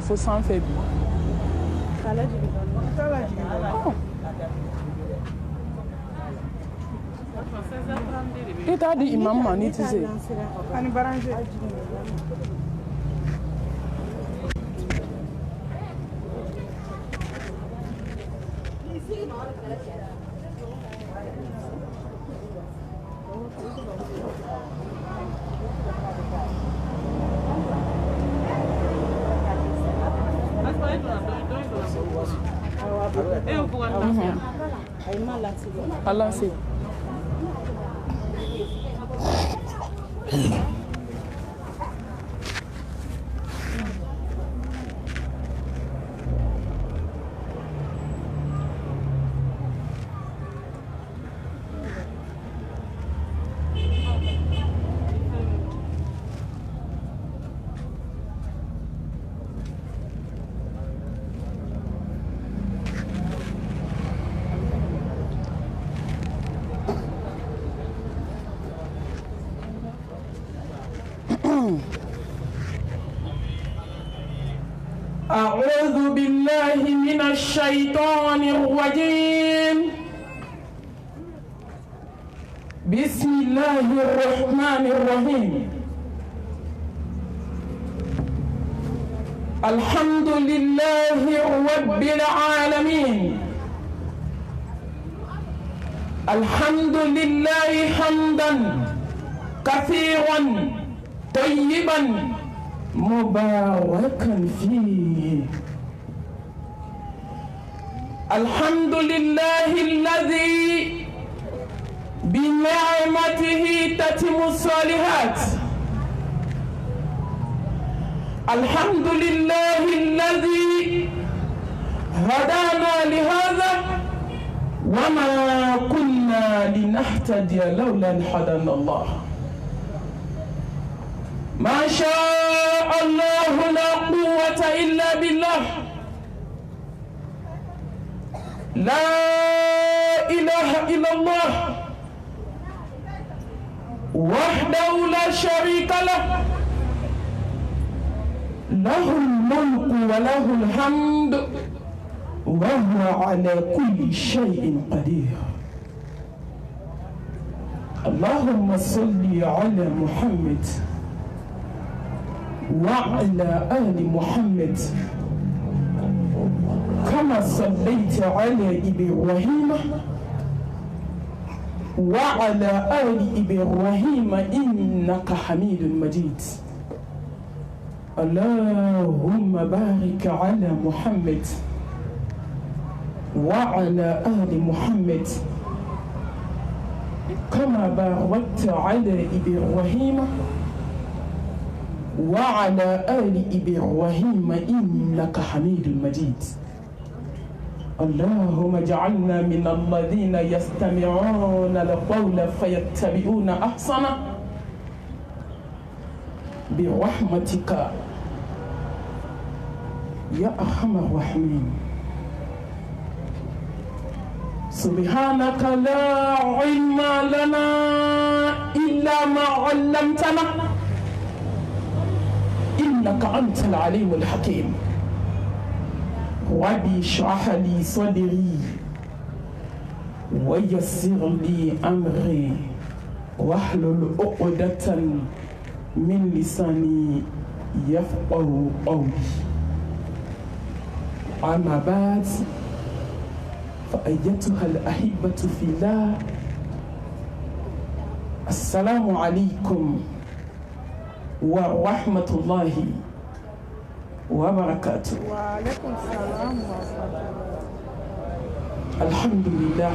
Faut s'en faire. Et t'as dit imam mani tu sais. Allah sait. أعوذ بالله من الشيطان الرجيم. بسم الله الرحمن الرحيم. الحمد لله رب العالمين. الحمد لله حمدا كثيرا طيبا مباركا فيه. الحمد لله الذي بنعمته تتم الصالحات. الحمد لله الذي هدانا لهذا وما كنا لنهتدي لولا أن هدانا الله. ما شاء الله لا قوة إلا بالله. لا إله إلا الله وحده لا شريك له. له الملك وله الحمد وهو على كل شيء قدير. اللهم صل على محمد وعلى آل محمد كما صليت على إبراهيم وعلى آل إبراهيم إنك حميد مجيد. اللهم بارك على محمد وعلى آل محمد كما باركت على إبراهيم وعلى آل إبراهيم إنك حميد مجيد. اللهم اجعلنا من الذين يستمعون القول فيتبعون أحسنه برحمتك يا أرحم الراحمين. سبحانك لا علم لنا إلا ما علمتنا إنك أنت العليم الحكيم. ربي اشرح لي صدري ويسر لي أمري واحلل عقدة من لساني يفقه قولي. أما بعد فأيتها الأحبة في الله، السلام عليكم ورحمة الله وبركاته. وعليكم السلام ورحمة الله. الحمد لله.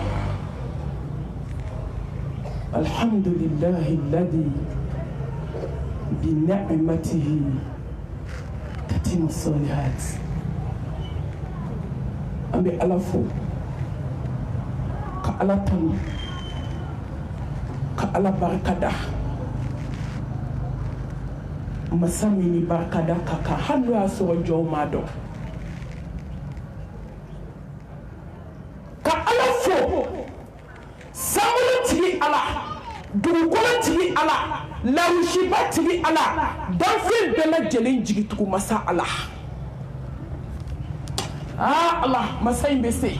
الحمد لله الذي بنعمته تتم الصالحات. أمي ألفو كألا تنو كألا بركة masamini barkada kaka hannu ya so jo mado ka alafo samulati ala durukolati ala lawshibati ala dan fil bela jelin jigituku masa ala ah Allah masa in bɛ se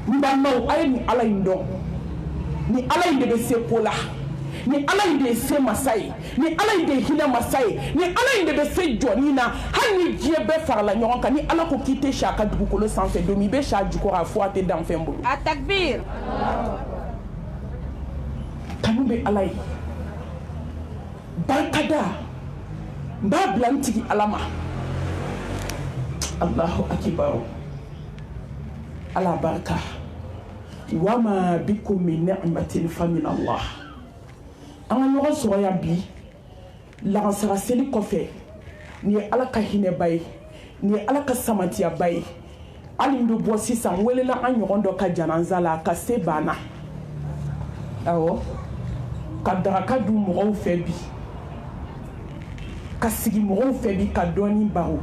n balimaw a ye ni Ala in dɔn ni Ala in de bɛ se ko la ni Ala in de ye se masa ye ni Ala in de ye hinɛ masa ye ni Ala in de bɛ se jɔni na hali ni diɲɛ bɛɛ farala ɲɔgɔn kan ni Ala ko k'i tɛ si a ka dugukolo sanfɛ don min i bɛ si a jukɔrɔ a fɔ a tɛ dan fɛn bolo. A takbir. Kanu bɛ Ala ye barikada n b'a bila n tigi Ala ma Allahu akibaru Ala barika wa ma bikum min ni'matin fa min Allah. An ka ɲɔgɔn sɔrɔ yan bi lagansara seli kɔfɛ ni ye Ala ka hinɛba ye ni ye Ala ka samatiyaba ye hali n bɛ bɔ sisan welela an ɲɔgɔn dɔ ka janaza la ka se banna awɔ ka daraka dun mɔgɔw fɛ bi ka sigi mɔgɔw fɛ bi ka dɔɔni baro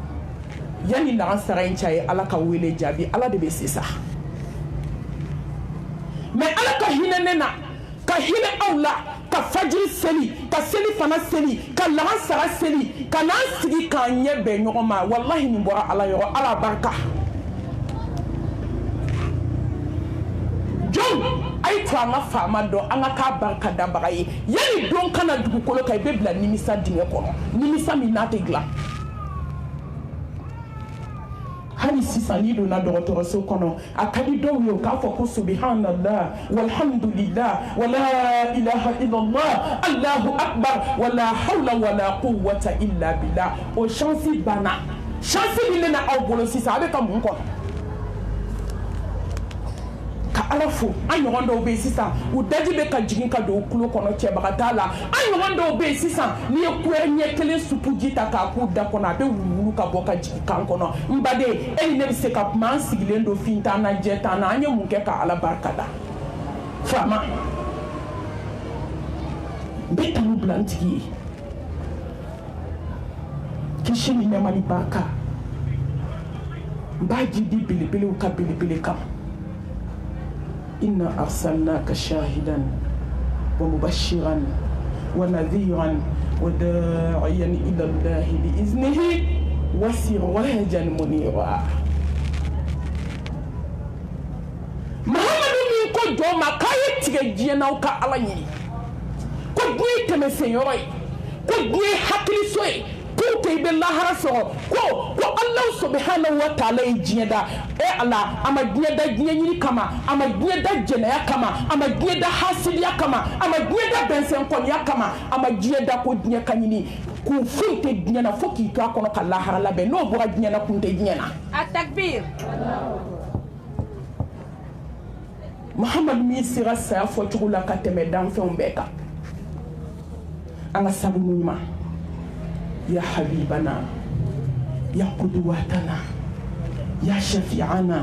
yanni lagansara in cɛ ye Ala ka wele jaabi Ala de bɛ sisan mais Ala ka hinɛ ne na ka hinɛ aw la ka fajiri seli ka seli fana seli ka lagansara seli ka n'an sigi k'an ɲɛ bɛn ɲɔgɔn ma wallahi nin bɔra Ala yɔrɔ Ala barika jɔn a ye to an ka faama dɔn an ka k'a barika dabaga ye yanni don kana dugukolo kan i bɛ bila nimisa dingɛ kɔnɔ nimisa min n'a tɛ dilan hali sisan n'i donna dɔgɔtɔrɔso kɔnɔ a ka di dɔw ye o k'a fɔ ko subhanallah walhamdulillah wala ilaha illallah allahu akbar wala hawla wala quwwata illa billah o chance banna chance min bɛ na aw bolo sisan a bɛ ka mun kɔnɔ ka Ala fo an ɲɔgɔn dɔw bɛ yen sisan u daji bɛ ka jigin ka don u tulo kɔnɔ cɛbaga t'a la an ɲɔgɔn dɔw bɛ yen sisan n'i ye kuɛri ɲɛ kelen supu ji ta k'a k'u da kɔnɔ a bɛ wuluwulu ka bɔ ka jigin kan kɔnɔ n baden e ni ne bɛ se ka kuma an sigilen don fintan na jɛtan na an ye mun kɛ ka Ala barika da faama n bɛ tanu bila n tigi ye kisi ni nɛɛma ni barika n b'a ji di belebelew ka belebele kama إنا أرسلناك شاهدا ومبشرا ونذيرا وداعيا إلى الله بإذنه وسراجا منيرا محمد من كل دوما كايت تجينا وكا الله يني كل دوي تمسيوري كل دوي حكلي سوي كل تيب الله رسول كل الله سبحانه وتعالى يجينا Allah ama diɲɛ da diɲɛ ɲini kama ama diɲɛ da jɛnɛya kama ama diɲɛ da hasidiya kama ama diɲɛ da bɛnsɛnkɔniya kama ama diɲɛ da ko diɲɛ ka ɲini k'u foyi tɛ diɲɛ na fo k'i to a kɔnɔ ka lahara labɛn n'o bɔra diɲɛ na kun tɛ diɲɛ na a takbir Muhammad min sera saya fɔcogo la ka tɛmɛ danfɛnw bɛɛ kan an ka sabulu ɲuman ya habibana ya qudwatana يا شفيعنا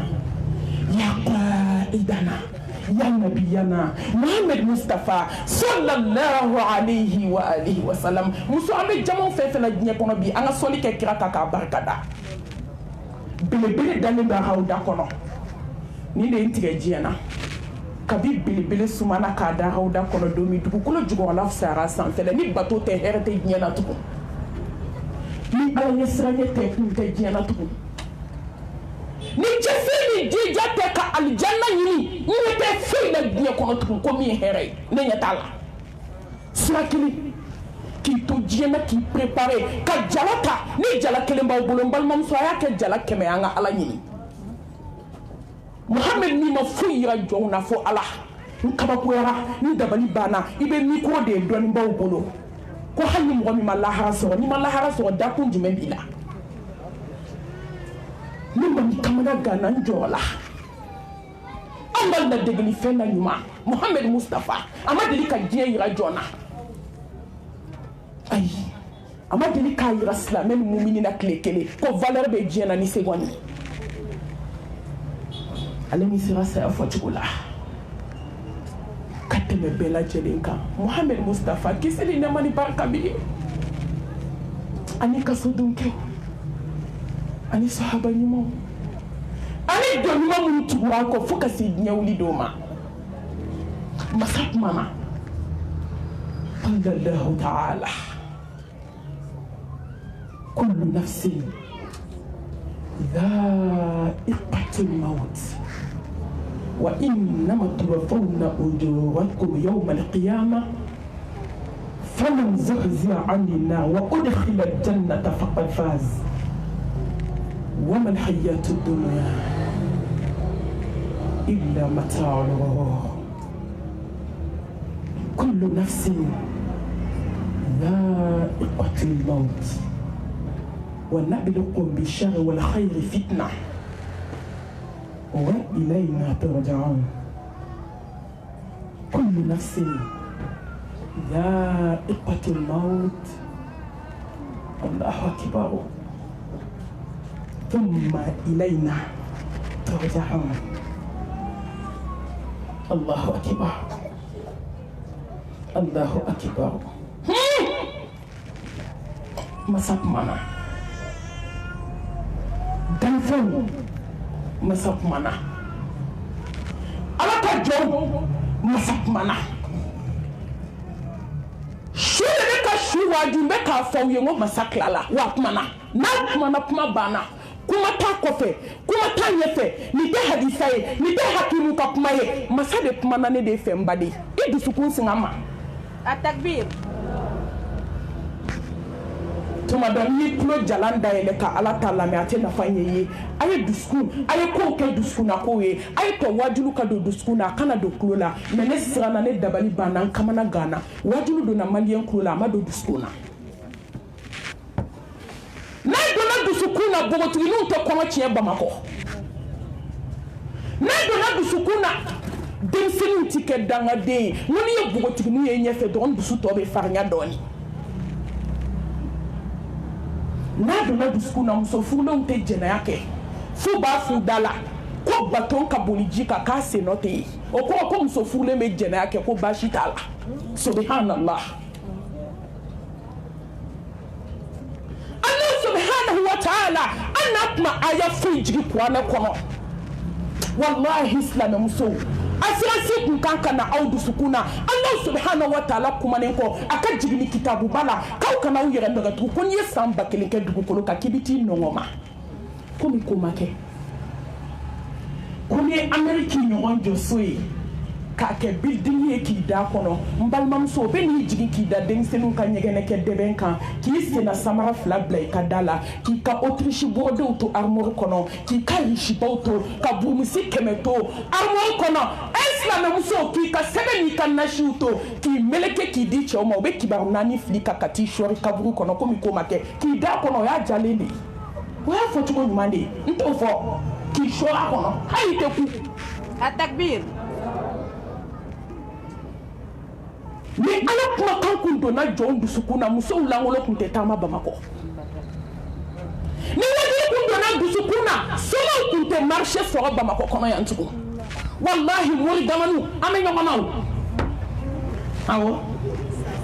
يا قائدنا يا نبينا محمد مصطفى صلى الله عليه وآله وسلم muso an bɛ jamaw fɛn fɛn na diɲɛ kɔnɔ bi an ka sɔli kɛ kira kan k'a barika da belebele dalen bɛ aw da kɔnɔ ni de ye n tigɛ diɲɛ na kabi belebele sumana k'a da aw da kɔnɔ don min dugukolo jukɔrɔla fisayara sanfɛla ni bato tɛ hɛrɛ tɛ diɲɛ na tugun ni Ala ɲɛ siranɲɛ tɛ kun tɛ diɲɛ na tugun ni cɛsiri ni jija tɛ ka alijanna ɲini n ɲɛ tɛ foyi la diɲɛ kɔnɔ tugun ko min ye hɛrɛ ye ne ɲɛ t'a la sira kelen k'i to diɲɛ na k'i préparer ka jala ta ni jala kelen b'aw bolo n balimamuso a y'a kɛ jala 100 an ka Ala ɲini Muhammed min ma foyi yira jɔnw na fo Ala n kabakoyara n dabali banna i bɛ micro de ye dɔnnibaaw bolo ko hali ni mɔgɔ min ma lahara sɔrɔ n'i ma lahara sɔrɔ dakun jumɛn b'i la ni mani kamana gana jɔ la an ka ladegeli fɛn na ɲuman Muhammed Mustafa a ma deli ka diɲɛ yira jɔn na ayi a ma deli k'a yira silamɛ ni mumini na tile kelen ko valeur bɛ diɲɛ na ni seconde ale min sera saya fɔcogo la ka tɛmɛ bɛɛ lajɛlen kan Muhammed Mustafa kisi ni nɛɛma ni barika b'i ye ani kasodenw ani sahaba ɲumanw ani dɔn ɲuman minnu tugura kɔ fo ka se diɲɛ wuli dɔw ma masa kumana qala Allahu ta'ala kullu nafsin dha'iqatul الموت وإنما توفون أجوركم يوم القيامة فمن زحزح عن النار وأدخل الجنة فقد فاز وما الحياة الدنيا إلا متاع الغرور كل نفس ذائقة الموت ونبلوكم بالشر والخير فتنة وإلينا ترجعون كل نفس ذائقة الموت الله أكبر ثم إلينا ترجعون الله أكبر الله أكبر مساك منا دنفن مساك منا على كجو مساك منا شو لك شو واجبك فوق مساك لا واتمنا ناتمنا كما بانا kuma ta kofe kuma ta yefe ni de hadisaye ni de hakimu ka kuma ye masa de kuma na ne de fembade e dusukun singama Atakbir tuma don ni klo jalanda ele ka ala ta la me ate na fanye ye aye dusukun aye ko ke dusukuna ko ye aye to wajulu ka do dusukuna kana do klo la me ne sira na ne dabali bana kamana gana wajulu do na malien klo la ma do dusukuna na dona dusukuna bogotinu to kono tie bamako na dona dusukuna demsenu tike danga de woni ye bogotinu ye nyefe don dusu to be farnya doni na dona dusukuna muso fulo nte jena yake fu ba fu dala ko baton ka bolijika ka se note o ko muso fulo me jena yake ko bashitala subhanallah subhanahu wa ta'ala anatma aya fijiri kwana kono wallahi islam muso asirasi kun kanka na audu sukuna Allah subhanahu wa ta'ala kuma ne ko aka jigini kitabu bala kaw kana u yere ndaga tu ko ni samba kelenke dugu kolo ka kibiti nongoma komi ko make komi ameriki nyon josoi ka ke building ye ki da kono mbalmam so be ni jigi ki da densenu ka nyegene ke deben kan ki sena samara flag blay ka dala ki ka autriche bordeaux to armor kono ki ka rishi bauto ka bumusi kemeto armor kono islam muso ki ka sebe ni kan nashuto ki meleke ki di choma obe ki barunani flika kati shori kaburu kono komi ko make ki da kono ya jaleli wa fotu ko nyumande nto fo ki shora kono hayite ku Atakbir ni ala kuma kan kun donna jɔn dusukuna muso langolo kun tɛ taama Bamako ni wajuli kun donna dusukuna somaw kun tɛ marché sɔrɔ Bamako kɔnɔ yan tugun wallahi mori damanu an bɛ ɲɔgɔn na o awɔ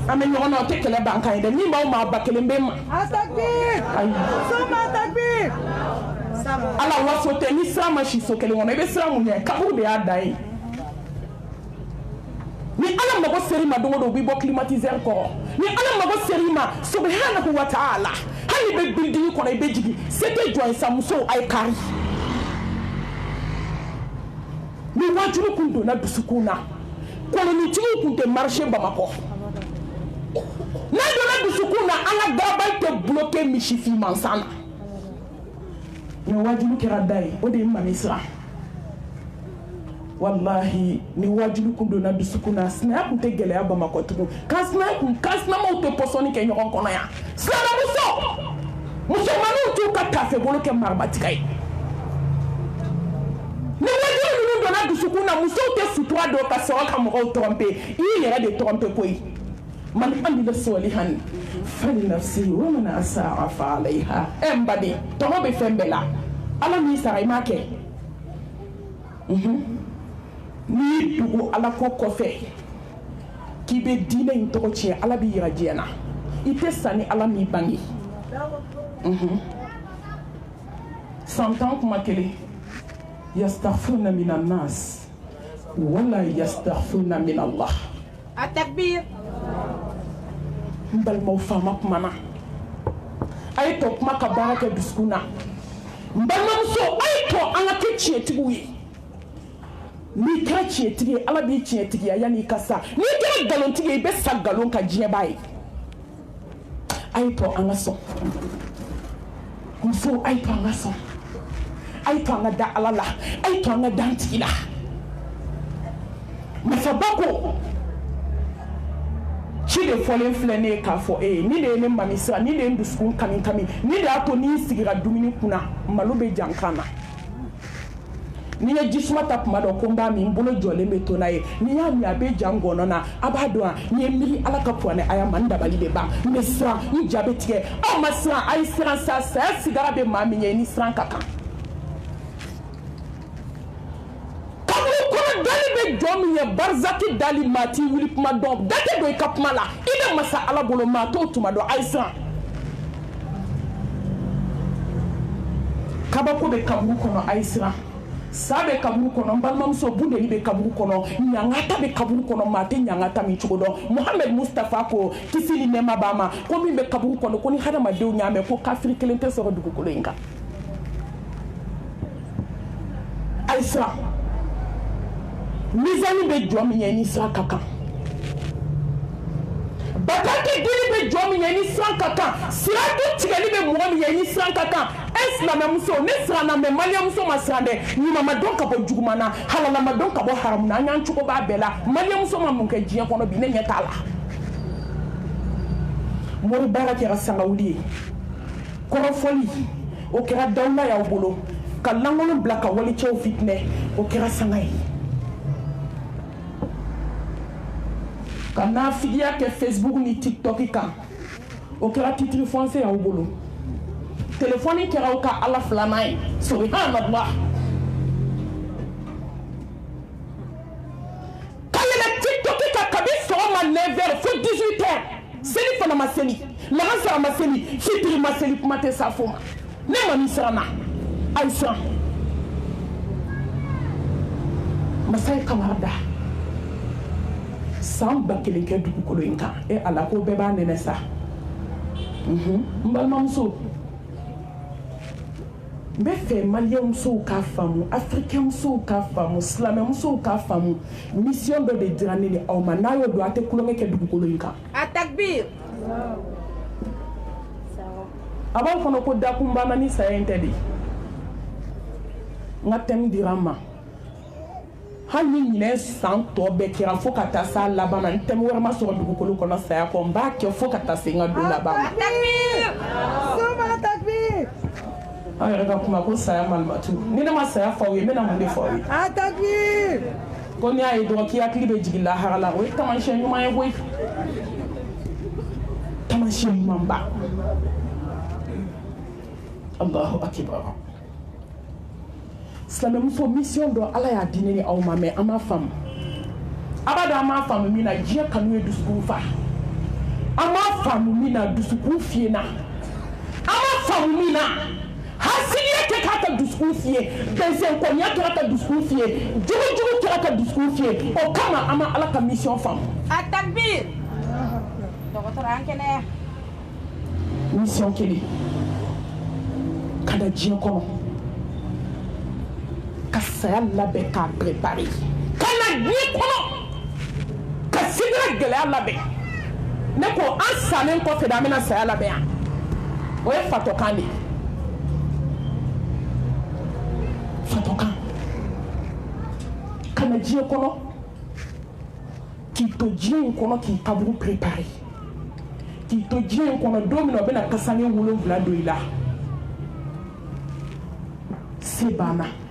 an bɛ ɲɔgɔn na o tɛ kɛlɛ ban kan ye dɛ min b'aw maa ba kelen bɛ ma Atakbir Soma Atakbir ala waso tɛ ni sira ma si so kelen kɔnɔ i bɛ sira mun ɲɛ kaburu de y'a dan ye ni ala mago seri ma dongo bi bo climatiseur ko ni ala mago seri ma subhanahu wa ta'ala hali be building ko na be jigi c'était joy samuso ay kari ni wajuru kundo na dusukuna ko ni tigu kunte marché Bamako na dona dusukuna ala gabal te bloquer mishifi mansana ni wajuru kira dai o de mamisra wallahi ni wajulu kundo na dusukuna sina kun te gele Bamako tugu kasna mo te posoni ke nyon kono ya sala muso manu tu ka kafe bolo ke marbatika yi ni wajulu kundo na dusukuna muso te sutura do ka so ka mo tromper yi yera de tromper koyi man amila solihan fali nafsi wa man asaa fa alaiha embadi to mo be fembela ala mi saray make ni dugu ala ko kɔfɛ k'i bɛ diinɛ in tɔgɔ tiɲɛ ala b'i yira diɲɛ na i tɛ sa ni ala m'i bange 100 ans kuma kelen yastaghfiruna minan nas wala yastaghfiruna min Allah Atakbir n balimaw faama kuma na a ye tɔ kuma ka baara kɛ dusukun na Mbalamuso aito anake chietigu ye ni ka chietigi ala bi chietigi ya ni kasa ni ka galontigi e be sa galon ka jie bai aito angaso muso aito angaso aito angada alala aito angada antila masabako chide folen flene ka fo ni de ne mamisa ni de ndusku kami ni de ato ni sigira dumini kuna malube jankana ni ye jisuma tapuma do ko mba mi mbolo jole meto na ye ni ya mi abe jangono na abado a ni emiri alaka puane aya manda bali be ba mesra ni jabe tie o masra ai sran sa sigara be ma mi ni sran kaka dali be jomi ye barzaki dali mati wili kuma do date do ikapuma la ide masa ala bolo ma to tuma do aisa kabako be kaburu kono aisa sabe kaburu kono balmamso bundeli be kaburu kono nyangata be kaburu kono mate nyangata mi chugodo Muhammad Mustafa ko kisili nema bama ko mi be kaburu kono ko ni hada ma dew nyame ko kafiri kelente so dugu ko lenga aisa mizani be jomi ye ni sa kaka bataki dili be jomi ye ni sa kaka siratu tigeli be momi ye ni sa kaka eslam muso ne srana me malia muso masrande ni mama don ka bo jugumana halala ma don ka bo haramna nyan chuko ba bela malia muso ma mun ke jie kono bi ne nyetala mori baraki rasanga wuli kono foli o kera dawla ya bolo kalangolo blaka wali chew fitne o kera sangai kana figia ke Facebook ni TikTok kan o kera titre français ya bolo téléphone kera o ka ala flamay subhanallah kala TikTok ka kabi so ma 9h fo 18h seli fana maseli la ransa maseli fitri maseli kuma te safoma ne ma misrana aisha masay kamarda samba kelenke du ko inka e ala ko be ba nene sa mbal mamso be fe malien so ka famu africain so ka famu islam so ka famu mission do de dirani ni o manayo do ate kulonge ke du ko inka atakbir aba kono ko da kumbana ni sayente di ngatem dirama hali nyine santo be kira fo kata sa labama ntem werma so dugukolo kono saya ko mba ke fo kata se ngadu labama takbir soma takbir ay rega kuma ko saya malmatu ni na ma saya fawe me na munde fawe takbir ko ni ay do ki akli be jigila harala o taman shen yuma ye boy taman shen mamba Allahu akbar Islam muso mission do ala ya dineni aw ma me ama fam abada ama fam mi na je kanu edusku fa ama fam mi na dusku fie na ama fam mi na hasiliye ke kata dusku fie bensen ko nya kata dusku fie jugu kata dusku fie o kama ama ala ka mission fam atakbir doktor ankene mission kili kada je kono saya labe ka préparer kana ni kono ka sidra gele labe ne ko ansane ko fe da mena saya labe ya o e fatokani fatokan kana ji kono ki to ji kono ki tabu préparer ki to ji kono domino be na kasane wulo vla do ila sebana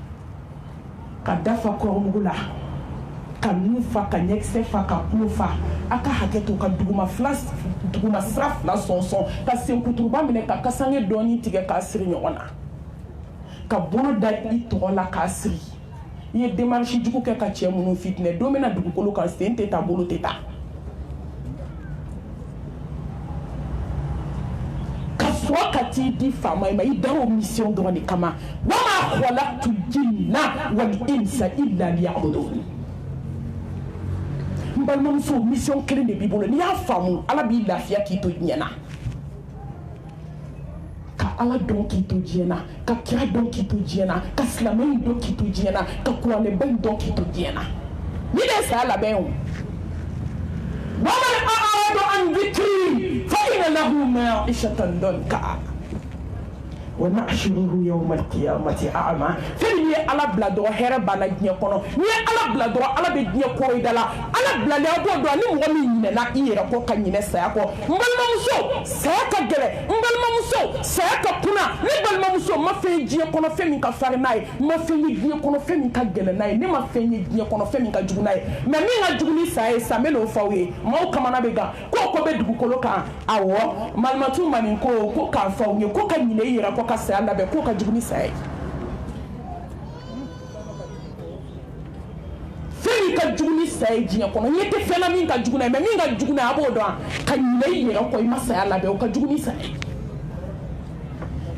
ka dafa koromugula ka nufa ka nyekse fa ka kufa aka haketo ka duguma sra flas sonson ka senkutuba mine ka kasange doni tige ka siri nyona ka bolo da itola ka siri ye demarche juku ke ka chemunu fitne domena dugukolo ka sente ta bolo teta wakati di fama ima idawo mission droni kama wama khalaqtu jinna wal insa illa liya'budun mbalmam so mission kele de bibolo ni ya famu ala bi lafiya ki to nyana ka ala dɔn k'i to diɲɛ na ka kira dɔn k'i to diɲɛ na ka silamɛw dɔn k'i to diɲɛ na ka kuranɛbaw dɔn k'i to diɲɛ na ni de saya labɛn o waman a'rada an dhikri fa inna lahu ma'ishatan danka wa nahshuruhu yawma al-qiyamati a'ma fɛn ye ala bila dɔrɔn hɛrɛ banna diɲɛ kɔnɔ ni ye ala bila dɔrɔn ala bɛ diɲɛ kɔrɔ i da la ala bilalen a b'o dɔn ni mɔgɔ min ɲinɛna i yɛrɛ kɔ ka ɲinɛ saya kɔ n balimamuso saya ka gɛlɛn n balimamuso saya ka kunna ne balimamuso ma fɛn ye diɲɛ kɔnɔ fɛn min ka farin n'a ye ma fɛn ye diɲɛ kɔnɔ fɛn min ka gɛlɛn n'a ye ne ma fɛn ye diɲɛ kɔnɔ fɛn min ka jugu n'a ye mais min ka jugu ni saya ye sa n bɛ n'o f'aw ye maaw kamana bɛ gan ko ko bɛ dugukolo kan awɔ malimatu manin ko k'a f'aw ye ko ka ɲinɛ i yɛrɛ kɔ ka saya labɛn ko ka jugu ni saya ye fɛn min ka jugu ni saya ye diɲɛ kɔnɔ ɲɛ tɛ fɛn na min ka jugu n'a ye mais min ka jugu n'a ye a b'o dɔn ka ɲinɛ i yɛrɛ kɔ i ma saya labɛn o ka jugu ni saya ye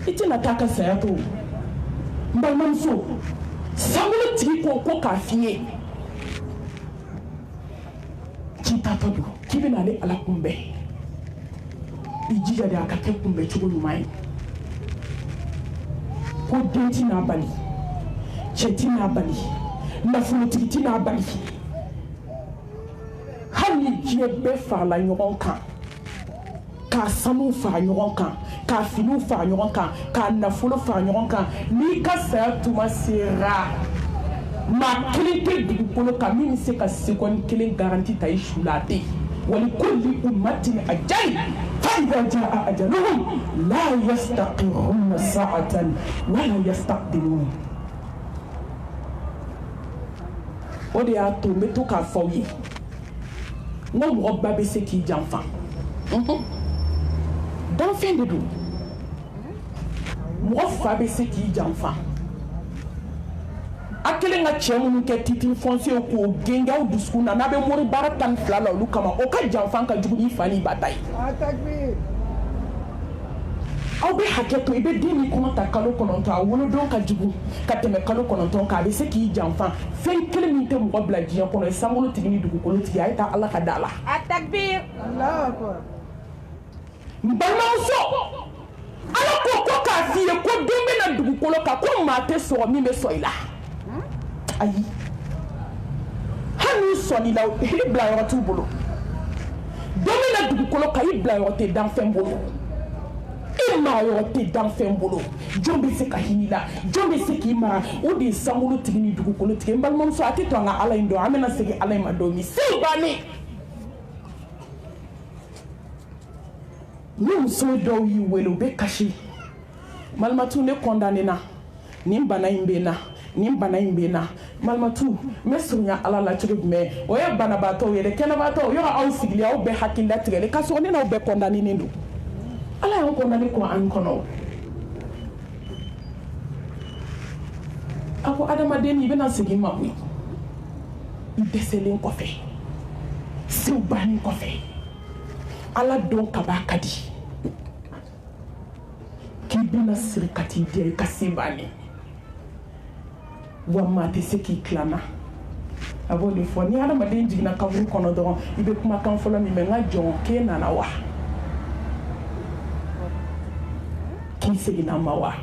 i tɛna taa ka saya to n balimamuso sankolo tigi ko k'a f'i ye k'i taatɔ don k'i bɛna ale ala kunbɛn i jija de a ka kɛ kunbɛn cogo ɲuman ye ko den ti n'a bali cɛ ti n'a bali nafolotigi ti n'a bali hali ni diɲɛ bɛɛ farala ɲɔgɔn kan k'a sanu fara ɲɔgɔn kan k'a finiw fara ɲɔgɔn kan k'a nafolo fara ɲɔgɔn kan n'i ka saya tuma sera maa kelen tɛ dugukolo kan min bɛ se ka seconde kelen garanti ta i su la a tɛ yen ولكل أمة أجل فإذا جاء أجلهم لا يستقرون ساعة ولا يستقدمون o de y'a to n bɛ to k'a fɔ aw ye n ko mɔgɔ ba bɛ se k'i janfa danfɛn de don mɔgɔ fa bɛ se k'i janfa a kelen ka cɛ minnu kɛ titre foncier k'o genge aw dusukun na n'a bɛ mori baara 12 la olu kama o ka janfa ka jugu ni fa ni ba ta ye aw bɛ hakɛ to i bɛ den min kɔnɔ ta kalo 9 a wolodon ka jugu ka tɛmɛ kalo 9 kan a bɛ se k'i janfa fɛn kelen min tɛ mɔgɔ bila diɲɛ kɔnɔ ye sankolo tigi ni dugukolo tigi a ye taa ala ka da la Takbir. n balimamuso ala ko k'a f'i ye ko den bɛna dugukolo kan ko maa tɛ sɔrɔ min bɛ sɔn i la ayi hali n'i sɔnni la i bila yɔrɔ t'u bolo don min na dugukolo kan i bila yɔrɔ tɛ danfɛn bolo i mara yɔrɔ tɛ danfɛn bolo jɔn bɛ se ka hinɛ i la jɔn bɛ se k'i mara o de ye sankolo tigi ni dugukolo tigi n balimamuso a tɛ to an ka ala in dɔn an bɛna segin ala in ma don min se bannen ni muso dɔw y'i wele u bɛ kasi malimatu ne condamné na nin bana in bɛ n na nin bana in bɛ n na malimatu n bɛ surunya ala la cogo jumɛn o ye banabaatɔw ye dɛ kɛnɛbaatɔw yɔrɔ aw sigilen aw bɛɛ hakili latigɛlen k'a sɔrɔ ne n'aw bɛɛ condamné don ala y'an condamné kɔ an kɔnɔ a ko adamaden i bɛna segin ma koyi i dɛsɛlen kɔfɛ sew bannen kɔfɛ ala dɔn ka b'a ka di k'i bɛna siri ka t'i diya i ka se bannen wa maa tɛ se k'i tilanna a b'o de fɔ ni adamaden jiginna kaburu kɔnɔ dɔrɔn i bɛ kumakan fɔlɔ min mɛn n ka jɔn k'e nana wa k'i seginna ma wa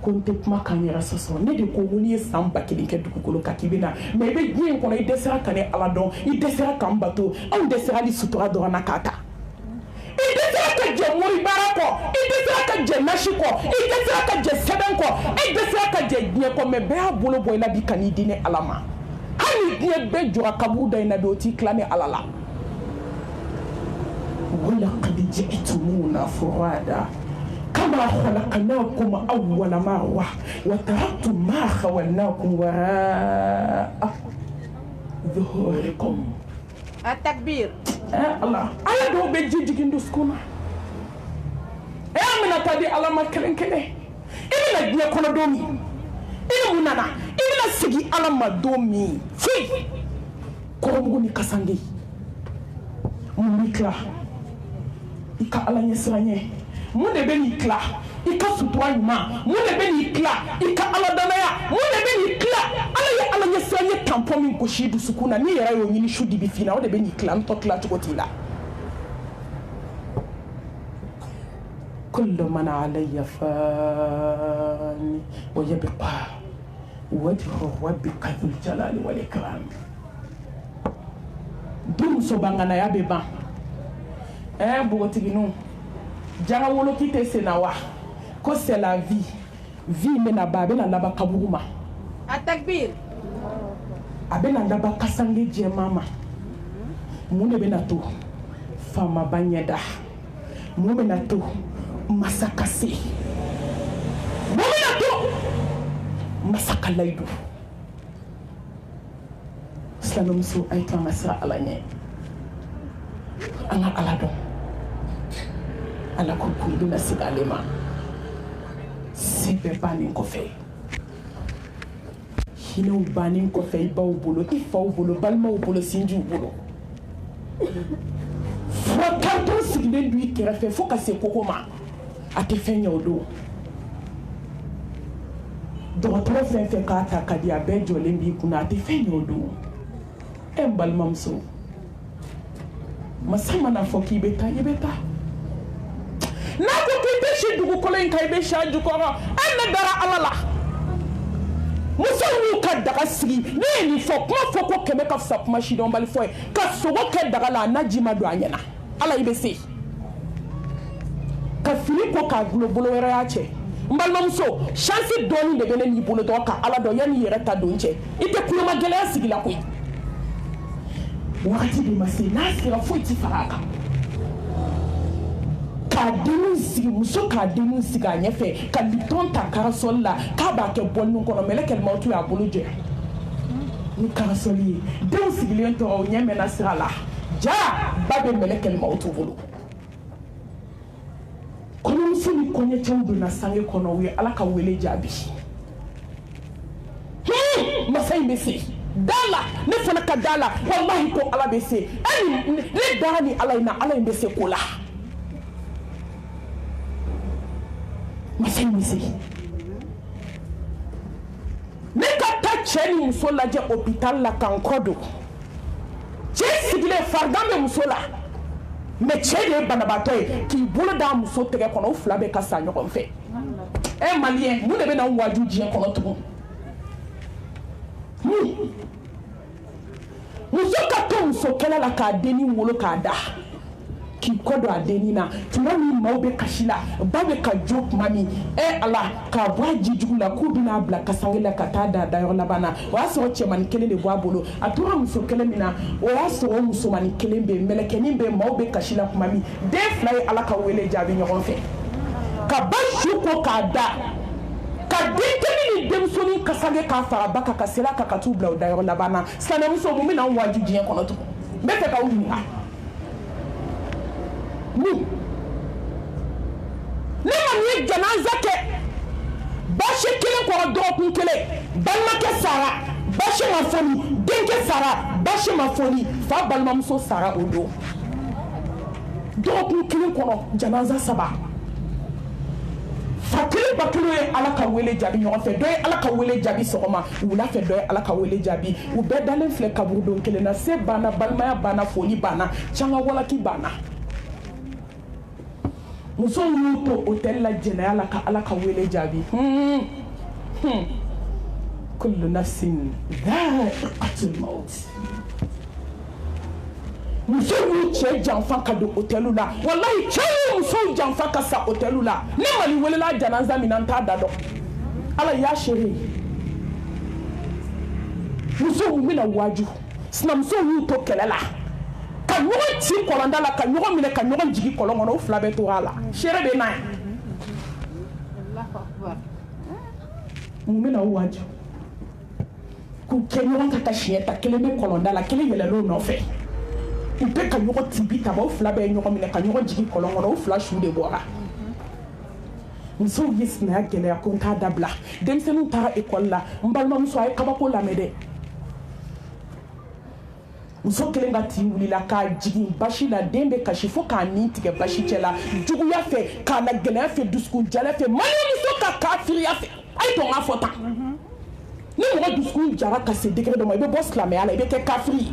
ko n tɛ kuma kan yɛrɛ sɔsɔ ne de ko n'i ye san 1000 kɛ dugukolo kan k'i bɛ na mais i bɛ diɲɛ in kɔnɔ i dɛsɛra ka ne ala dɔn i dɛsɛra k'an bato anw dɛsɛra ni sutura dɔrɔn na k'a ta i dɛsɛra ka jɛ mori baara kɔ i dɛsɛra ka jɛ nasi kɔ i dɛsɛra ka jɛ sɛbɛn kɔ i dɛsɛra ka jɛ diɲɛ kɔ mais bɛɛ y'a bolo bɔ i la bi ka n'i di ne ala ma hali diɲɛ bɛɛ jɔra kaburu da in na bi o t'i tila ni ala la walaqad ji'tumuna furada كما خلقناكم أول مرة وتركتم ما خولناكم وراء ظهوركم التكبير الله أنا دو بيجي جندو سكونا من أتادي على ما كلن كله إلى الدنيا كنا دومي إلى منانا إلى سجي على ما دومي في كرموني كسانجي مميكلا إكا على يسرانيه mun de bɛ n'i tila i ka sutura ɲuman mun de bɛ n'i tila i ka aladanaya mun de bɛ n'i tila ala ye ala ɲɛsiran ye tampon min gosi dusukun na n'i yɛrɛ y'o ɲini su dibi fina o de bɛ n'i tila n tɔ tila cogo t'i la كل من علي فان ويبقى وجه ربك ذو الجلال والإكرام دم سبحانه يا بيبا بوتينو janga wolo kite senawa ko c'est la vie mena ba bena laba kaburuma Atakbir abena laba kasange je mama mune bena to fama banyeda mune bena to masakase mune bena to masakalaidu slalom so ay to masra alanye anga alado ala ko kundina sigalema sibe bani ko fe hino bani ko fe baw bolo ifaw bolo balmaw bolo sinju bolo fo kanto sigile lui kera fe fo ka se kokoma ate fenya odo do tro fe ka ta kadi abejo lembi kuna ate fenya odo balmamso masama na fo ki beta yebeta nako kite shi dugu kolen kai be shaju ko an dara alala muso wu ka daga sigi ne ni fo ko keme ka fsa kuma shi don bali fo ka sogo ke daga la najima do anyana ala ibe se ka fili ko ka bolo wera ya che mbalma muso chance doni de bene ni bolo do ka ala do yani yere ta do nche ite kuma magela sigi la ko wakati bi masina sira fo iti faraka ka demu sigi muso ka demu sigi a ɲɛfɛ ka liton ta karasɔli la k'a b'a kɛ bɔlinin kɔnɔ mɛlɛkɛl mawutu y'a bolo jɛ ni karasɔli ye denw sigilen tora o ɲɛ mɛnna sira la ja ba bɛ mɛlɛkɛl mawutu bolo kɔɲɔmuso ni kɔɲɔcɛw donna sange kɔnɔ u ye ala ka wele jaabi masa in bɛ se dala ne fana ka dala wallahi ko ala bɛ se ne dara ni ala in na ala in bɛ se ko la masai misi ne ka ta cɛ ni muso lajɛ hôpital la kan kɔdo cɛ sigilen farigan bɛ muso la mais cɛ de ye banabaatɔ ye k'i bolo da muso tɛgɛ kɔnɔ o fila bɛ ka sa ɲɔgɔn fɛ maliyɛn mun de bɛ na waju diɲɛ kɔnɔ tugun muso ka to muso kɛlɛ la k'a denni wolo k'a da k'i kɔdɔ a denni na tuma min maaw bɛ kasi la ba bɛ ka jo tuma min ala k'a bɔ a ji jugu la k'u bɛna bila kasange la ka taa da dayɔrɔ laban na o y'a sɔrɔ cɛmanin kelen de bɔ a bolo a tora muso kelen min na o y'a sɔrɔ musomanin kelen bɛ yen mɛlɛkɛnin bɛ yen maaw bɛ kasi la tuma min den fila ye ala ka wele jaabi ɲɔgɔn fɛ ka ba su ko k'a da ka denkɛnin ni denmusonin kasange k'a fara ba kan ka sera ka t'u bila o dayɔrɔ laban na silamɛmuso mun bɛna an waju diɲɛ kɔnɔ tugun n bɛ fɛ k'aw ɲininka ne ma ni janaza kɛ basi kelen kɔrɔ dɔgɔkun kelen balimakɛ sara basi ma foni denkɛ sara basi ma foni fa balimamuso sara o don dɔgɔkun kelen kɔrɔ janaza saba fa kelen ba kelen ye ala ka wele jaabi ɲɔgɔn fɛ dɔ ye ala ka wele jaabi sɔgɔma wula fɛ dɔ ye ala ka wele jaabi u bɛɛ dalen filɛ kaburu don kelen na se banna balimaya banna foli banna canga walaki banna muso y'u to hôtel la jɛnɛya la ka ala ka wele jaabi kullu nafsin dha'iqatul maut muso y'u cɛ janfa ka don hôtel la wallahi cɛ y'u muso janfa ka sa hôtel la ne mali welela janaza min na n t'a da dɔn ala y'a seere muso mun bɛna waju sinamuso y'u to kɛlɛ la ka ɲɔgɔn ci kɔlɔnda la ka ɲɔgɔn minɛ ka ɲɔgɔn jigi kɔlɔn kɔnɔ o fila bɛ to a la seere bɛ n'a ye mun bɛna o waju k'u kɛ ɲɔgɔn kan ka siɲɛ ta kelen bɛ kɔlɔnda la kelen yɛlɛn'o nɔfɛ u bɛ ka ɲɔgɔn tibi taba o fila bɛ ɲɔgɔn minɛ ka ɲɔgɔn jigi kɔlɔn kɔnɔ o fila su de bɔra musow ye sinaya gɛlɛya ko n t'a dabila denmisɛnninw taara ekɔli la n balimamuso a ye kabako lamɛn dɛ muso kelen ka tin wulila k'a jigin basi la den bɛ kasi fo k'a nin tigɛ basi cɛ la juguya fɛ k'a la gɛlɛya fɛ dusukun jala fɛ malimuso ka kafiriya fɛ a ye tɔn k'a fɔ tan ni mɔgɔ dusukun jara ka se degré dɔ ma i bɛ bɔ silamɛya la i bɛ kɛ kafiri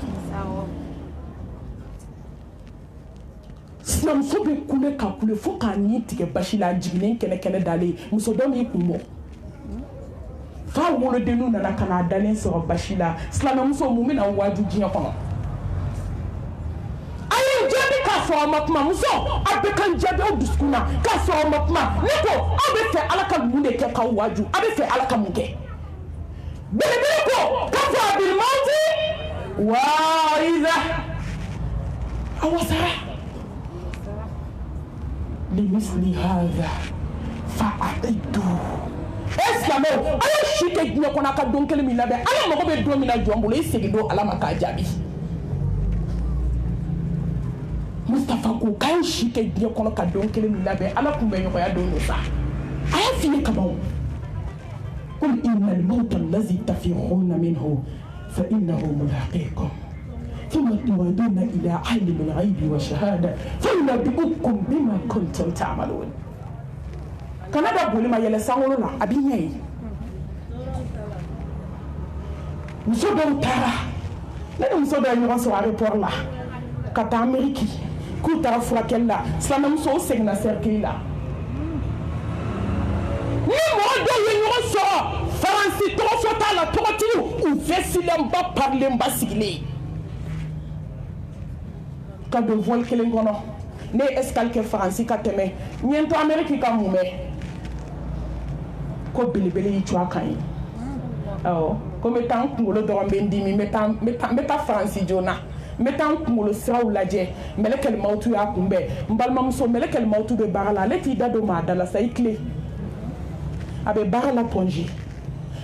sinamuso bɛ kule ka kule fo k'a ni tigɛ basi la jiginnen kɛnɛ dalen muso dɔ min kun bɔ fa wolodenninw nana ka n'a dalen sɔrɔ basi la silamɛmuso mun bɛna waaju diɲɛ kɔnɔ a ye jaabi k'a sɔrɔ a ma kuma muso a bɛ kan jaabi aw dusukun na k'a sɔrɔ a ma kuma ne ko aw bɛ fɛ ala ka mun de kɛ k'aw waaju a bɛ fɛ ala ka mun kɛ belebele ko k'a fɔ a bi mawuti waayiza a wasara limisli haza fa'aqidu silamɛw a ye si kɛ diɲɛ kɔnɔ a ka don kelen min labɛn ala mago bɛ don min na jɔn bolo i segin don ala ma k'a jaabi Mustafa ko k'a ye si kɛ diɲɛ kɔnɔ ka don kelen min labɛn ala kun bɛ ɲɔgɔnya don sa a y'a f'i ye kaban قل إن الموت الذي تفرون منه فإنه ملاقيكم ثم تردون إلى عالم الغيب والشهادة فينبئكم بما كنتم تعملون kana da boli ma yɛlɛ sankolo la a b'i ɲɛ ye muso dɔw taara ne ni muso dɔw ye ɲɔgɔn sɔrɔ aéroport la ka taa Ameriki k'u taara furakɛli la silamɛmusow seginna cercueil la ni mɔgɔ dɔw ye ɲɔgɔn sɔrɔ faransi tɔgɔ fɔ t'a la tɔgɔtigiw u vɛsilenba parilenba sigilen ka don vol kelen kɔnɔ ne ye escale kɛ faransi ka tɛmɛ n ye n to Ameriki ka mun mɛn ko belebele y'i cu a kan ye awɔ ko n bɛ taa n kunkolo dɔrɔn bɛ n dimi n bɛ taa faransi joona n bɛ taa n kunkolo siraw lajɛ mɛlɛkɛl mawutu y'a kunbɛn n balimamuso mɛlɛkɛl mawutu bɛ baara la ale t'i da don maa da la sa i tile a bɛ baara la Ponji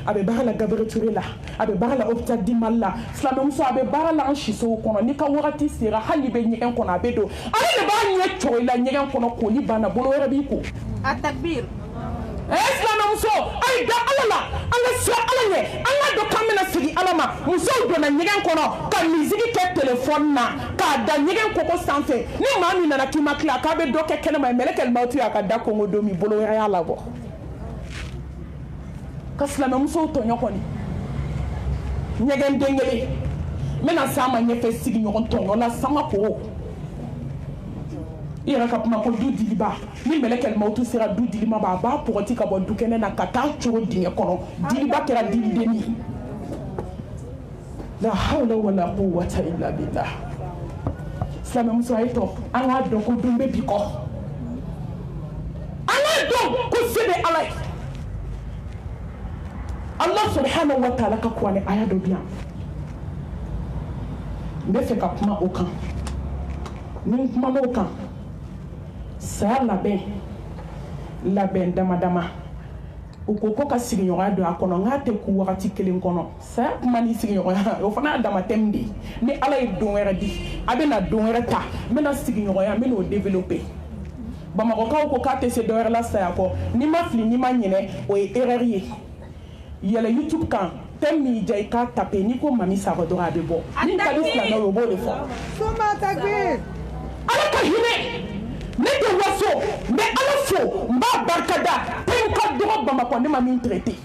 a bɛ baara la Gabriel Touré la a bɛ baara la hôpital du Mali la silamɛmuso a bɛ baara la an sisow kɔnɔ n'i ka wagati sera hali n'i bɛ ɲɛgɛn kɔnɔ a bɛ don ale de b'a ɲɛ cɔgɔ i la ɲɛgɛn kɔnɔ koli banna bolo wɛrɛ b'i ko a takbir silamɛmuso a ye da ala la an ka siran ala ɲɛ an ka dɔn k'an bɛna sigi ala ma musow donna ɲɛgɛn kɔnɔ ka misiki kɛ telefɔni na k'a da ɲɛgɛn koko sanfɛ ni maa min nana k'i ma tila k'a bɛ dɔ kɛ kɛnɛma ye mɛlɛkɛl mawutu y'a ka da kongo don min bolo wɛrɛ y'a labɔ ka silamɛmusow tɔɲɔ kɔni ɲɛgɛn den kelen n bɛna s'a ma ɲɛfɛ sigiɲɔgɔn tɔɲɔ la sama ko i yɛrɛ ka kuma ko du diliba ni mɛlɛkɛl mawutu sera du dilima ba a b'a pɔgɔti ka bɔ du kɛnɛ na ka taa cogo dingɛ kɔnɔ diliba kɛra dilidenni la hawla wala quwwata illa billah silamɛmuso a ye tɔ an k'a dɔn ko don bɛ bi kɔ an k'a dɔn ko se bɛ ala ye Allah subhanahu wa ta'ala ka kuranɛ aya dɔ bi yan n bɛ fɛ ka kuma o kan ni n kumana o kan saya labɛn dama dama u ko ka sigiɲɔgɔnya don a kɔnɔ n k'a tɛ ku wagati kelen kɔnɔ saya kuma ni sigiɲɔgɔnya o fana y'a dama thème de ye ni ala ye don wɛrɛ di a bɛna don wɛrɛ ta n bɛna sigiɲɔgɔnya n bɛna o développer bamakɔkaw ko k'a tɛ se dɔ wɛrɛ la saya kɔ n'i ma fili n'i ma ɲinɛ o ye erreur ye yɛlɛ YouTube kan thème min ja i k'a taper n'i ko Mami Sakɔ dɔrɔn a bɛ bɔ ni ka di silamɛw o b'o de fɔ ala ka hinɛ ne tɛ waso n bɛ ala fo n b'a barikada pewu ka dɔgɔ Bamakɔ ne ma min traité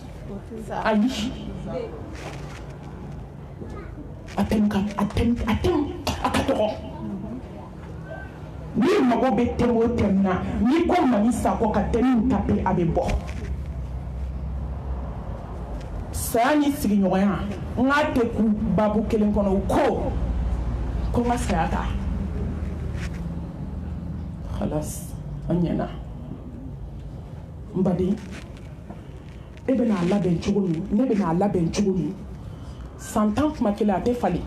ayi a ka dɔgɔ n'i mago bɛ thème o thème na n'i ko Mami Sakɔ ka thème in taper a bɛ bɔ saya ni sigiɲɔgɔnya n k'a tɛ ku babu kelen kɔnɔ u ko n ka saya ta halas an ɲɛna n baden e bɛna a labɛn cogo min ne bɛna a labɛn cogo min san 10 kuma kelen a tɛ falen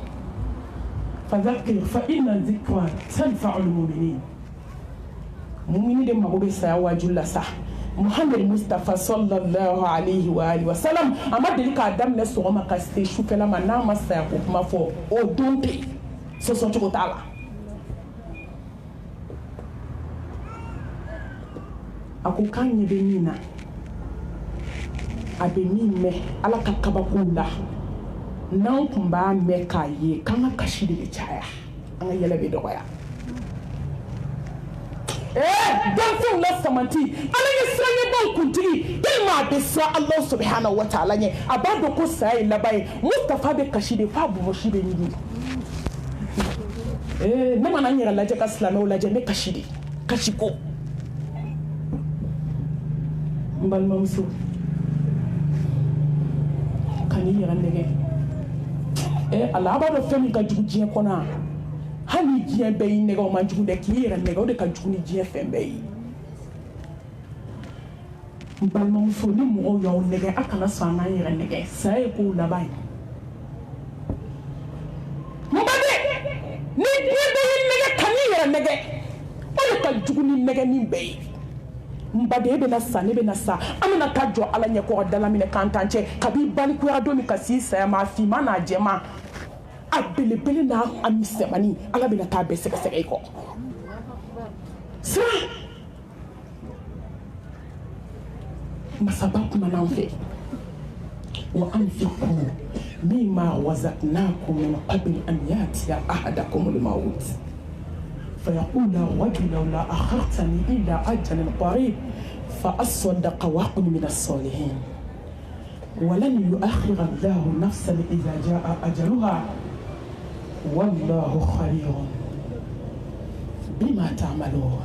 fazakir fa inna zikra tanfa'ul mu'minin mumini de mago bɛ saya waaju la sa Muhammad Mustafa sallallahu alaihi wa alihi wa sallam a ma deli k'a daminɛ sɔgɔma ka se sufɛla ma n'a ma saya ko kuma fɔ o don tɛ sɔsɔ cogo t'a la a ko k'an ɲɛ bɛ min na a bɛ min mɛn ala ka kabakow la n'an tun b'a mɛn k'a ye k'an ka kasi de bɛ caya an ka yɛlɛ bɛ dɔgɔya danfɛnw la samati ala ye siranɲɛbaw kuntigi tellement a bɛ siran Allah subhanahu wa ta'ala ɲɛ a b'a dɔn ko saya ye laban ye Mustafa bɛ kasi de f'a bɔbɔsi bɛ ɲigin ne mana n yɛrɛ lajɛ ka silamɛw lajɛ ne kasi de kasi ko n balimamuso kan'i yɛrɛ nɛgɛ ala a b'a dɔn fɛn min ka jugu diɲɛ kɔnɔ hali diɲɛ bɛɛ y'i nɛgɛ o man jugu dɛ k'i yɛrɛ nɛgɛ o de ka jugu ni diɲɛ fɛn bɛɛ ye n balimamuso ni mɔgɔw y'aw nɛgɛ a kana sɔn an n'an yɛrɛ nɛgɛ saya ye kow laban ye n baden ni diɲɛ bɛɛ y'i nɛgɛ kan'i yɛrɛ nɛgɛ o de ka jugu ni nɛgɛni bɛɛ ye n baden e bɛna sa ne bɛna sa an bɛna taa jɔ ala ɲɛ kɔrɔ dala minɛ k'an t'an cɛ kabi balikuyara don min ka s'i saya ma a finman n'a jɛman a belebele n'a a misɛmani ala bɛna taa bɛɛ sɛgɛsɛgɛ i kɔ siran masaba kumana an fɛ wa anfiqu mimma razaqnakum min qabli an yatiya ahadakum al-maut فيقول الرجل لولا أخرتني إلى أجل قريب فأصدق وأكن من الصالحين ولن يؤخر الله نفسا إذا جاء أجلها والله خبير بما تعملون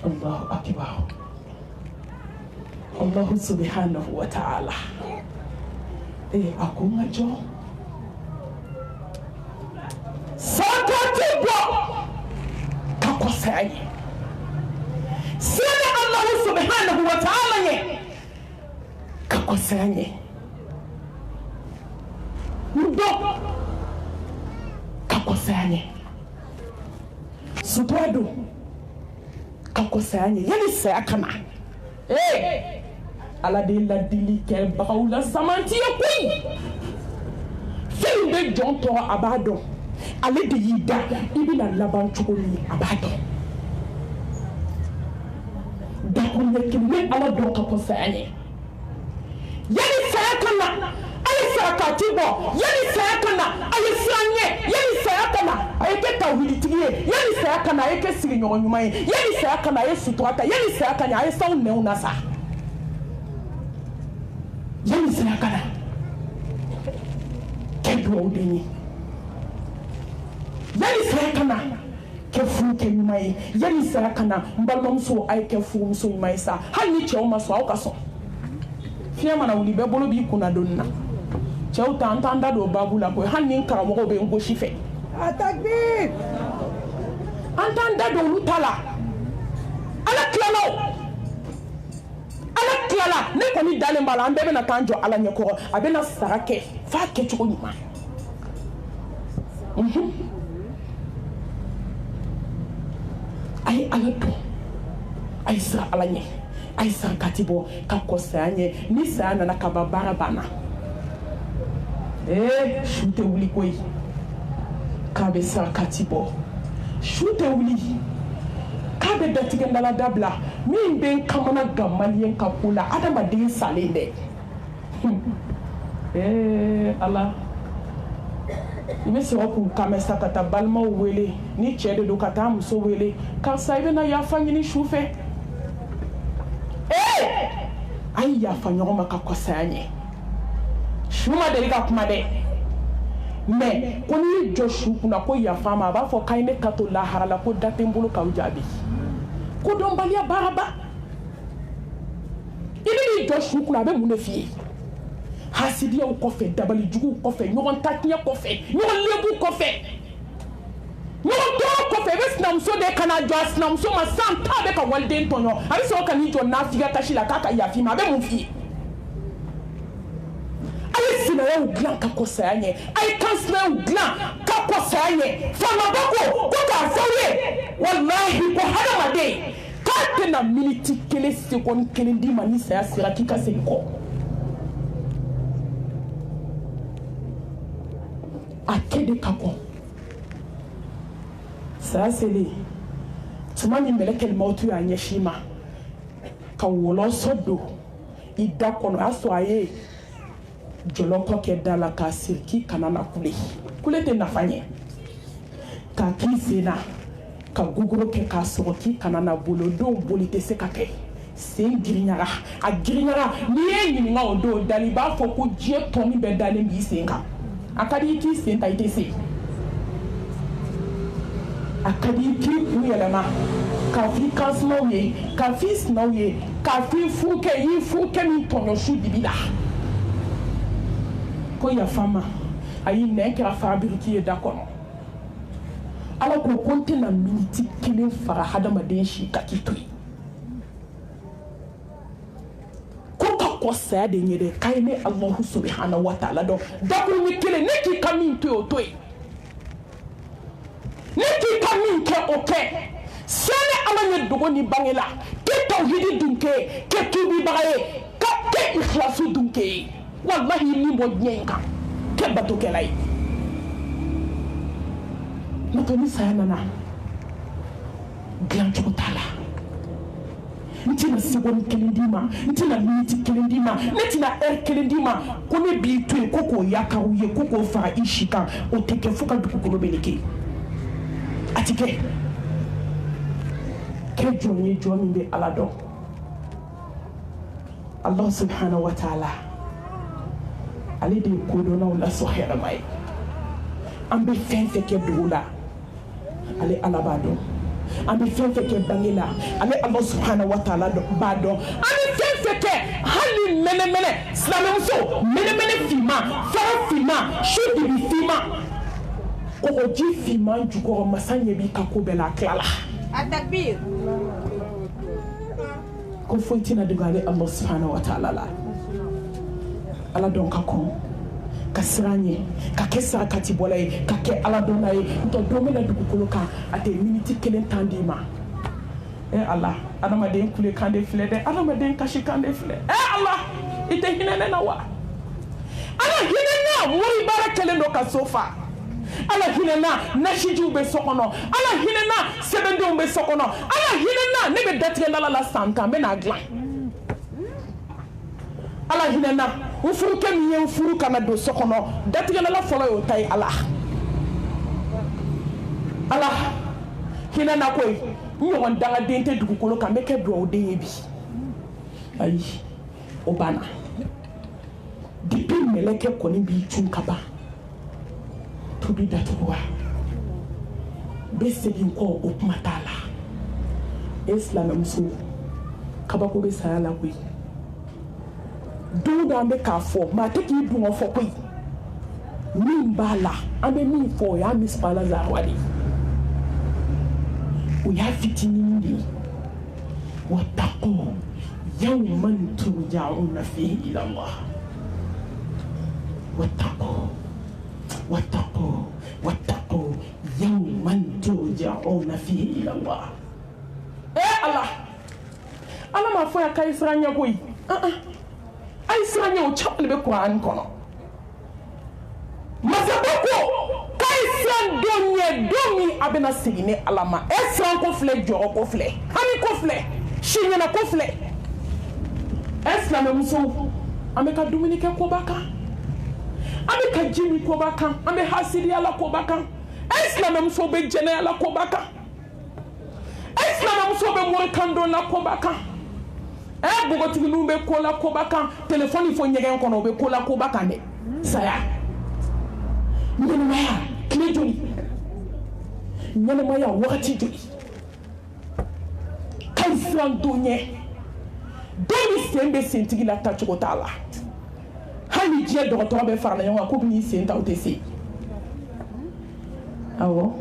الله أكبر الله سبحانه وتعالى أكون أجو sakatibo kakosanye sene Allah subhanahu wa ta'ala ye kakosanye mudo kakosanye subrado kakosanye yani sayakana ala de la dilike baula samanti yakui fimbe jonto abado ale de y'i da i bɛna laban cogo min a b'a dɔn dakuruɲɛ kelen bɛ ala dɔn ka kɔ saya ɲɛ yanni saya ka na a ye sarakati bɔ yanni saya ka na a ye siran ɲɛ yanni saya ka na a ye kɛ tawhiditigi ye yanni saya ka na a ye kɛ sigiɲɔgɔn ɲuman ye yanni saya ka na a ye sutura ta yanni saya ka na a ye sanw nɛnw na sa yanni saya ka na kɛ duwawu den ye yani saya kana kɛ furu kɛ ɲuman ye yani saya kana n balimamuso a ye kɛ furumuso ɲuman ye sa hali ni cɛw ma sɔn aw ka sɔn fiɲɛ mana wuli bɛɛ bolo b'i kunna donni na cɛw ta an t'an da don baabu la koyi hali ni n karamɔgɔw bɛ n gosi fɛ atakbir an t'an da don olu ta la ala tilala ne kɔni dalen b'a la an bɛɛ bɛna t'an jɔ ala ɲɛ kɔrɔ a bɛna sara kɛ f'a kɛcogo ɲuman a ye ala dɔn a ye siran ala ɲɛ a ye sarakati bɔ ka kɔ saya ɲɛ ni saya nana ka ban baara banna su tɛ wuli koyi k'a bɛ sarakati bɔ su tɛ wuli k'a bɛ datigɛndala dabila min bɛ n kamana gan maliyɛn ka ko la adamaden salen dɛ ala i bɛ sɔrɔ k'u kamɛ sa ka taa balimaw wele ni cɛ de don ka taa muso wele karisa i bɛna yafa ɲini su fɛ a ye yafa ɲɔgɔn ma ka kɔsaya ɲɛ su ma deli ka kuma dɛ mɛ ko n'i y'i jɔ su kunna ko yafa ma a b'a fɔ k'a ye ne ka to lahara la ko da tɛ n bolo k'aw jaabi ko dɔnbaliya baaraba i bɛ n'i jɔ su kunna a bɛ mun de f'i ye hasidiyaw kɔfɛ dabalijuguw kɔfɛ ɲɔgɔn tatiɲɛ kɔfɛ ɲɔgɔn lebu kɔfɛ ɲɔgɔn tɔɔrɔ kɔfɛ i bɛ sinamuso de kana jɔ a sinamuso ma san ta bɛ ka waliden tɔɲɔ a bɛ sɔrɔ ka n'i jɔ nafiga kasi la k'a ka yafi ma a bɛ mun f'i ye a ye sinɛyaw dilan ka kɔsaya ɲɛ a ye kansinɛyaw dilan ka kɔsaya ɲɛ faamaba ko k'a fɔ aw ye walahi ko hadamaden k'a tɛna miniti kelen sekɔni kelen d'i ma ni saya sera k'i ka segin kɔ a kɛ de ka kɔn saya selen tuma min mɛlɛkɛlimawutu y'a ɲɛsin ma ka wɔlɔsɔ don i da kɔnɔ o y'a sɔrɔ a ye jɔlɔkɔ kɛ da la k'a siri k'i kana na kule kule tɛ nafa ɲɛ k'a k'i sen na ka gogoro kɛ k'a sɔgɔ k'i kana na boli o don boli tɛ se ka kɛ sen giriɲaga a giriɲaga n'i ye ɲininka o don dali i b'a fɔ ko diɲɛ tɔ min bɛɛ dalen b'i sen kan a ka di i k'i sen ta i tɛ se akadi ki u yelema ka fi kansmaw ye ka fi sinaw ye ka fi fuke yi fuke min tonyo su dibila ko ya fama ayi ne kɛra fabriki ye da kɔnɔ ala ko ko n tɛna miniti kelen fara hadamaden si ka k'i to yen ko ka kɔ saya de ɲɛ dɛ k'a ye ne alahu subhanahu wa ta'ala dɔn dakuruɲɛ kelen ne k'i ka min to yen o to yen ne k'i ka min kɛ o kɛ sani ala ye dogo ni bange la kɛ tawhidi dun kɛ kɛ tuubibaga ye kɛ ikhlasu dun kɛ wallahi ni bɔ diɲɛ in kan kɛ batokɛla ye n'o ni saya nana dilancogo t'a la n tɛna seconde kelen d'i ma n tɛna miniti kelen d'i ma ne tɛna heure kelen d'i ma ko ne b'i to yen ko k'o yakaw ye ko k'o fara i si kan o tɛ kɛ fo ka dugukolo meleke a tɛ kɛ kɛ jɔn ye jɔn min bɛ ala dɔn Allah subhanahu wa ta'ala ale de ye kodɔnnaw lasɔn hɛrɛma ye an bɛ fɛn fɛn kɛ dugu la ale ala b'a dɔn an bɛ fɛn fɛn kɛ bange la ale Allah subhanahu wa ta'ala b'a dɔn an bɛ fɛn fɛn kɛ hali mɛnɛmɛnɛ silamɛmuso mɛnɛmɛnɛ finman fɛrɛ finman su dibi finman kɔgɔji finman jukɔrɔ masa ɲɛ b'i ka ko bɛɛ la a tilala a takbir ko foyi tɛna dogo ale Allah subhanahu wa ta'ala la ala dɔn ka kɔn ka siran ɲɛ ka kɛ sarakati bɔla ye ka kɛ ala dɔnna ye ntɔ don bɛna dugukolo kan a tɛ miniti kelen tan d'i ma ala adamaden kule kan de filɛ dɛ adamaden kasi kan de filɛ ala i tɛ hinɛ ne na wa ala hinɛ na mori baara kɛlen don ka so fa ala hinɛ na nasijiw bɛ so kɔnɔ ala hinɛ na sɛbɛndenw bɛ so kɔnɔ ala hinɛ na ne bɛ datigɛ lala la san tan n bɛ n'a dilan ala hinɛ na n furukɛ min ye n furu kana don so kɔnɔ datigɛlala fɔlɔ y'o ta ye ala ala hinɛ na koyi n ɲɔgɔn dangaden tɛ dugukolo kan n bɛ kɛ dugawuden ye bi ayi o banna depuis mɛlɛkɛ kɔni b'i cun ka ban tubi datugu wa bɛ segin kɔ o kuma t'a la e silamɛmuso kabako bɛ saya la koyi don dɔ an bɛ k'a fɔ maa tɛ k'i dun fɔ koyi min b'a la an bɛ min fɔ o y'a misibala zarawa de o y'a fitinin de ye wattaqu yawman turja'una fihi ila Allah wattaqu yawman turja'una fihi ila Allah Allah m'a fɔ ya k'a ye siran ɲɛ koyi a ye siran ɲɛ o caman de bɛ Kuran kɔnɔ masaba ko k'a ye siran don ɲɛ don min a bɛna segin ni ala ma siran ko filɛ jɔrɔ ko filɛ hami ko filɛ siɲɛna ko filɛ silamɛmusow an bɛ ka dumuni kɛ koba kan an bɛ ka ji min koba kan an bɛ hasidiya la koba kan silamɛmusow bɛ jɛnɛya la koba kan silamɛmusow bɛ morikan don la koba kan bogotigininw bɛ ko la koba kan telefɔni fɔ ɲɛgɛn kɔnɔ u bɛ ko la koba kan dɛ saya ɲɛnɛmaya tile joli ɲɛnɛmaya wagati joli ka ɲi siran don ɲɛ don min sen bɛ sentigi la tacogo t'a la hali diɲɛ dɔgɔtɔrɔ bɛ farala ɲɔgɔn kan k'u bɛ n'i sen ta u tɛ se awɔ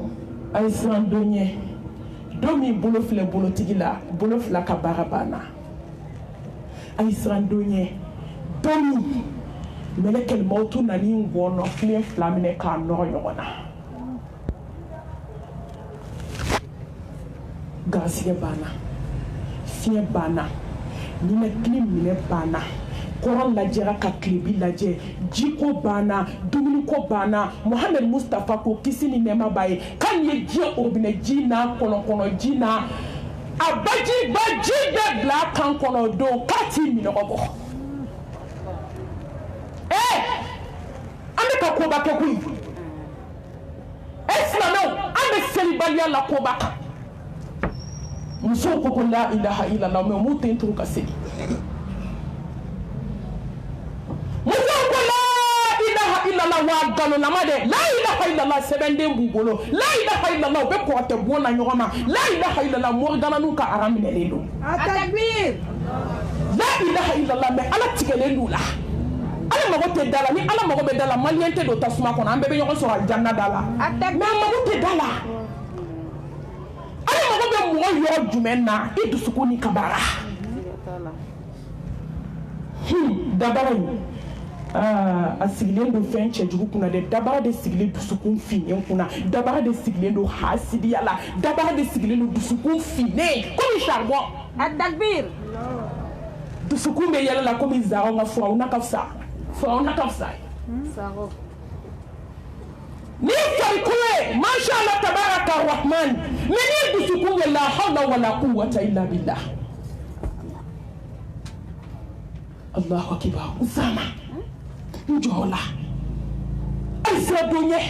a ye siran don ɲɛ don min bolo filɛ bolotigi la bolo fila ka baara banna a ye siran don ɲɛ don min mɛlɛkɛl mawutu nani ngɔnɔ filen fila minɛ k'a nɔrɔ ɲɔgɔn na garisigɛ banna fiɲɛ banna ninakili minɛ banna kɔrɔ lajɛra ka tilebi lajɛ jiko banna dumuniko banna Muhamɛd Mustafa ko kisi ni nɛɛma b'a ye k'an ye diɲɛ orobinɛ ji n'a kɔnɔkɔnɔ ji n'a a baji bɛɛ bila a kan kɔnɔ don k'a t'i minɔgɔ bɔ an bɛ ka koba kɛ koyi silamɛw an bɛ selibaliya la koba kan musow ko ko la ilaha illallah mais m'u ten turu ka seli musow ko la ilaha illallah wa galo lama de la ilaha illallah sebende b'u bolo la ilaha illallah be ko te bona ɲɔgɔn ma la ilaha illallah morgana nu ka araminɛlen don Atakbir. la ilaha illallah mais ala tigɛlen d'u la ala mago tɛ da la ni ala mago bɛ da la maliyɛn tɛ don tasuma kɔnɔ an bɛɛ bɛ ɲɔgɔn sɔrɔ alijanna da la mais a mago tɛ da la ala mago bɛ mɔgɔ yɔrɔ jumɛn na i dusukun ni kabara dabara in a sigilen don fɛn cɛjugu kunna dɛ dabara de sigilen dusukun finnen kunna dabara de sigilen don hasidiya la dabara de sigilen don dusukun finnen komi charbon Atakbir. dusukun bɛ yɛlɛ la komi zaraw ka furaw ka fisa ni farikolo ye masha Allah tabaraka rahman mais ni dusukun ye la hawla wala quwwata illa billah Allahu akbar Usama njola ayisa donye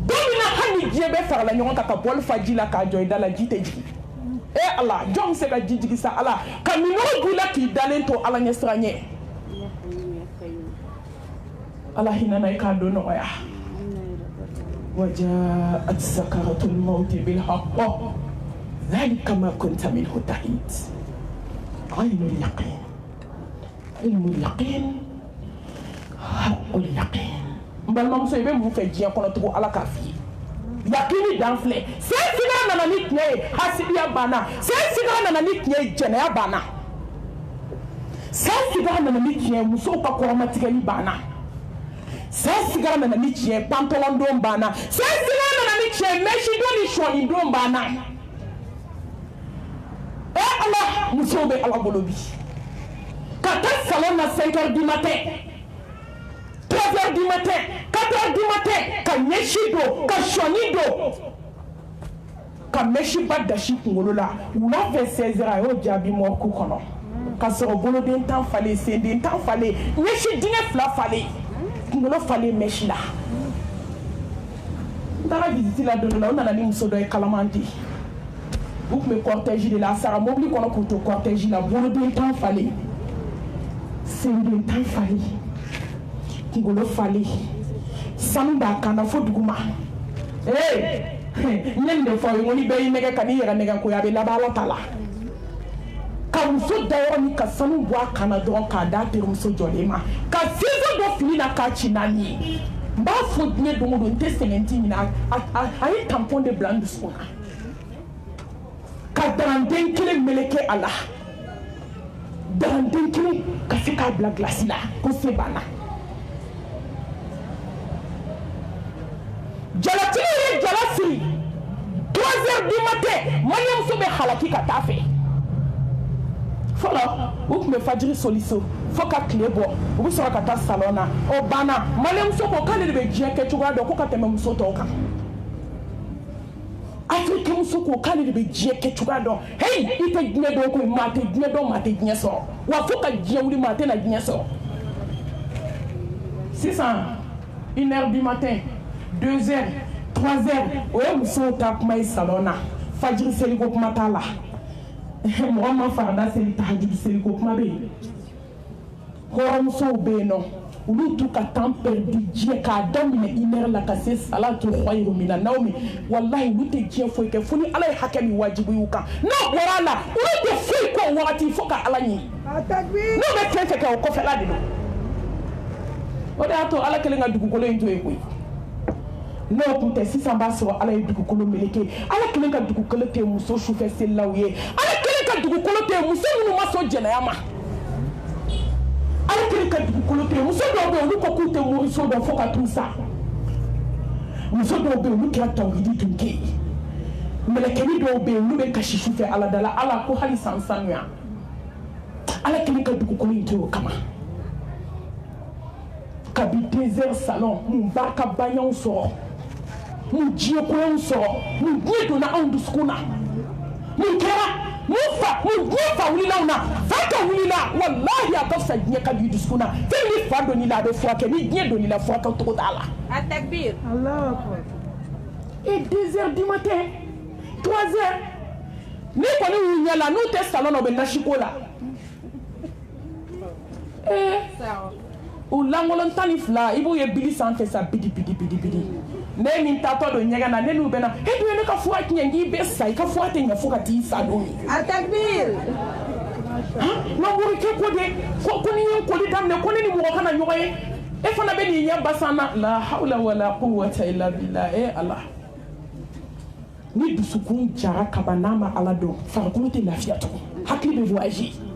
domina hani diɲɛ bɛ farala ɲɔgɔn kan ka bɔli fa ji la k'a jɔ i da la ji tɛ jigin Allah jɔn bɛ se ka ji jigin sa ala ka minɔgɔ b'i la k'i dalen to ala ɲɛ siran ɲɛ ala hinana i k'a don nɔgɔya وجاءت سكرة الموت بالحق ذلك ما كنت منه تحيد عين اليقين علم اليقين حق اليقين balimamuso i bɛ mun fɛ diɲɛ kɔnɔ tugun ala k'a f'i ye yakini dan filɛ sen sigira nana ni tiɲɛ ye hasidiya banna sen sigira nana ni tiɲɛ ye jɛnɛya banna sen sigira nana ni tiɲɛ ye musow ka kɔrɔmatigɛli banna sen sigira nana ni tiɲɛ ye pantalon don banna sen sigira nana ni tiɲɛ ye mɛsi don ni sɔɔni don banna ala musow bɛ ala bolo bi ka taa salon na 5 heures du matin 3 heures du matin 4 heures du matin ka ɲɛsi don ka sɔɔni don ka mɛsi ba dasi kunkolo la wula fɛ 16 heures a y'o jaabi mɔriku kɔnɔ ka sɔrɔ boloden tan falen senden tan falen ɲɛsi dingɛ 2 falen kunkolo falen mɛsi la n taara visite la don dɔ la o nana ni muso dɔ ye Kalamanti u tun bɛ cortège de la a sara mobili kɔnɔ k'u to cortège la boloden tan falen senden tan falen kunkolo falen sanu b'a kan na fo duguma n ye nin de fɔ aw ye n ko ni bɛɛ y'i nɛgɛ ka n'i yɛrɛ nɛgɛ ko ye a bɛ laban ala ta la ka muso da yɔrɔ min ka sanu bɔ a kan na dɔrɔn k'a d'a terimuso jɔlen ma ka ciseau dɔ fili na k'a ci naani ye n b'a fɔ diɲɛ don o don n tɛ sɛgɛn ti ɲini a ye tampon de bila n dusukun na ka daranden kelen meleke a la daranden kelen ka se k'a bila gilasi la ko se banna jalatigi ye jala siri 3 heures du matin mariamuso bɛ halaki ka taa fɛ fɔlɔ u tun bɛ fajiri soli so fo ka tile bɔ u bɛ sɔrɔ ka taa salon na o banna mariamuso ko k'ale de bɛ diɲɛ kɛ cogoya dɔn ko ka tɛmɛ muso tɔw kan Afrique muso ko k'ale de bɛ diɲɛ kɛ cogoya dɔn hey i tɛ diɲɛ dɔn koyi maa tɛ diɲɛ dɔn maa tɛ diɲɛ sɔrɔ wa fo ka diɲɛ wuli maa tɛ na diɲɛ sɔrɔ sisan 1 heure du matin 2 heures 3 heures o ye musow ta kuma ye salon na fajiri seliko kuma t'a la mɔgɔ ma farada seli tahajudi seliko kuma bɛ yen hɔrɔnmusow bɛ yen nɔ olu t'u ka temps perdu diɲɛ k'a daminɛ 1 heure la ka se salatu khayru mina nawmi wallahi olu tɛ diɲɛ foyi kɛ fo ni ala ye hakɛ min wajibi y'u kan n'o bɔra a la olu tɛ foyi kɛ o wagati fo ka ala ɲini n'o bɛ fɛn fɛn kɛ o kɔfɛla de don o de y'a to ala kɛlen ka dugukolo in to yen koyi n'o tun tɛ sisan b'a sɔrɔ ala ye dugukolo meleke ala kelen ka dugukolo tɛ muso sufɛ selilaw ye ala kelen ka dugukolo tɛ muso minnu ma sɔn jɛnɛya ma ala kelen ka dugukolo tɛ muso dɔw bɛ yen olu ko k'u tɛ moriso dɔn fo ka t'u sa muso dɔw bɛ yen olu kɛra tawhidi tun kɛ yen mɛlɛkɛni dɔw bɛ yen olu bɛ kasi sufɛ ala da la ala ko hali san sanuya ala kelen ka dugukolo in tɛ o kama kabi 2 heures salon mun barika banyaw sɔrɔ mun diɲɛ koyanw sɔrɔ mun diɲɛ donna anw dusukun na mun kɛra mun diɲɛ fa wulilaw na fa ka wulila wallahi a ka fisa diɲɛ ka di dusukun na fɛn min fa donn'i la a bɛ furakɛ ni diɲɛ donn'i la furakɛ cogo t'a la. Atakbir. Allahu akbar. Et 2 heures du matin 3 heures ni kɔni y'u ɲɛ la n'u tɛ salon na u bɛ nasi ko la o langolon tan ni fila i b'u ye bili sanfɛ sa bidi ne min taatɔ don ɲɛgɛn na ne n'u bɛ na e dun ye ne ka fura tiɲɛ k'i bɛ sa i ka fura tɛ ɲɛ fo ka t'i sa don min. Atakbir. nka morikɛ ko de ko ni ye koli daminɛ ko ne ni mɔgɔ kana ɲɔgɔn ye e fana bɛ nin ɲɛ basan na la hawla wala quwwata illa billah ala ni dusukun jara kaban n'a ma ala dɔn farikolo tɛ lafiya tugun hakili bɛ voyager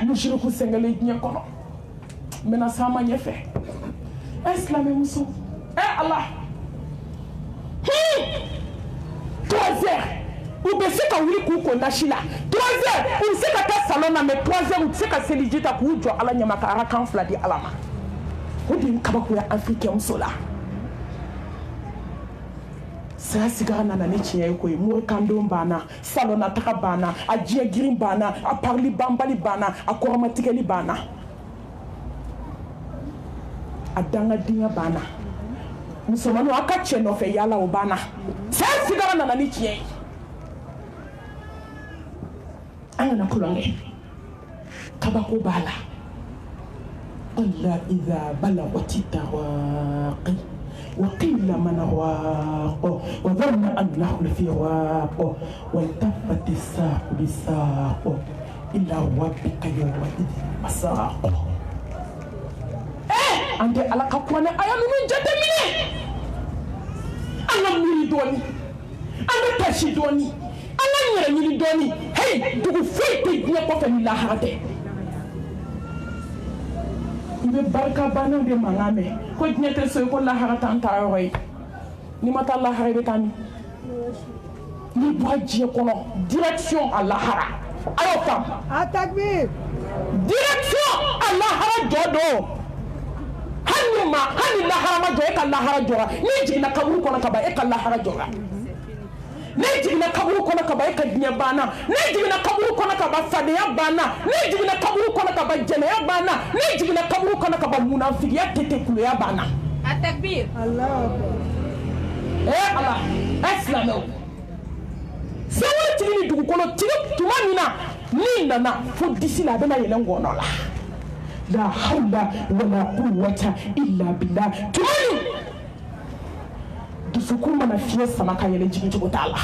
mushriku sɛngɛlen diɲɛ kɔnɔ n bɛna s'an ma ɲɛfɛ silamɛmuso ala 3 heures u bɛ se ka wuli k'u ko nasi la 3 heures u bɛ se ka taa salon na mais 3 heures u tɛ se ka seliji ta k'u jɔ ala ɲɛma ka arakan 2 di ala ma o de ye kabakoya africain muso la saya sigara nana ni tiɲɛ ye koyi morikandon banna salon na taga banna a diɲɛ girin banna a parili banbali banna a kɔrɔmatigɛli banna a dangadenya banna musomaninw a ka cɛ nɔfɛ yala o banna saya sigara nana ni tiɲɛ ye an kana kulonkɛ kabako b'a la alla idha balagati taraqi وقيل من راق وظن أنه الفراق والتفت الساق بالساق إلى ربك يومئذ المساق أنت على كفوانا أيام من جدمني أنا مريدوني أنا تشيدوني أنا يرميدوني هاي دو فيت يقف من الله هذا ibe barka bana de mangame ko nyete so ko la harata anta roy ni mata la harabe kan ni boji ko no direction à la hara ayo fam Atakbir. direction à la hara jodo hani la hara ma joy ka la hara jora ni jina kaburu ko na ka ba e ka la hara jora ne jigina kaburu kono ka ba e ka diɲɛ banna ne jigina kaburu kono ka ba fadenya banna ne jigina kaburu kono ka ba jɛnɛya banna ne jigina kaburu kono ka ba munafigiya tetekuluya banna. Atakbir. Allah. ala silamɛw sewuli tigi ni dugukolo tigi tuma min na min nana fo disi la a bɛna yɛlɛ ngɔnɔ la la hawla wala quwwata illa billah tuma min dusukun mana fiye sama ka yɛlɛ jigin cogo t'a la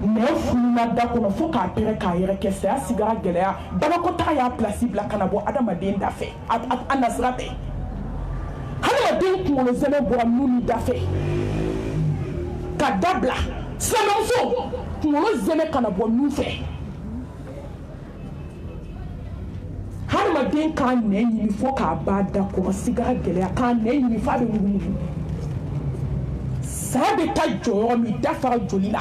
nɛn fununa da kɔnɔ fo k'a pɛrɛ k'a yɛrɛ kɛ saya sigara gɛlɛya banakɔtaga y'a pilasi bila ka na bɔ adamaden da fɛ a nasira tɛ hadamaden kunkolo zɛmɛ bɔra nu ni da fɛ ka dabila silamɛmuso kunkolo zɛmɛ ka na bɔ nu fɛ hadamaden k'a nɛn ɲini fo k'a ba da kɔrɔ sigara gɛlɛya k'a nɛn ɲini f'a bɛ mugumugu saya bɛ taa jɔ yɔrɔ min da fara joli la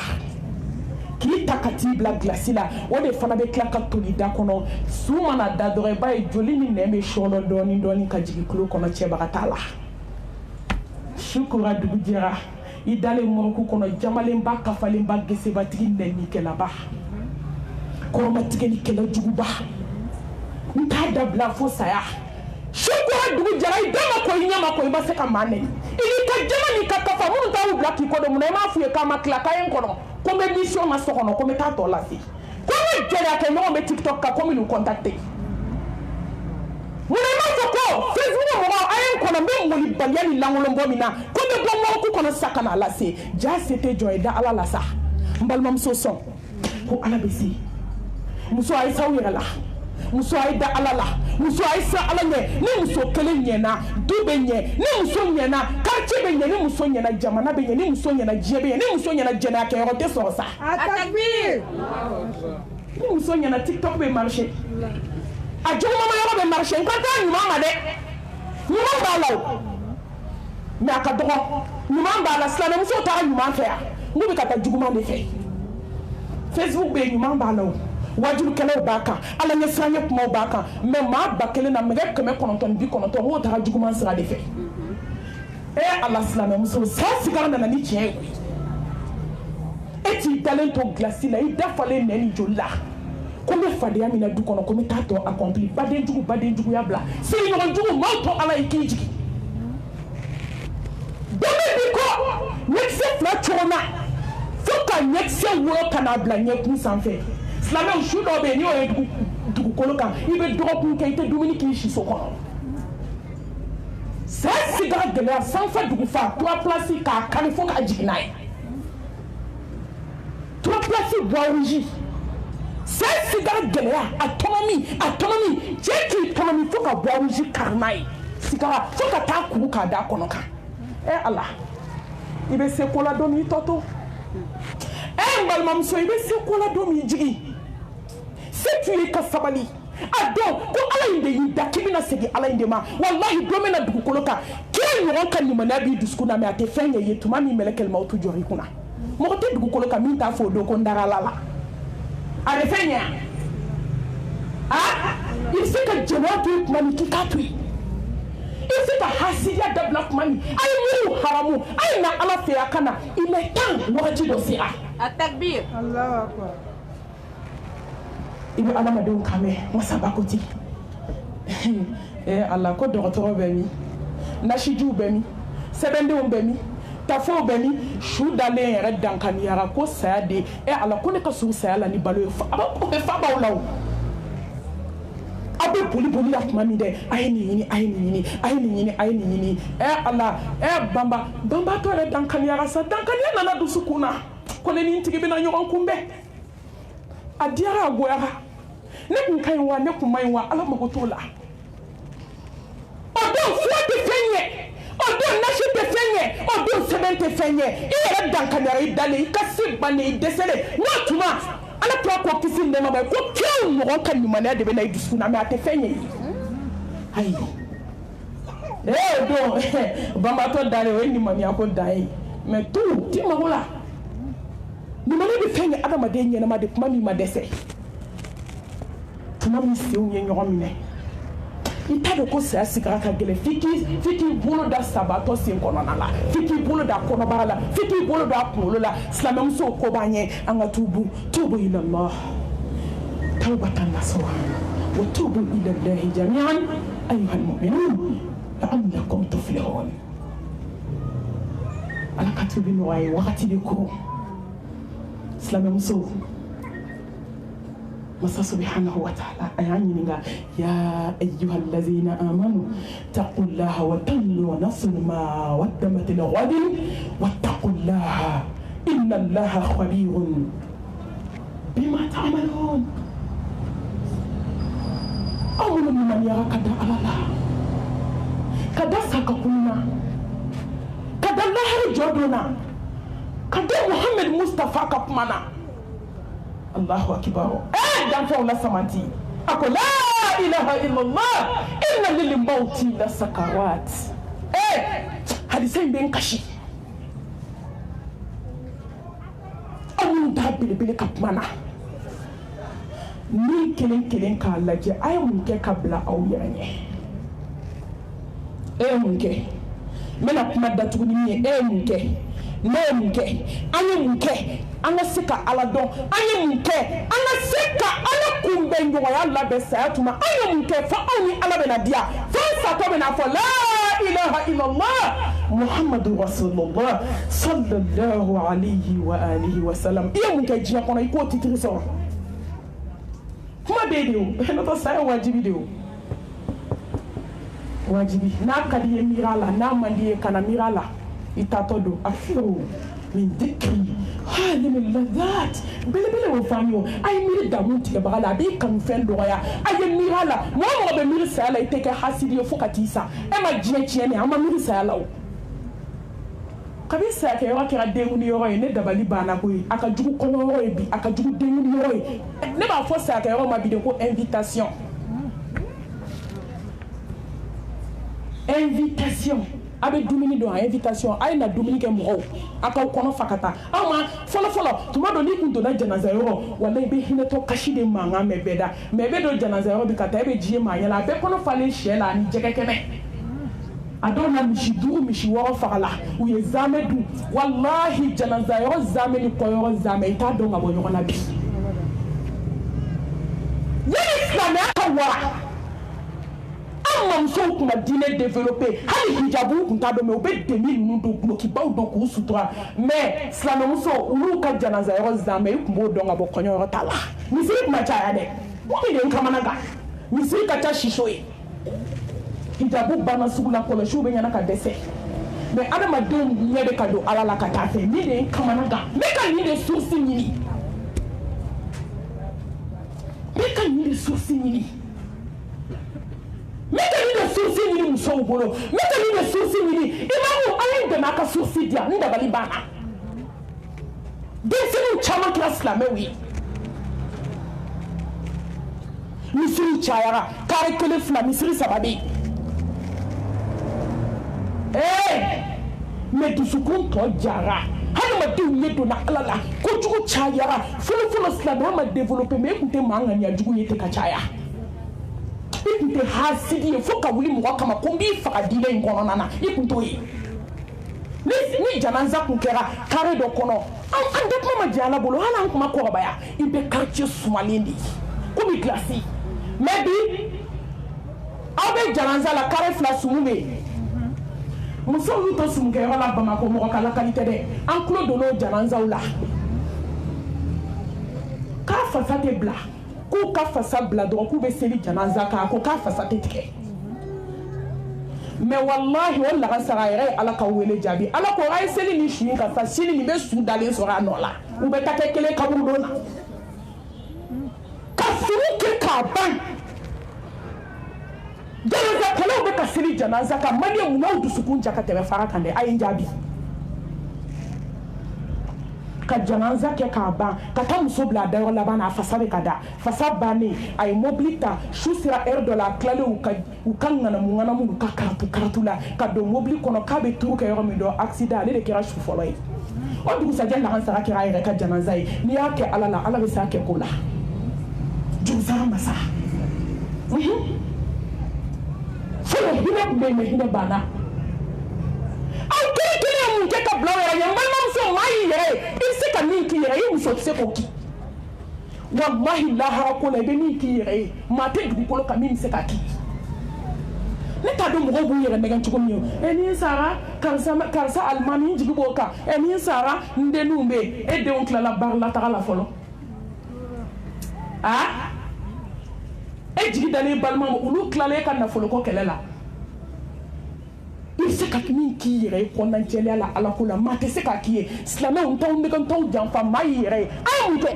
k'i ta ka t'i bila gilasi la o de fana bɛ tila ka toli da kɔnɔ su mana da dɔrɔn i b'a ye joli ni nɛn bɛ sɔɔlɔ dɔɔnin ka jigin kulo kɔnɔ cɛbaga t'a la su kora dugu jɛra i dalen mɔrɔku kɔnɔ jamalenba kafalenba gesebatigi nɛnnikɛlaba kɔrɔmatigɛlikɛla juguba n t'a dabila fo saya su kora dugu jɛra i da ma ko i ɲɛ ma ko i ma se ka maa nɛni i n'i ka jama n'i ka kafa minnu t'aw bila k'i kɔ dɔn munna i m'a f'u ye k'a ma tila k'a ye n kɔnɔ ko n bɛ mission na so kɔnɔ ko n bɛ taa tɔ lase ko n bɛ gɛlɛya kɛ ɲɔgɔn bɛ tiktok kan ko n bɛ n'u contacter munna i m'a fɔ ko facebook mɔgɔw a ye n kɔnɔ n bɛ molibaliya ni lankolonbɔ min na ko n bɛ bɔ mɔrɔku kɔnɔ sisan ka n'a lase jaa se tɛ jɔn ye da ala la sa n balimamuso sɔn ko ala bɛ se muso a ye s'aw yɛrɛ la muso a ye da ala la muso a ye siran ala ɲɛ ni muso kelen ɲɛna du bɛ ɲɛ ni muso ɲɛna quartier bɛ ɲɛ ni muso ɲɛna jamana bɛ ɲɛ ni muso ɲɛna diɲɛ bɛ ɲɛ ni muso ɲɛna jɛnɛyakɛyɔrɔ tɛ sɔrɔ sa Atakbir. ni muso ɲɛna tiktok bɛ marché a jugumama yɔrɔ bɛ marché n ka taa ɲuman ma dɛ ɲuman b'a la o mais a ka dɔgɔ ɲuman b'a la silamɛmusow taara ɲuman fɛ yan n'u bɛ ka taa juguman de fɛ facebook bɛ yen ɲuman b'a la o wajurukɛlaw b'a kan ala ɲɛ siranɲɛ kumaw b'a kan mais maa ba kelen na mɛgɛ 990 o taara juguman sira de fɛ ala silamɛmuso saya sigara nana ni tiɲɛ ye e t'i dalen to gilasi la i dafalen nɛn ni joli la ko n bɛ fadenya min na du kɔnɔ ko n bɛ taa tɔ accompli badenjuguya bila sigiɲɔgɔnjugu maaw to ala ye k'i jigi dɛmɛ bi kɔ ɲɛkisɛ 2 cogo na fo ka ɲɛkisɛ wolo ka n'a bila ɲɛkun sanfɛ silamɛw su dɔ bɛ yen n'i y'o ye dugukolo kan i bɛ dɔgɔkun kɛ i tɛ dumuni k'i si so kɔnɔ saya sigara gɛlɛya sanfɛ dugu fa 3 places k'a kari fo k'a jigin n'a ye 3 places bois rouge saya sigara gɛlɛya a tɔnɔmi cɛ k'i tɔnɔmi fo ka bois rouge kari n'a ye sigara fo ka taa kuru k'a da kɔnɔ kan ala i bɛ se ko la don min i tɔ to n balimamuso i bɛ se ko la don min jigi se t'u ye ka sabali a dɔn ko ala in de y'i da k'i bɛna segin ala in de ma walahi don min na dugukolo kan k'e ɲɔgɔn ka limaniya b'i dusukun na mɛ a tɛ fɛn ɲɛ ye tuma min mɛlɛkɛlimaw tu jɔ i kunna mɔgɔ tɛ dugukolo kan min t'a fɔ o don ko n dara ala la a bɛ fɛn ɲɛ i bɛ se ka jɛnɛya to yen tuma min k'i k'a to yen i bɛ se ka hasidiya dabila tuma min a ye minnu haramu a ye na ala fɛ a ka na il est temps wagati dɔ sera. At-takbir. Allahu akbar. I bɛ adamadenw kan mɛn masaba ko ten ala ko dɔgɔtɔrɔ bɛ min nasijiw bɛ min sɛbɛndenw bɛ min tafow bɛ min su dalen yɛrɛ dankaniyara ko saya de ala ko ne ka surun saya la ni balo ye o bɛ fa b'aw la o aw bɛ boli la tuma min dɛ a ye nin ɲini ala banbatɔ yɛrɛ dankaniyara sa dankaniya nana dusukun na ko ne ni n tigi bɛna ɲɔgɔn kunbɛn a diyara a goyara ne kun ka ɲi wa ne kun ma ɲi wa ala mago t'o la o don fura tɛ fɛn ɲɛ o don nasi tɛ fɛn ɲɛ o don sɛbɛn tɛ fɛn ɲɛ i yɛrɛ dankaniyara i dalen i ka se bannen i dɛsɛlen n'o tuma ala tora k'o kisi nɛɛma ma ko kɛw ɲɔgɔn ka limaniya de bɛ na i dusukun na mɛ a tɛ fɛn ɲɛ ayi o don banbatɔ dalen o ye limaniya ko dan ye mɛ tu ti mago la limaniya bɛ fɛn ɲɛ adamaden ɲɛnama de kuma min ma dɛsɛ tuma min senw ye ɲɔgɔn minɛ i t'a dɔn ko saya sigara ka gɛlɛn f'i k'i bolo da sabatɔ sen kɔnɔna la f'i k'i bolo da kɔnɔbara la f'i k'i bolo da kunkolo la silamɛmusow ko b'an ɲɛ an ka tubu ilallah tawbatan nasuha wa tubu ilallahi jami'an ayyuhal mu'minun la'allakum tuflihun ala ka tubi nɔgɔya ye wagati de ko silamɛmusow masa subhanahu wa ta'ala ayan ɲininka ya ayyuhal lazina amanu taqullaha wa tanlu nafsun ma qaddamat lighadin wattaqullaha inna allaha khabirun bima ta'malun awlu man yara kada alala kada sakakunna kada lahar jodona kada muhammad mustafa kapmana Allahu akbar dan fɛnw la samanti a ko la ilaha illallah inna lil mauti la sakarat hadisa in bɛ n kasi aw minnu t'a belebele ka kuma na ni kelen kelen k'a lajɛ a ye mun kɛ ka bila aw yɛrɛ ɲɛ e ye mun kɛ n bɛna kuma datugu ni min ye e ye mun kɛ ne ye mun kɛ an ye mun kɛ an ka se ka ala dɔn an ye mun kɛ an ka se ka ala kunbɛn ɲɔgɔnya labɛn saya tuma an ye mun kɛ fo aw ni ala bɛna diya fo an satɔ bɛna fɔ la ilaha illallah muhammadu rasulullah sallallahu alayhi wa alihi wa sallam i ye mun kɛ diɲɛ kɔnɔ i k'o titiri sɔrɔ kuma bɛ yen de o n'o tɛ saya wajibi de o wajibi n'a ka di ye miiri a la n'a man di ye kana miiri a la i tatɔ don a fiyewu min dikri halim ladhat belebele o fami o a ye miiri damu tigɛbaga la a b'i kanu fɛn dɔgɔya a ye miiri a la mɔgɔ mɔgɔ bɛ miiri saya la i tɛ kɛ hasidi ye fo ka t'i sa e ma diɲɛ tiɲɛni an ma miiri saya la o kabi saya kɛ yɔrɔ kɛra denkuli yɔrɔ ye ne dabali banna koyi a ka jugu kɔɲɔ yɔrɔ ye bi a ka jugu denkuli yɔrɔ ye ne b'a fɔ saya kɛ yɔrɔ ma bi de ko invitation a bɛ dumuni dɔn a invitation a ye na dumuni kɛ mɔgɔw a k'aw kɔnɔ fa ka taa aw ma fɔlɔ tuma dɔ n'i kun donna janaza yɔrɔ wala i bɛ hinɛtɔ kasi de mankan mɛn bɛɛ da mɛ i bɛ don janaza yɔrɔ bi ka taa e bɛ ji ye maa ɲɛna a bɛɛ kɔnɔ falen sɛ la ani jɛgɛ kɛnɛ a dɔw la misi 5 misi 6 fagala u ye zamɛ dun walahi janaza yɔrɔ zamɛ ni kɔyɔrɔ zamɛ i t'a dɔn ka bɔ ɲɔgɔn na bi yanni silamɛya ka wara an mamuso kuma dîner développé hali hijabu kun ta do me obe demi nunu do bloki baw do ku sutura mais silamɛmuso olu ka janaza yɔrɔ zan mais i kun b'o dɔn ka bɔ kɔɲɔyɔrɔ ta la misiri kuma caya dɛ o de kamana kan misiri ka ca siso ye hijabu banna sugu la kɔlɔsiw bɛ ɲɛna ka dɛsɛ mais adamadenw ɲɛ bɛ ka don ala la ka taa fɛ ni de ye kamana kan n bɛ ka nin de source ɲini n bɛ ka nin de source ɲini n bɛ ka nin de source ɲini musow bolo n bɛ ka nin de source ɲini imamu ala ye dɛmɛ a ka source di yan n dabali banna denmisɛnninw caman kɛra silamɛw ye misiriw cayara kare kelen fila misiri saba bɛ yen mais dusukun tɔ jara hadamadenw ɲɛ donna ala la kojugu cayara fɔlɔfɔlɔ silamɛya ma développé mais e tun tɛ maa ŋaniyajugu ye ten ka caya i tun tɛ hasidi ye fo ka wuli mɔgɔ kama ko n b'i faga diinɛ in kɔnɔna na i tun t'o ye ni janaza kun kɛra kare dɔ kɔnɔ an tɛ kuma ma jɛ ala bolo hali an kuma kɔrɔbaya i bɛ quartier sumalen de ye komi glasi mais bi aw bɛ janaza la kare fila sumu bɛ yen musow y'u to sumukɛyɔrɔ la Bamakɔ mɔgɔ ka lakali tɛ dɛ an tulo donn'o janazaw la k'a fasa tɛ bila k'u ka fasa bila dɔrɔn k'u bɛ seli janaza kan ko k'a fasa tɛ tigɛ mais wallahi o lagasara yɛrɛ ye ala ka wele jaabi ala ko a ye seli ni su in ka sa sini nin bɛ su dalen sɔrɔ a nɔ la u bɛ taa kɛ kelen kaburu don na ka furu kɛ k'a ban janaza kɛlaw bɛ ka seli janaza kan maliyɛnw n'aw dusukun ja ka tɛmɛ fara kan dɛ a ye n jaabi ka janaza kɛ k'a ban ka taa muso bila a dayɔrɔ laban na a fasa bɛ ka da fasa bannen a ye mobili ta su sera heure dɔ la a tilalen u ka ŋanamu n'u ka karatu la ka don mobili kɔnɔ k'a bɛ turu kɛ yɔrɔ min dɔn accident ale de kɛra su fɔlɔ ye o dugusajɛ lahansara kɛra a yɛrɛ ka janaza ye n'i y'a kɛ ala la ala bɛ se a kɛ ko la jurusara masa fɔlɔ hinɛ tun bɛ yen mɛ hinɛ banna aw kelen kelen ye mun kɛ ka bila o yɛrɛ ɲɛ n balimamuso maa y'i yɛrɛ ye i bɛ se ka min k'i yɛrɛ ye i muso tɛ se k'o kɛ walahi lahara ko la i bɛ min k'i yɛrɛ ye maa tɛ dugukolo kan min bɛ se k'a k'i ne t'a dɔn mɔgɔw b'u yɛrɛ nɛgɛ cogo min ye ni n sara karisa alimami n jigi b'o kan ni n sara n denninw bɛ yen e denw tilala baara la taga la fɔlɔ e jigi dalen balima ma olu tilala e ka nafoloko kɛlɛ la i bɛ se ka min k'i yɛrɛ ye kɔnɔnajɛlenya la ala ko la maa tɛ se k'a k'i ye silamɛw t'aw nɛgɛ t'aw janfa maa y'i yɛrɛ ye a ye mun kɛ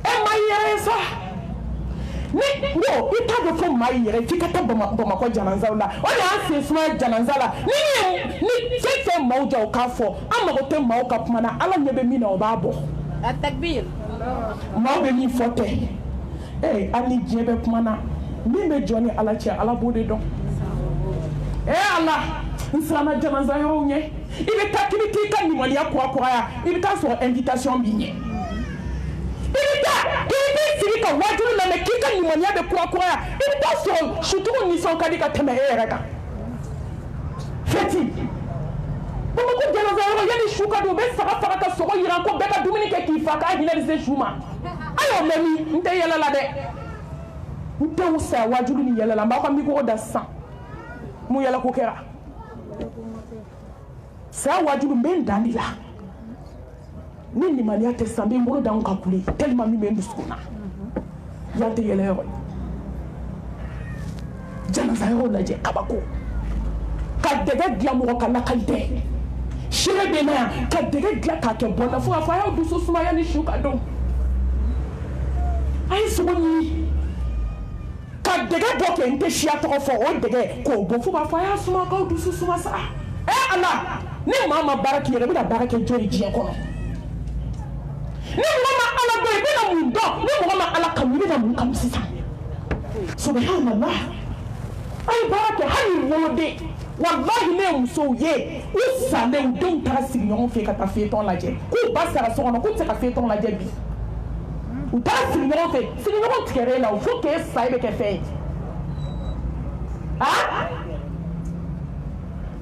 e maa y'i yɛrɛ ye sa i t'a dɔn fo maa y'i yɛrɛ f'i ka taa bamakɔ janazaw la o de y'an sen sumaya janaza la ni fɛn fɛn maaw ja o k'a fɔ an mago tɛ maaw ka kuma na ala ɲɛ bɛ min na o b'a bɔ takbir maaw bɛ min fɔ tɛ hali ni diɲɛ bɛ kuma na min bɛ jɔ ni ala cɛ ala b'o de dɔn ala n siranna janaza yɔrɔw ɲɛ i bɛ taa k'i bɛ t'i ka limaniya kurakuraya i bɛ taa sɔrɔ invitation b'i ɲɛ i bɛ taa k'i bɛ sigi ka wajulu lamɛn k'i ka limaniya bɛ kurakuraya i bɛ taa sɔrɔ sutugu nisɔn ka di ka tɛmɛ e yɛrɛ kan fɛti Bamakɔ janaza yɔrɔ yanni su ka don u bɛ faga ka sogo yiran ko bɛɛ ka dumuni kɛ k'i fa k'a hinɛ bɛ se su ma a y'o mɛn min n tɛ yɛlɛ la dɛ n tɛ u saya wajulu ni yɛlɛ la n b'aw ka mikoro da sisan mun yɛlɛ ko kɛra saya wajulu n bɛ n dan de la ni limaniya tɛ sisan n bɛ n bolo da n ka kule tellement min bɛ n dusukun na yan tɛ yɛlɛ yɔrɔ ye janaza yɔrɔ lajɛ kabako ka dɛgɛ dilan mɔgɔ ka lakali tɛ sere bɛ na yan ka dɛgɛ dilan k'a kɛ bɔnna fo k'a fɔ a y'aw dusu sumaya ni su ka don a ye sogo ɲini ka dɛgɛ bɔ kɛ n tɛ siya tɔgɔ fɔ o dɛgɛ k'o bɔ fo k'a fɔ a y'a suma k'aw dusu suma sa ala ni maa ma baara k'i yɛrɛ i bɛna baara kɛ jɔn diɲɛ kɔnɔ ni mɔgɔ ma ala dɔn i bɛna mun dɔn ni mɔgɔ ma ala kanu i bɛna mun kanu sisan subhanallah a ye baara kɛ hali woloden wallahi ne ye musow ye u salen u denw taara sigi ɲɔgɔn fɛ ka taa fiyetɔn lajɛ k'u ba sara so kɔnɔ k'u tɛ se ka fiyetɔn lajɛ bi u taara sigi ɲɔgɔn fɛ sigiɲɔgɔn tigɛrɛ la o fo k'e sa e bɛ kɛ fɛn ye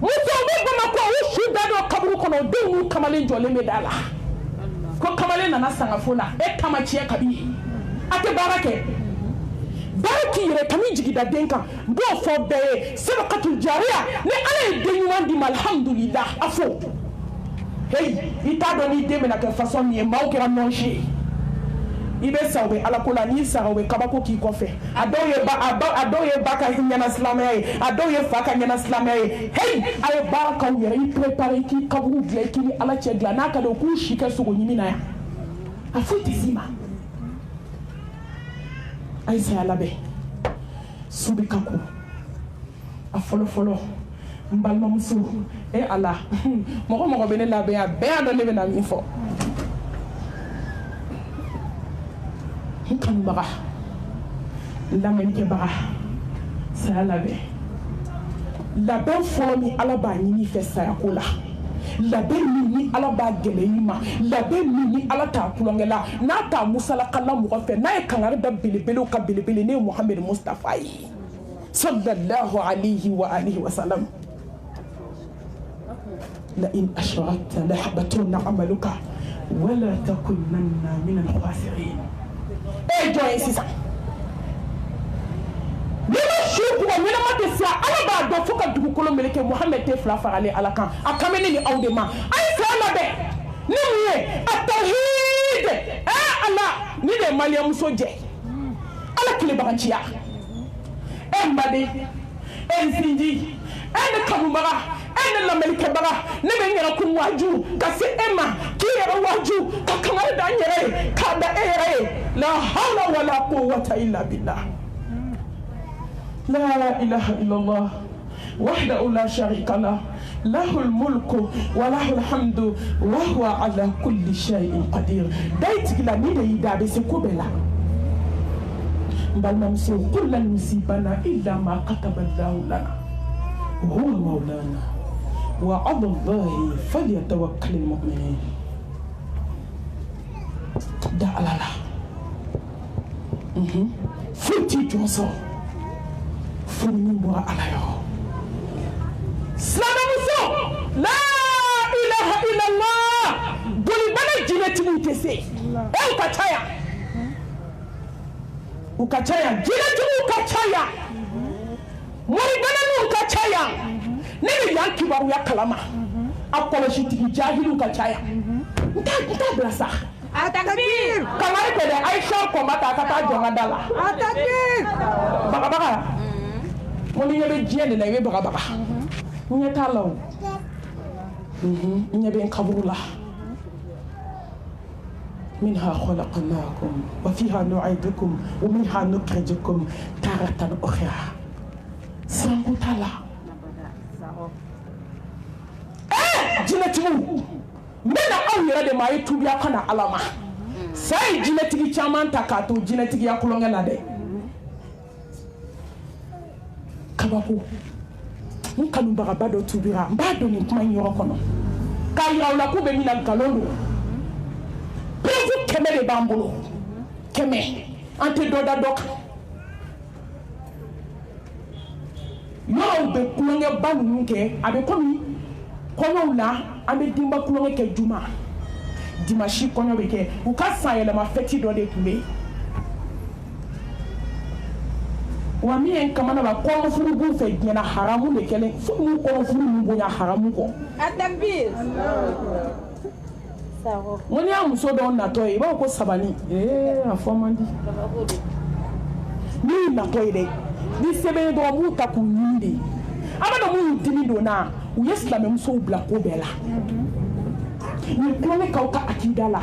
musow bɛ Bamakɔ u su da dɔ kaburu kɔnɔ o denw n'u kamalen jɔlen bɛ da la ko kamalen nana sangafo la e kama tiɲɛ ka di ye a tɛ baara kɛ baraki yɛrɛ kami jigida den kan n b'o fɔ bɛɛ ye sadakatul jariya ni ala ye den ɲuman di ma alhamdulillah a fo hey i t'a dɔn ni den bɛna kɛ façon min ye maaw kɛra nɔnsi ye i bɛ sa u bɛ ala ko la n'i sara u bɛ kabako k'i kɔfɛ a dɔw ye ba ka ɲɛna silamɛya ye a dɔw ye fa ka ɲɛna silamɛya ye hey a ye baara k'aw yɛrɛ i préparer i k'i kaburu dilan i k'i ni ala cɛ dilan n'a ka di u k'u si kɛ sogo ɲimi na yan a foyi tɛ s'i ma a ye saya labɛn su bɛ ka ko a fɔlɔ-fɔlɔ n balimamuso ala mɔgɔ mɔgɔ bɛ ne labɛn yan bɛɛ y'a dɔn ne bɛna min fɔ n kanubaga lamɛnnikɛbaga saya labɛn fɔlɔ min ala b'a ɲini fɛ sayako la labɛn min ni ala b'a gɛlɛya i ma labɛn min ni ala t'a kulonkɛ la n'a t'a musalakala mɔgɔ fɛ n'a ye kangari da belebelew ka belebele ne ye Muhamadu Mustafa ye sallallahu alayhi wa alihi wa sallam la in ashrakta la habatunna amaluka wala takunanna min al-khasirin jɔn ye sisan n'i ma su bugɔ ɲɛnama tɛ se ala b'a dɔn fo ka dugukolo meleke Muhamadu tɛ fila faralen ala kan a kan bɛ ne ni aw de ma a ye saya labɛn ni mun ye a tawhid ala ni de ye maliyamuso jɛ ala tilebaganciya n baden n sinji ne kanubaga ne lamɛnnikɛbaga ne bɛ n yɛrɛ kun waaju ka se e ma k'i yɛrɛ waaju ka kangari da n yɛrɛ ye k'a da e yɛrɛ ye la hawla wala quwwata illa billah la ilaha illallah wahdahu la sharika lah lahul mulku wa lahul hamdu wa huwa ala kulli shay'in qadir dai tigila ni da yi da be se ko bela balimamuso qul lan yusibana illa ma kataba Allahu lana huwa maulana wa ala Allahi falyatawakkalul mu'minun da alala futi joso funi min bɔra ala yɔrɔ silamɛmuso la ilaha illallah bolibana jinɛtigiw tɛ se u ka ca yan u ka ca yan jinɛtigiw ka ca yan moribananiw ka ca yan ne bɛ yan kibaruya kalama a kɔlɔsitigi jahiliw ka ca yan n t'a bila sa Atakbir! Kangari tɛ dɛ Aisha kɔnba ta ka taa jɔn ka da la Atakbir! Bagabaga ko ni ɲɛ bɛ diɲɛ de la i bɛ bagabaga n ɲɛ t'a la o n ɲɛ bɛ n kaburu la منها خلقناكم وفيها نعيدكم ومنها نخرجكم تارة أخرى سانكو تالا jinɛtigiw n bɛna aw yɛrɛ de ma a ye tubiya ka na ala ma sa ye jinɛtigi caman ta k'a to jinɛtigiya kulonkɛ la dɛ kabako n kanubagaba dɔ tubira n b'a dɔn nin kuma in yɔrɔ kɔnɔ k'a yira aw la k'u bɛ min na nkalon don perewu 100 de b'an bolo 100 an tɛ dɔ da dɔ kan yɔrɔw bɛ kulonkɛba ninnu kɛ a bɛ komi kɔɲɔw la an bɛ denba kulonkɛ kɛ juma dimanche kɔɲɔ bɛ kɛ u ka san yɛlɛma fɛti dɔ de tun bɛ yen wa min ye n kamana la kɔɲɔfuru b'u fɛ diɲɛ na haramu de kɛlen fo n'u kɔɲɔfuru min bonya haramu kɔ n ko n'i y'a muso dɔw natɔ ye i b'a fɔ ko sabali a fɔ man di n'i y'u natɔ ye dɛ ni sɛbɛn ye dɔrɔn b'u ta k'u ɲini de an bɛ na minnu dimi donna u ye silamɛmusow bila ko bɛɛ la u ye kulonkɛ k'aw ka akida la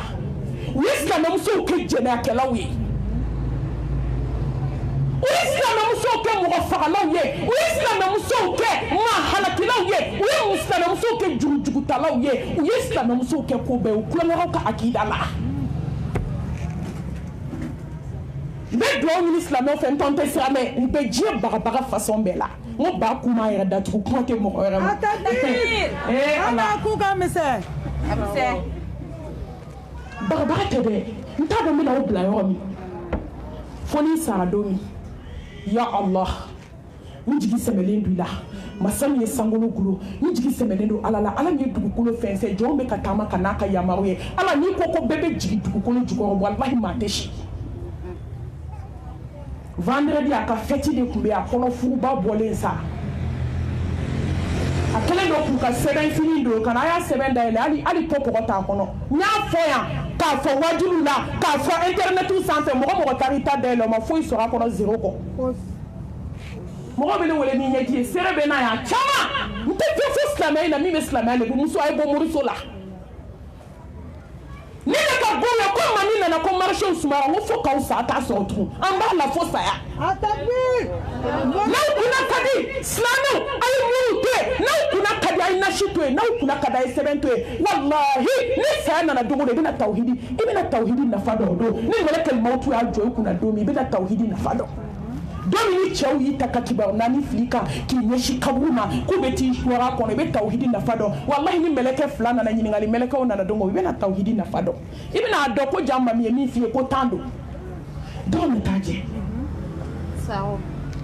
u ye silamɛmusow kɛ jɛnɛyakɛlaw ye u ye silamɛmusow kɛ mɔgɔ fagalaw ye u ye silamɛmusow kɛ maa halakilaw ye u ye silamɛmusow kɛ jurujugutalaw ye u ye silamɛmusow kɛ ko bɛɛ u kulonkɛlaw ka akida la n bɛ dugawu ɲini silamɛw fɛ n tɔn tɛ silamɛ n bɛ diɲɛ bagabaga façon bɛɛ la n ko ba kuma yɛrɛ datugu kuma tɛ mɔgɔ wɛrɛ ma ala ku ka misɛn bagabaga tɛ dɛ n t'a dɔn n bɛna o bila yɔrɔ min fo ni sara don min ya Allah n jigi sɛmɛlen don i la masa min ye sankolo gulo n jigi sɛmɛlen don ala la ala min ye dugukolo fɛn fɛn jɔnw bɛ ka taama ka n'a ka yamaruw ye ala n'i ko ko bɛɛ bɛ jigin dugukolo jukɔrɔ walahi maa tɛ si vendredi a ka fête de kun be a kono furuba bolen sa a kelen do ku ka seben fini do kana ya seben da ele ali to ko ta kono nya fo ya ka fo wajulu la ka fo internet tout sans fait mo tarita de le ma fo il sera kono zéro ko mo bele wole ni nyeki serebe na ya chama nte fo islamé na mi islamé le muso ay bo muriso la ni ne ka boya ko mani na ko marché usmara mo fo ka usa ta so tru amba la fo sa ya atakbir na kuna kadi islamu ay mute na kuna kadi ay nashitwe na kuna kadi ay sebentwe wallahi ni sa na dogo de bina tauhidi ibina tauhidi na fado do ni malakal mautu ya joy kuna do mi bina tauhidi na fado domi ni chau yi takatiba na ni flika ki nyeshi kabuna kubeti shwara kono be tauhidi na fado wallahi ni meleke fulana na nyingali meleke ona na dongo be na tauhidi na fado ibina adoko jamma mi fie ko tando domi taje sawo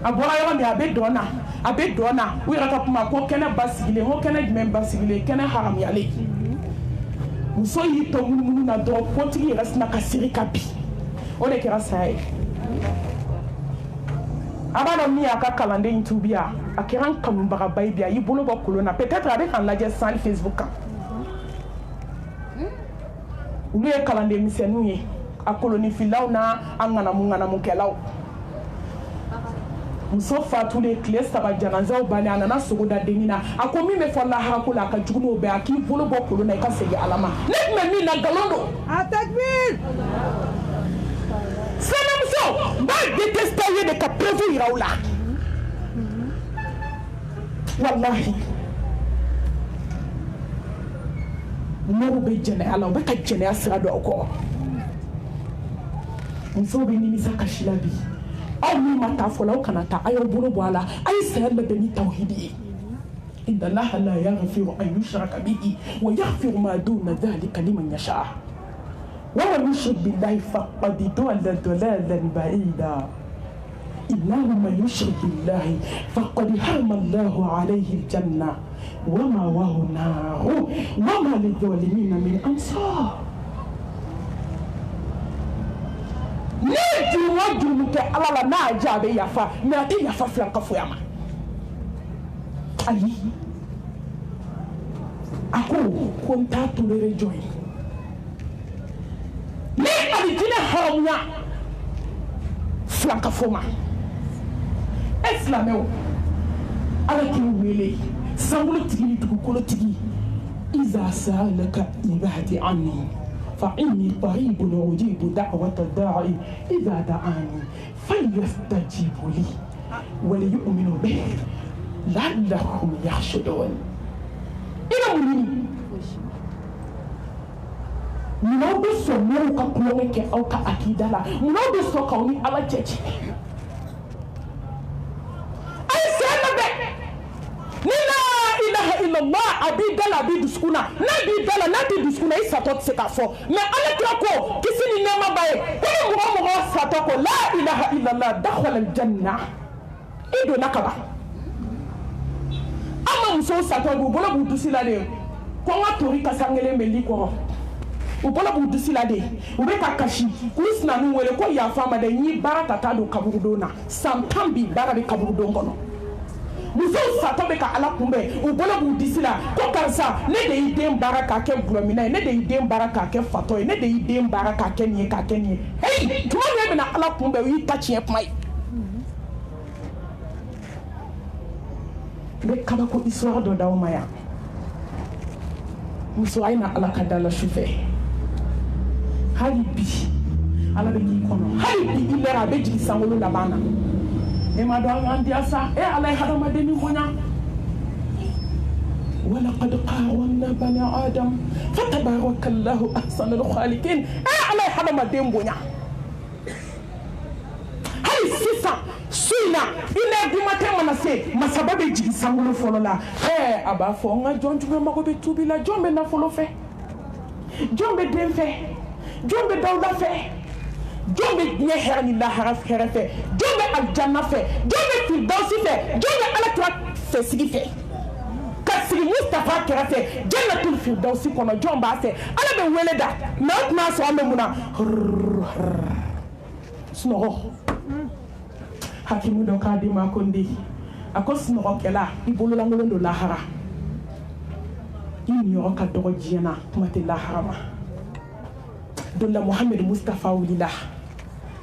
abora yo mi abe dona wi raka kuma ko kena basigile ho kena jmen basigile kena haram yale muso yi to munu na do potigi rasna kasiri kapi ole kira sai abana mi aka kalande intubia akiran kambaga baibia yi bolo ba kolona peut-être avec en lajɛ sans Facebook ulu ye kalande misɛnu ye a koloni filaw na angana mu kɛlaw muso fatule tile saba janazaw bani anana sogo da denina a ko min bɛ fɔ lahara ko la a ka jugu n'o bɛɛ a k'i bolo bɔ kolona i ka segin ala ma ne tun bɛ min na nkalon don atakbir sanamuso b'a détesté ye de ka preuve yira u la wallahi n'o bɛ jɛnɛya la u bɛ ka jɛnɛya sira don aw kɔ musow bɛ nimisa kasi la bi aw min ma taa fɔlɔ aw kana taa a y'aw bolo bɔ a la a ye saya labɛn ni tawhidi ye inna allaha la yaghfiru an yushraka bihi wa yaghfiru ma duna dhalika liman yasha ومن يشرك بالله فقد ضل ضلالا بعيدا إنه من يشرك بالله فقد حرم الله عليه الجنة ومأواه النار وما للظالمين من أنصار نيجي وجهك على لا ناجا بيافا ما تيافا فلان كفوياما أي أكو كنت تولي جوي ni alijina haramya flanka foma islameo ala ki wele sangulu tigi dugukolo tigi iza sa'alaka ibadi anni fa inni qaribun ujibu da'wata da'i idha da'ani falyastajibu li wa liyu'minu bi la'allahum yahshudun ila mulini munau bɛ sɔn n'aw ka kulonkɛ kɛ aw ka akida la munau bɛ sɔn k'aw ni ala cɛ ci a ye sen labɛn ni la ilaha illallah a b'i da la a b'i dusukun na n'a b'i da la n'a t'i dusukun na i satɔ tɛ se k'a fɔ mais ala kira ko kisi ni nɛɛma b'a ye ko ni mɔgɔ satɔ ko la ilaha illallah dakhala aljanna i donna ka ban an ma musow satɔ b'u bolo b'u dusi la de ko n ka tori kasa kelen bɛ li kɔrɔ u bolo b'u dusi la de u bɛ ka kasi k'u sinamu wele ko yafa ma de n'i baara ta taa don kaburudon na san 10 bi baara bɛ kaburudon kɔnɔ musow satɔ bɛ ka ala kunbɛn u bolo b'u disi la ko karisa ne de y'i den baara k'a kɛ gulɔmina ye ne de y'i den baara k'a kɛ fatɔ ye ne de y'i den baara k'a kɛ nin ye k'a kɛ nin ye heyi tuma min bɛna ala kunbɛn o y'i ta tiɲɛ kuma ye n bɛ kabako histoire dɔ d'aw ma yan muso a ye na ala ka da la su fɛ hali bi ala bɛ k'i kɔnɔ hali bi i lɛra a bɛ jigin sankolo laban na e ma dɔn an diya sa e ala ye hadamaden ni bonya walaqad karramna bani adam fatabarakallahu ahsanul khaliqin e ala ye hadamaden bonya hali sisan su in na i lɛ dumatɛ mana se masaba bɛ jigin sankolo fɔlɔ la a b'a fɔ n ka jɔn jumɛn mago bɛ tubi la jɔn bɛ nafolo fɛ jɔn bɛ den fɛ jɔn bɛ dawuda fɛ jɔn bɛ diɲɛ hɛrɛ ni lahara hɛrɛ fɛ jɔn bɛ alijanna fɛ jɔn bɛ firidawusi fɛ jɔn bɛ alakira fɛsigi fɛ ka sigi mustafa kɛrɛfɛ jannatul firidawusi kɔnɔ jɔn b'a fɛ ala bɛ wele da mais o tuma sɔrɔ an bɛ mun na sunɔgɔ hakimu dɔ k'a di ma ko n den a ko sunɔgɔkɛla i bololankolon don lahara i niyɔrɔ ka dɔgɔ diɲɛ na kuma tɛ lahara ma don la Muhamadu Mustafa wulila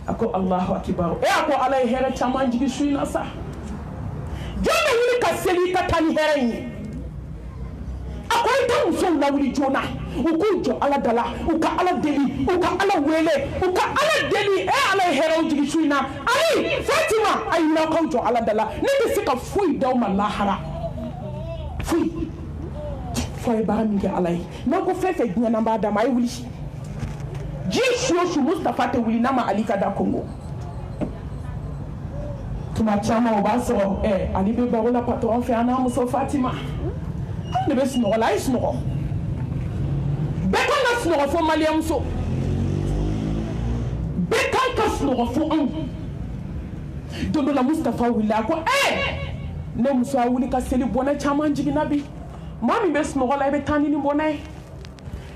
a ko Allahu akibaru a ko ala ye hɛrɛ caman jigi su in na sa jɔn bɛ wuli ka seli ka taa ni hɛrɛ in ye a ko i ka musow lawuli joona u k'u jɔ ala da la u ka ala deli u ka ala wele u ka ala deli ala ye hɛrɛw jigi su in na ayi Fatima a ye n'aw jɔ ala da la ne tɛ se ka foyi d'aw ma lahara foyi fo a ye baara min kɛ ala ye n'aw ko fɛn fɛn diɲɛ na b'a d'a ma a ye wuli diɲɛ su o su Mustafa tɛ wuli n'a ma Ali ka da Kongo tuma caman o b'a sɔrɔ Ali bɛ baro la patron fɛ an n'a muso Fatima ne bɛ sunɔgɔ la a ye sunɔgɔ bɛɛ kan ka sunɔgɔ fo maliyɛn muso bɛɛ kan ka sunɔgɔ fo anw don dɔ la Mustafa wulila a ko ne muso a wuli ka seli bɔnɛ caman jiginna bi maa min bɛ sunɔgɔ la i bɛ taa ni bɔnɛ ye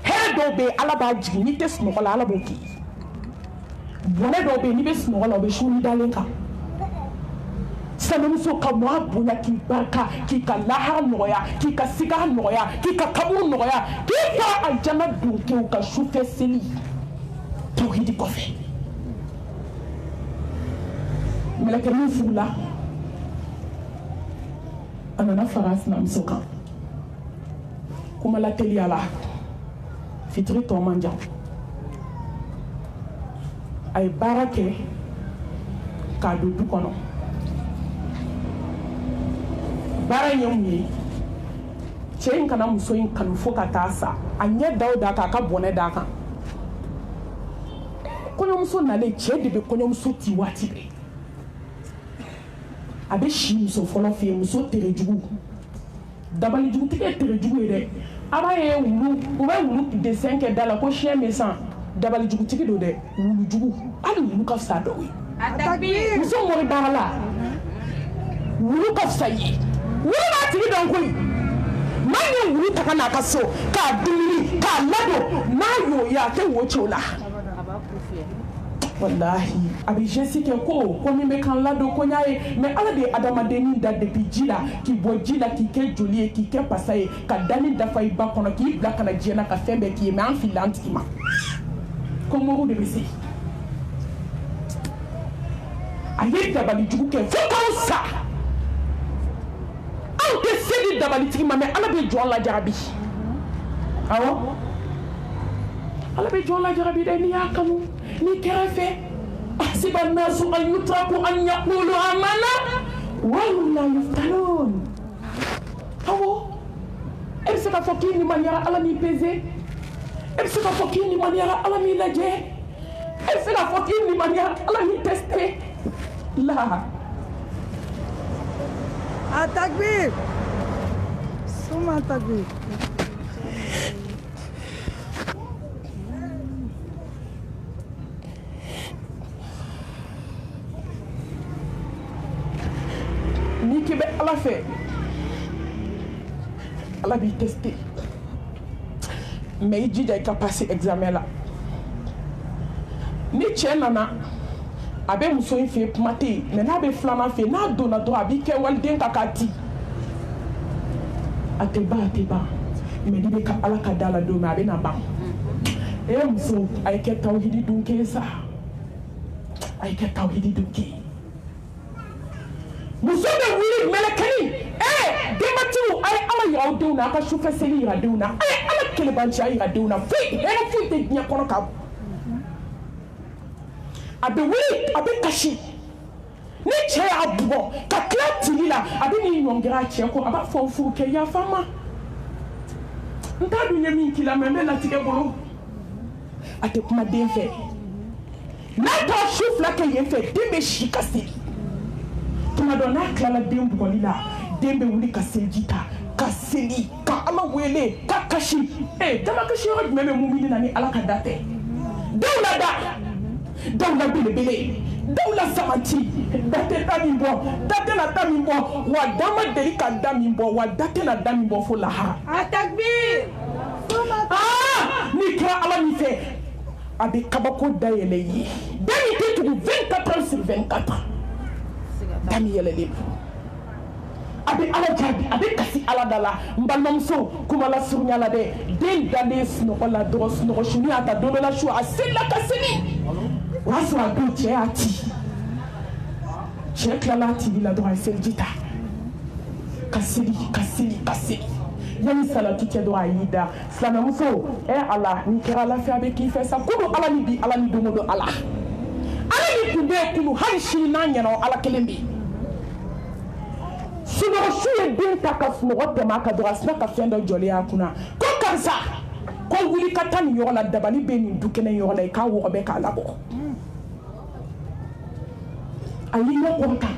hɛrɛ dɔw bɛ yen ala b'a jigin n'i tɛ sunɔgɔ la ala b'o k'i bɔnɛ dɔw bɛ yen n'i bɛ sunɔgɔ la o bɛ suni dalen kan sanamuso ka mɔ a bonya k'i barika k'i ka lahara nɔgɔya k'i ka sigara nɔgɔya k'i ka kaburu nɔgɔya k'i ka aljana don kɛ u ka sufɛ seli tawhidi kɔfɛ mɛlɛkɛ min fugula a nana fara a sinamuso kan kuma la teliya la fitiri tɔ man jan a ye baara kɛ k'a don du kɔnɔ baara in ye mun ye cɛ in kana muso in kanu fo ka taa sa a ɲɛ da o da kan a ka bɔnɛ da kan kɔɲɔmuso nalen cɛ de bɛ kɔɲɔmuso ti waati bɛɛ a bɛ si muso fɔlɔ fɛ yen muso terejugu dabalijugutigi ye terejugu ye dɛ a b'a ye wulu u bɛ wulu dessin kɛ da la ko chien bɛ san dabalijugutigi don dɛ wulujugu hali wulu ka fisa dɔw ye muso mɔri baara la wulu ka fisa ye wulu b'a tigi dɔn koyi maa ye wulu ta ka n'a ka so k'a dumuni k'a ladon n'a y'o ye a tɛ wo cɛ o la walahi a bɛ geste kɛ ko min bɛ k'an ladon ko n y'a ye mais ala de ye adamadennin da depuis ji la k'i bɔ ji la k'i kɛ joli ye k'i kɛ pasa ye ka dani dafa i ba kɔnɔ k'i bila ka na diɲɛ na ka fɛn bɛɛ k'i ye mais an filila an tigi ma ko mɔgɔw de bɛ se a ye dabalijugu kɛ fo k'aw sa aw tɛ se di dabalitigi ma mais ala bɛ jɔn lajarabi awɔ ala bɛ jɔn lajarabi dɛ n'i y'a kanu ni kɛrɛfɛ ahsiba an-nasu an yutraku an yaqulu amanna wa hum la yuftanun awɔ e bɛ se k'a fɔ k'i limaniyara ala m'i pesé e bɛ se k'a fɔ k'i limaniyara ala m'i lajɛ e bɛ se k'a fɔ k'i limaniyara ala m'i testé la Takbir Suma takbir ni k'i bɛ ala fɛ ala b'i testé mais i jija i ka passer examen la ni cɛ nana a bɛ muso in fɛ kuma tɛ yen mais n'a bɛ filanan fɛ n'a donna dɔrɔn a b'i kɛ waliden kan k'a ti a tɛ ban mais n'i bɛ ka ala ka da la don min a bɛ na ban muso a ye kɛ tawhidi dun kɛ sa a ye kɛ tawhidi dun kɛ muso bɛ wuli mɛlɛkɛni denbatigiw a ye ala yira aw denw na a ka sufɛ seli yira denw na a ye ala kelebanciya yira denw na foyi hɛrɛ foyi tɛ diɲɛ kɔnɔ ka a bɛ wuli a bɛ kasi ni cɛ y'a bugɔ ka tila tili la a bɛ n'i ɲɔngiri a cɛ kɔ a b'a fɔ furukɛ yafa n ma n t'a dun ye min k'i la mais n bɛ latigɛ bolo a tɛ kuma den fɛ n'a taara su fila kɛ yen fɛ den bɛ si ka seli tuma dɔ n'a tilala den bugɔli la den bɛ wuli ka seliji ta ka seli ka ala wele ka kasi dama kasi yɔrɔ jumɛn bɛ mumini na ni ala ka da tɛ dɔw la da dɔw la belebele dɔw la sabati da tɛ da min bɔ da tɛna da min bɔ wa da ma deli ka da min bɔ wa da tɛna da min bɔ fo lahara n'i kɛra ala min fɛ a bɛ kabako dayɛlɛ i ye den min tɛ tugu 24 heures sur 24 tami yɛlɛlen a bɛ ala jaabi a bɛ kasi ala da la n balimamuso kuma la surunya la dɛ den dalen sunɔgɔ la dɔgɔ sunɔgɔ suni y'a ta don dɔ la su a selila ka seli o y'a sɔrɔ a don cɛ y'a ci cɛ tilala a tigi la dɔrɔn a ye seliji ta ka seli ka seli ka seli yanni salatu cɛ dɔrɔn a y'i da silamɛmuso ala n'i kɛra lafiya bɛ k'i fɛ sa ko don ala ni bi ala ni don o don ala ala ni tun bɛ yen kunu hali sini n'a ɲɛna ala kelen bɛ yen sunɔgɔ su ye den ta ka sunɔgɔ tɛmɛ a kan dɔrɔn a sina ka fɛn dɔ jɔlen a kunna ko karisa ko wuli ka taa nin yɔrɔ la dabali bɛ nin du kɛnɛ yɔrɔ la i k'a wɔgɔbɛ k'a labɔ a y'i ɲɛ kɔrɔta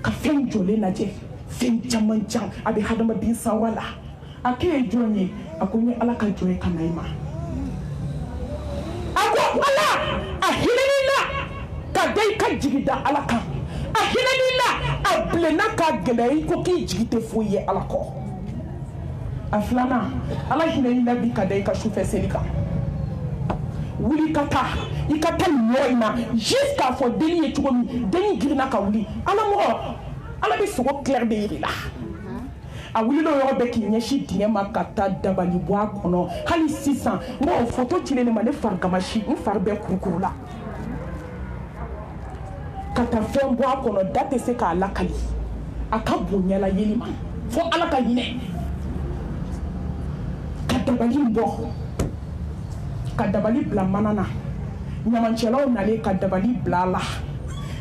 ka fɛn jɔlen lajɛ fɛn caman can a bɛ hadamaden sawa la a k'e ye jɔn ye a ko n ye ala ka jɔn ye ka na i ma a ko ala a hinɛni la ka da i ka jigi da ala kan a hinɛni la a bilenna ka gɛlɛya i ko k'i jigi tɛ foyi ye ala kɔ a filanan ala hinɛni la bi ka da i ka sufɛ seli kan wuli ka taa i ka taa nin yɔrɔ in na juste k'a fɔ denni ye cogo min denni girinna ka wuli ala mɔgɔ ala bɛ sogo clair de yir'i la a wulila o yɔrɔ bɛɛ k'i ɲɛsin dingɛ ma ka taa dabali bɔ a kɔnɔ hali sisan n b'o photo cilen ne ma ne fari gamasi n fari bɛɛ kurukuru la ka taa fɛn bɔ a kɔnɔ da tɛ se k'a lakali a ka bonya la yeli ma fo ala ka hinɛ ka dabali bɔ ka dabali bila mana na ɲamancɛlaw nalen ka dabali bila a la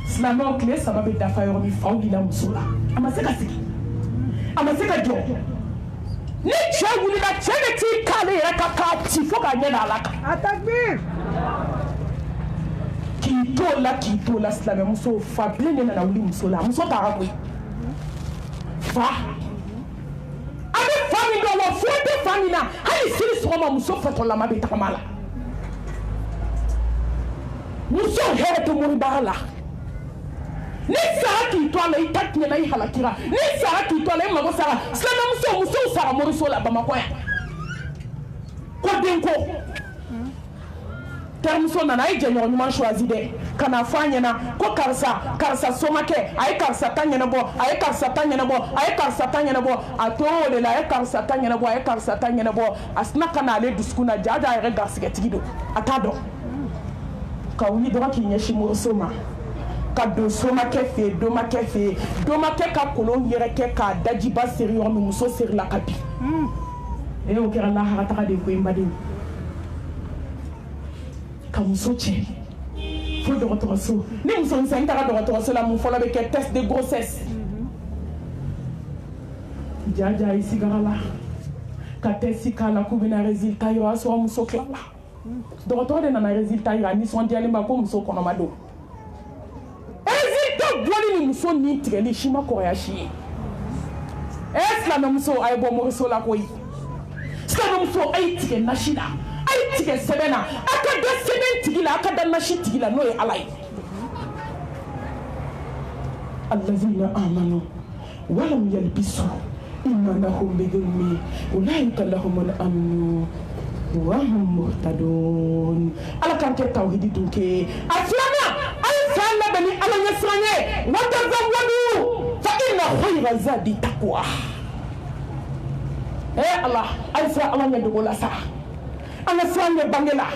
silamɛw tile 3 bɛ dafa yɔrɔ min faw wulila muso la a ma se ka sigi a ma se ka jɔ ni cɛ wulila cɛ bɛ t'i k'ale yɛrɛ kan k'a ci fo k'a ɲɛ da a la kan Atakbir! k'i t'o la silamɛmuso fa bilen de nana wuli muso la muso taara koyi fa a bɛ fa min dɔn wa foyi tɛ fa min na hali sini sɔgɔma muso fatɔlama bɛ tagama la muso hɛrɛ tɛ moribaga la ni sara k'i to a la i ta tiɲɛna i halakira ni sara k'i to a la i mago sara silamɛmuso musow sara moriso la bamakɔ yan ko den ko terimuso nana a ye jɛɲɔgɔn ɲuman choisi dɛ ka na fɔ a ɲɛna ko karisa somakɛ a ye karisa ta ɲɛnabɔ a ye karisa ta ɲɛnabɔ a ye karisa ta ɲɛnabɔ a tor'o de la a ye karisa ta ɲɛnabɔ a ye karisa ta ɲɛnabɔ a sina ka na ale dusukun na jaa a yɛrɛ garisigɛtigi don a t'a dɔn ka wuli dɔrɔn k'i ɲɛsin moriso ma ka don somakɛ fɛ yen domakɛ fɛ yen domakɛ ka kolon yɛrɛ kɛ k'a dajiba seri yɔrɔ min muso serila ka bin o kɛra laharataga de ko ye n baden ka muso cɛ fo dɔgɔtɔrɔso ni muso misɛnnin taara dɔgɔtɔrɔso la mun fɔlɔ bɛ kɛ test de grossesse jaja i sigara la ka test k'a la k'u bɛna résultat yira o y'a sɔrɔ muso tilala dɔgɔtɔrɔ de nana résultat yira a nisɔndiyalen ba ko muso kɔnɔma don résultat bɔli ni muso ni tigɛli si ma kɔrɔya si ye silamɛmuso a ye bɔ moriso la koyi silamɛmuso a ye tigɛ nasi la a ye tigɛ sɛbɛn na a ka da sɛbɛn tigi la a ka da nasi tigi la n'o ye ala ye allazina amanu walam yalbisu imanahum bidhulmi ulaika lahumul amnu wa hum muhtadun ala kan kɛ tawhidi dun kɛ a filanan a ye fɛn labɛn ni ala ɲɛsiran ye wa tazawwadu fa inna khayra zadi taqwa ala a ye siran ala ɲɛ dogo la sa an ka siran ɲɛ bange la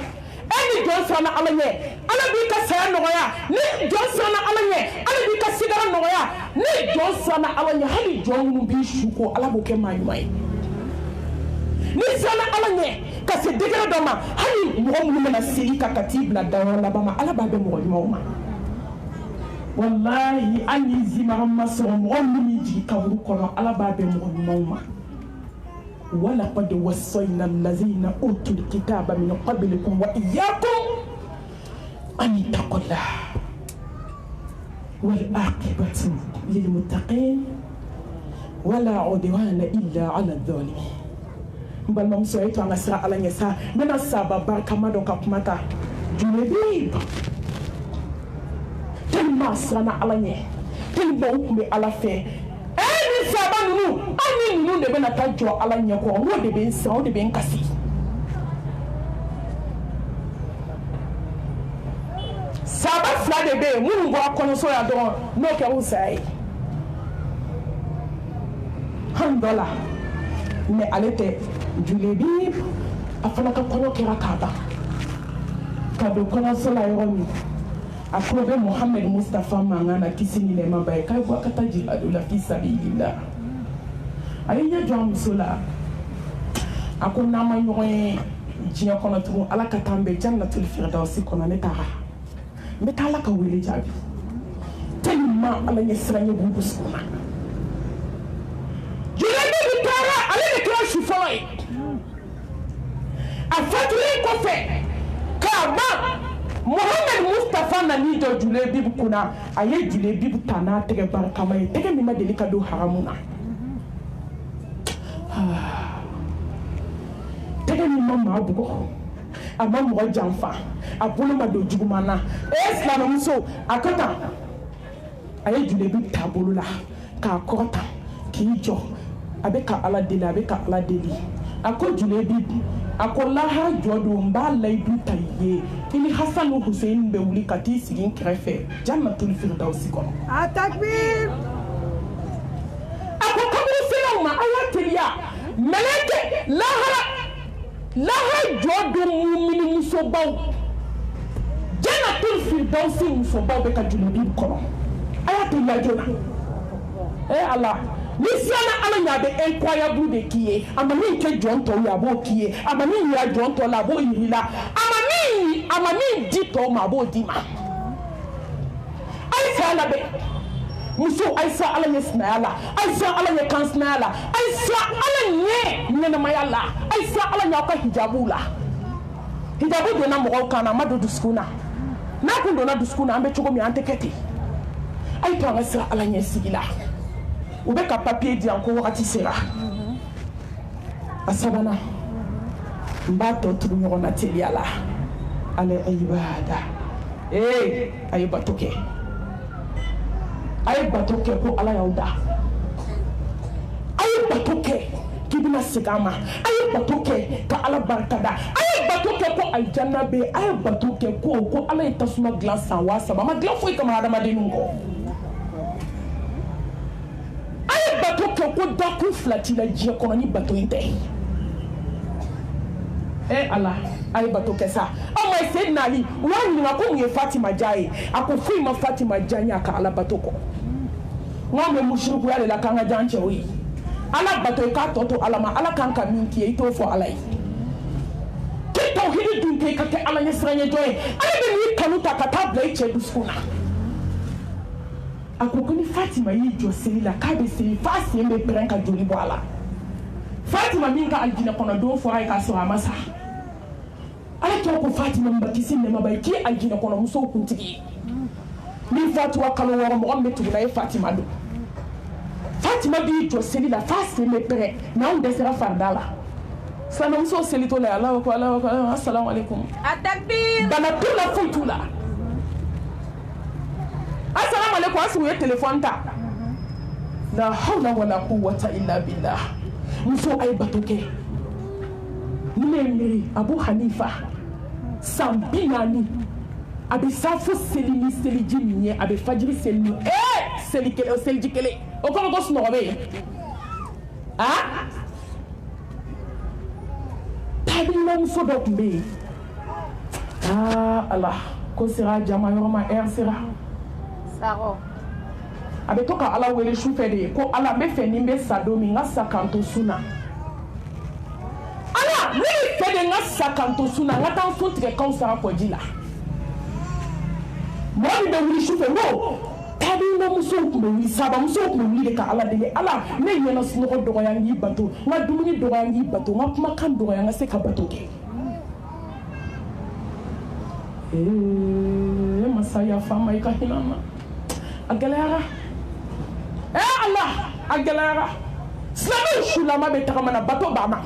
ni jɔn siranna ala ɲɛ ala b'i ka saya nɔgɔya ni jɔn siranna ala ɲɛ ala b'i ka sigara nɔgɔya ni jɔn siranna ala ɲɛ hali jɔn minnu b'i su ko ala b'o kɛ maa ɲuman ye ni siranna ala ɲɛ ka se degré dɔ ma hali mɔgɔ minnu bɛna segin ka t'i bila dayɔrɔ laban ma ala b'a bɛ mɔgɔ ɲumanw ma walahi hali ni zimaga ma sɔrɔ mɔgɔ minnu b'i jigin kaburu kɔnɔ ala b'a bɛ mɔgɔ ɲumanw ma ولقد وصينا الذين أوتوا الكتاب من قبلكم وإياكم أن اتقوا الله والعاقبة للمتقين ولا عدوان إلا على الظالمين بل ما مسويت عن أسرع على نساء من السبب كما دوكا كماتا جنبيب تلما سرنا على نساء تلما أكمي على فيه saba nunu ani nunu de bena taa jɔ ala ɲɛ kɔrɔ o de bɛ n siran o de bɛ n kasi saba fila de bɛ be mun bɔra kɔnɔso ya dɔrɔn n'o kɛra u saya ye han dɔ la mais ale tɛ Julebi a fana ka kɔɲɔ kɛra k'a ban ka don kɔnɔso la yɔrɔ min a ko bɛ Mohamed Mustafa mankan na kisi ni nɛɛma ba ye k'a bɔ a ka taa jihadu la fi sabilillah a ye ɲɛ jɔ a muso la a ko n'an ma ɲɔgɔn ye diɲɛ kɔnɔ tugun ala ka taa n bɛn jannatul firdausi kɔnɔ ne taara n bɛ taa ala ka wele jaabi tellement ala ɲɛ siran ɲɛ b'u dusukun na Julebi bi taara ale de kɛra su fɔlɔ ye a fatulen kɔfɛ k'a ban Mohamed Mustafa nani jɔ Julebi kunna a ye Julebi ta n'a tɛgɛ barikama ye tɛgɛ min ma deli ka don haramu na tɛgɛ min ma maa bugɔ a ma mɔgɔ janfa a bolo ma don juguman na silamɛmuso a ka tan a ye Julebi ta bolo la k'a kɔrɔta k'i jɔ a bɛ ka ala deli a bɛ ka ala deli a ko Julebi a ko lahara jɔ don n b'a layidu ta i ye i ni Hasan ni Huseyin bɛ wuli ka t'i sigi n kɛrɛfɛ jannatul firdausi kɔnɔ a takbir a ko kaburu siraw ma a y'a teliya mɛlɛkɛ lahara jɔ don mumini musobaw jannatul firdausi musobaw bɛ ka Julebi kɔnɔ a y'a teliya joona ala ni siana ala ɲa bɛ incroyable de k'i ye a ma min kɛ jɔn tɔw ye a b'o k'i ye a ma min yira jɔn tɔw la a b'o yir'i la a ma min di tɔw ma a b'o d'i ma ayisa ala bɛ muso ayisa ala ɲɛ sinaya la ayisa ala ɲɛ kansinaya la ayisa ala ɲɛ ɲɛnamaya la ayisa ala ɲɛ aw ka hijabu la hijabu donna mɔgɔw kan na a ma don dusukun na n'a kun donna dusukun na an bɛ cogo min an tɛ kɛ ten a ye to an ka sira ala ɲɛ sigi la u bɛ ka papier di yan ko wagati sera a sabanan n b'a tɔ tugu ɲɔgɔn na teliya la ale ibada a ye bato kɛ ko ala y'aw da a ye bato kɛ k'i bɛna segin a ma a ye bato kɛ ka ala barika da a ye bato kɛ ko alijanna bɛ yen a ye bato kɛ ko ala ye tasuma dilan san 3000 a ma dilan foyi kama hadamadenninw kɔ bato kɛ ko dakun fila t'i la diɲɛ kɔnɔ ni bato in tɛ ala a ye bato kɛ sa aw ma Seydina Ali u y'a ɲininka ko mun ye Fatima diya ye a ko foyi ma Fatima diya n ye a ka ala bato kɔ n k'an bɛ musirikuya de la k'an ka diya an cɛw ye ala bato i k'a tɔ to ala ma ala kan ka min k'i ye i t'o fɔ ala ye k'i tawhidi dun kɛ i ka kɛ ala ɲɛ siranyɛjɔ ye ala bɛ n'i kanu ta ka taa bila i cɛ dusukun na a ko ni Fatima y'i jɔ seli la k'a bɛ seli f'a sen bɛ pɛrɛn ka joli bɔ a la Fatima min ka aljinɛ kɔnɔ don fɔra a ye k'a sɔrɔ a ma sa ala tɔgɔ ko Fatima min ba kisi nɛɛma ba ye k'i ye aljinɛ kɔnɔ musow kuntigi ye min fatura kalo 6 mɔgɔ min bɛ tugu la ye Fatima don Fatima b'i jɔ seli la f'a sen bɛ pɛrɛn n'anw dɛsɛra farida la silamɛmusow seli t'o la Alahu akbar assalamu alaikum a takbir bana t'u la foyi t'u la assalamu alaikum a sigi u ye téléphone ta la hawla wala quwwata illa billah muso a ye bato kɛ ni ne ye miiri Abu Hanifa san 40 a bɛ sa fo seli ni seliji min ye a bɛ fajiri seli ni seliji kelen o kɔrɔ ko sunɔgɔ bɛ yen tabiɲumanmuso dɔ tun bɛ yen ala ko sera jama yɔrɔ ma sera a bɛ to ka ala wele sufɛ de ye ko ala n bɛ fɛ ni n bɛ sa don min n ka sa kan to sun na ala ne bɛ fɛ de n ka sa kan to sun na n ka taa n so tigɛ kanw sara kɔji la mɔgɔ min bɛ wuli sufɛ n'o tabiɲumanmusow tun bɛ wuli sabamusow tun bɛ wuli de ka ala deli ala ne ɲɛna sunɔgɔ dɔgɔya n k'i bato n ka dumuni dɔgɔya n k'i bato n ka kumakan dɔgɔya n ka se ka bato kɛ masa yafa n ma i ka hinɛ n na a gɛlɛyara ala a gɛlɛyara silamɛw sulama bɛ tagama na bato banna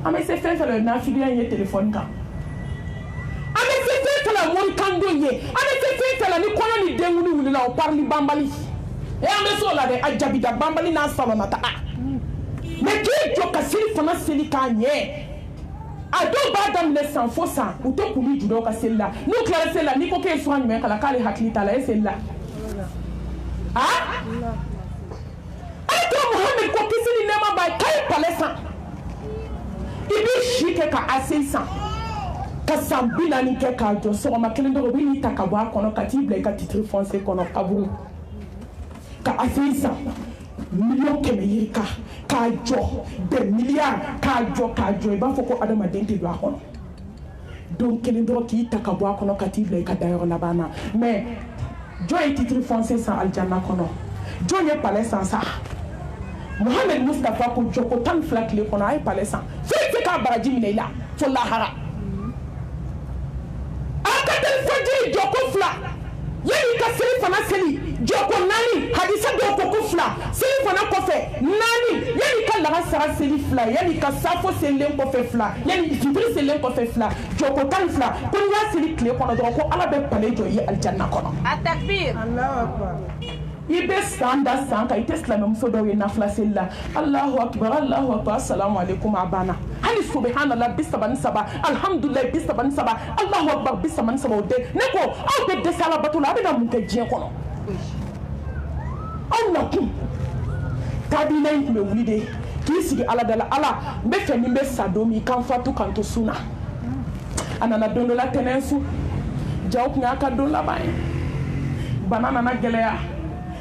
an bɛ se fɛn fɛn la nafiliya in ye telefɔni kan an bɛ se fɛn fɛn la morikan don ye an bɛ se fɛn fɛn la ni kɔɲɔ ni denkuli wulila o parili banbali an bɛ s'o la dɛ a jabida banbali n'a salonnataga mais k'i jɔ ka seli fana seli k'a ɲɛ a dɔw b'a daminɛ san fo san u tɛ kuli judɔw ka seli la n'u tilara seli la n'i ko k'e ye sura jumɛn kala k'ale hakili t'a la e seli la ale tɔ Muhamɛdi ko kisi ni nɛɛma b'a ye k'a ye palais san i b'i si kɛ ka ase san ka san 40 kɛ k'a jɔ sɔgɔma kelen dɔrɔn u bɛ n'i ta ka bɔ a kɔnɔ ka t'i bila i ka titre foncier kɔnɔ kaburu ka ase san million 100 yiri kan k'a jɔ des milliards k'a jɔ i b'a fɔ ko adamaden tɛ don a kɔnɔ don kelen dɔrɔn k'i ta ka bɔ a kɔnɔ ka t'i bila i ka dayɔrɔ laban na mais jɔn ye titre foncier san aljanna kɔnɔ jɔn ye palais san sa Muhamɛdi Mustafa ko jɔ ko 12 tile kɔnɔ a ye palais san fɛn tɛ k'a baraji minɛ i la fo lahara a ka telefɔnji jɔ ko 2 yanni ka seli fana seli jɔ ko 4 hadisa dɔw ko ko 2 seli fana kɔfɛ 4 yanni ka laga sara seli 2 yanni ka safo selilen kɔfɛ 2 yanni fitiri selilen kɔfɛ 2 jɔ ko 12 ko n'i y'a seli tile kɔnɔ dɔrɔn ko Ala bɛ palais jɔ i ye aljanna kɔnɔ. A takbir. Allahu akbar. I bɛ san da san kan i tɛ silamɛmuso dɔw ye nafila seli la Allahu akbar assalamu alaikum a banna hali subhanallah 37 alhamdulillah 37 Allahu akbar 37 o tɛ ne ko aw bɛ dɛsɛ Ala bato la a bɛna mun kɛ diɲɛ kɔnɔ aw nakun kabila in tun bɛ wuli de k'i sigi Ala da la Ala n bɛ fɛ ni n bɛ sa don min kan fatu kan to sun na a nana don dɔ la tɛnɛn su jaw tun y'a ka don laban ye bana nana gɛlɛya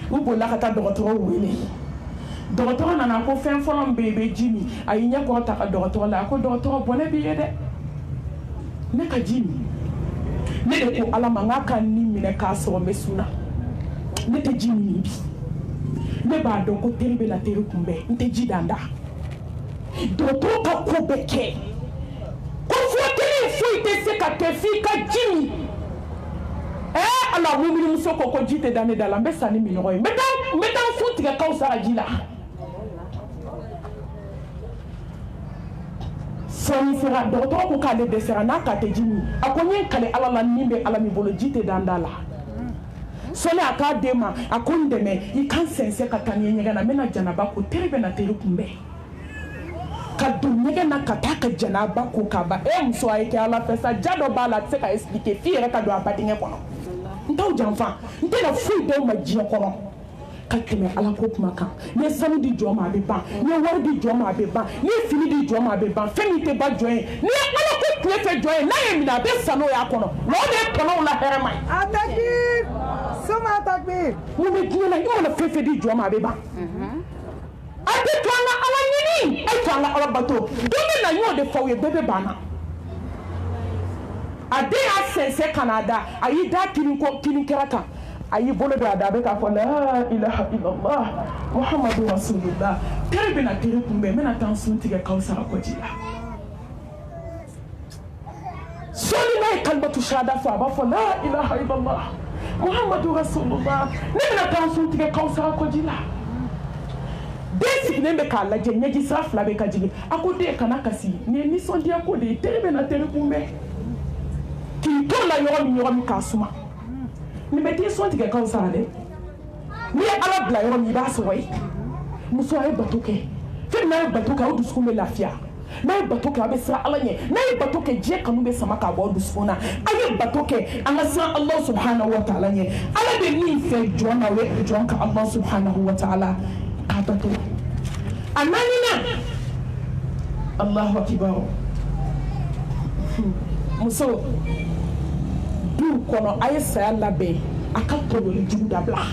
u bolila ka taa dɔgɔtɔrɔ wele dɔgɔtɔrɔ nana ko fɛn fɔlɔ min bɛ yen i bɛ ji min a y'i ɲɛ kɔrɔ ta ka dɔgɔtɔrɔ la a ko dɔgɔtɔrɔ bɔnɛ b'i ye dɛ ne ka ji min ne de ko Ala ma n k'a ka nin minɛ k'a sɔrɔ n bɛ sun na ne tɛ ji min bi ne b'a dɔn ko teri bɛ na teri kunbɛn n tɛ ji dan da dɔgɔtɔrɔ ka ko bɛɛ kɛ ko furakɛli foyi tɛ se ka kɛ f'i ka ji min Ala mumini muso ko ji tɛ da ne da la n bɛ sa ni minɔgɔ ye n bɛ taa fu tigɛ kaw sara ji la sɔɔni sera dɔgɔtɔrɔ ko k'ale dɛsɛra n'a ka tɛ ji min a ko n ye n kale Ala la min bɛ Ala min bolo ji tɛ da n da la sɔɔni a k'a den ma a ko n dɛmɛ i ka n sɛnsɛn ka taa ni ye ɲɛgɛn na n bɛna janaba ko teri bɛ na teri kunbɛn ka don ɲɛgɛn na ka taa ka janaba ko k'a ban muso a ye kɛ Ala fɛ sa ja dɔ b'a la a tɛ se ka expliquer f'i yɛrɛ ka don a ba dingɛ kɔnɔ n t'aw janfa n tɛna foyi d'aw ma diɲɛ kɔnɔ ka tɛmɛ Ala ko kuma kan n ye sanu di jɔn ma a bɛ ban n ye wari di jɔn ma a bɛ ban n ye fini di jɔn ma a bɛ ban fɛn min tɛ ba jɔn ye n'i ye Ala ko tile fɛ jɔn ye n'a ye minɛ a bɛ sa n'o y'a kɔnɔ wa o de ye tɔnɔw la hɛrɛ ma ye. A takbir suma takbir. mun bɛ diɲɛ na i mana fɛn fɛn di jɔn ma a bɛ ban. a bɛ to an ka Ala ɲini a to an ka Ala bato don bɛ na n y'o de fɔ aw ye bɛɛ bɛ banna. a den y'a sɛnsɛn ka n'a da a y'i da kini kɛra kan a y'i bolo don a da a bɛ k'a fɔ la ilaha illallah muhammadu rasulullah teri bɛna teri kunbɛn n bɛna taa n sun tigɛ Kawusara kɔji la sɔɔni n'a ye kalimatu shahada fɔ a b'a fɔ la ilaha illallah muhammadu rasulullah ne bɛna taa n sun tigɛ Kawusara kɔji la den sigilen bɛ k'a lajɛ ɲɛji sira 2 bɛ ka jigin a ko den kana kasi nin ye nisɔndiya ko de ye teri bɛna teri kunbɛn k'i to la yɔrɔ min k'a suma nin bɛ den sɔn tigɛ Kawusara dɛ n'i ye Ala bila yɔrɔ min i b'a sɔrɔ yen muso a ye bato kɛ fɛn n'a ye bato kɛ aw dusukun bɛ lafiya n'a ye bato kɛ a bɛ siran Ala ɲɛ n'a ye bato kɛ diɲɛ kanu bɛ sama k'a bɔ aw dusukun na a ye bato kɛ an ka siran Allah subhanahu wa ta'ala ɲɛ Ala bɛ min fɛ jɔn na o ye jɔn ka Allah subhanahu wa ta'ala k'a bato a naaninan Allahu akibar muso du kɔnɔ a ye saya labɛn a ka tɔɲɔli jugu dabila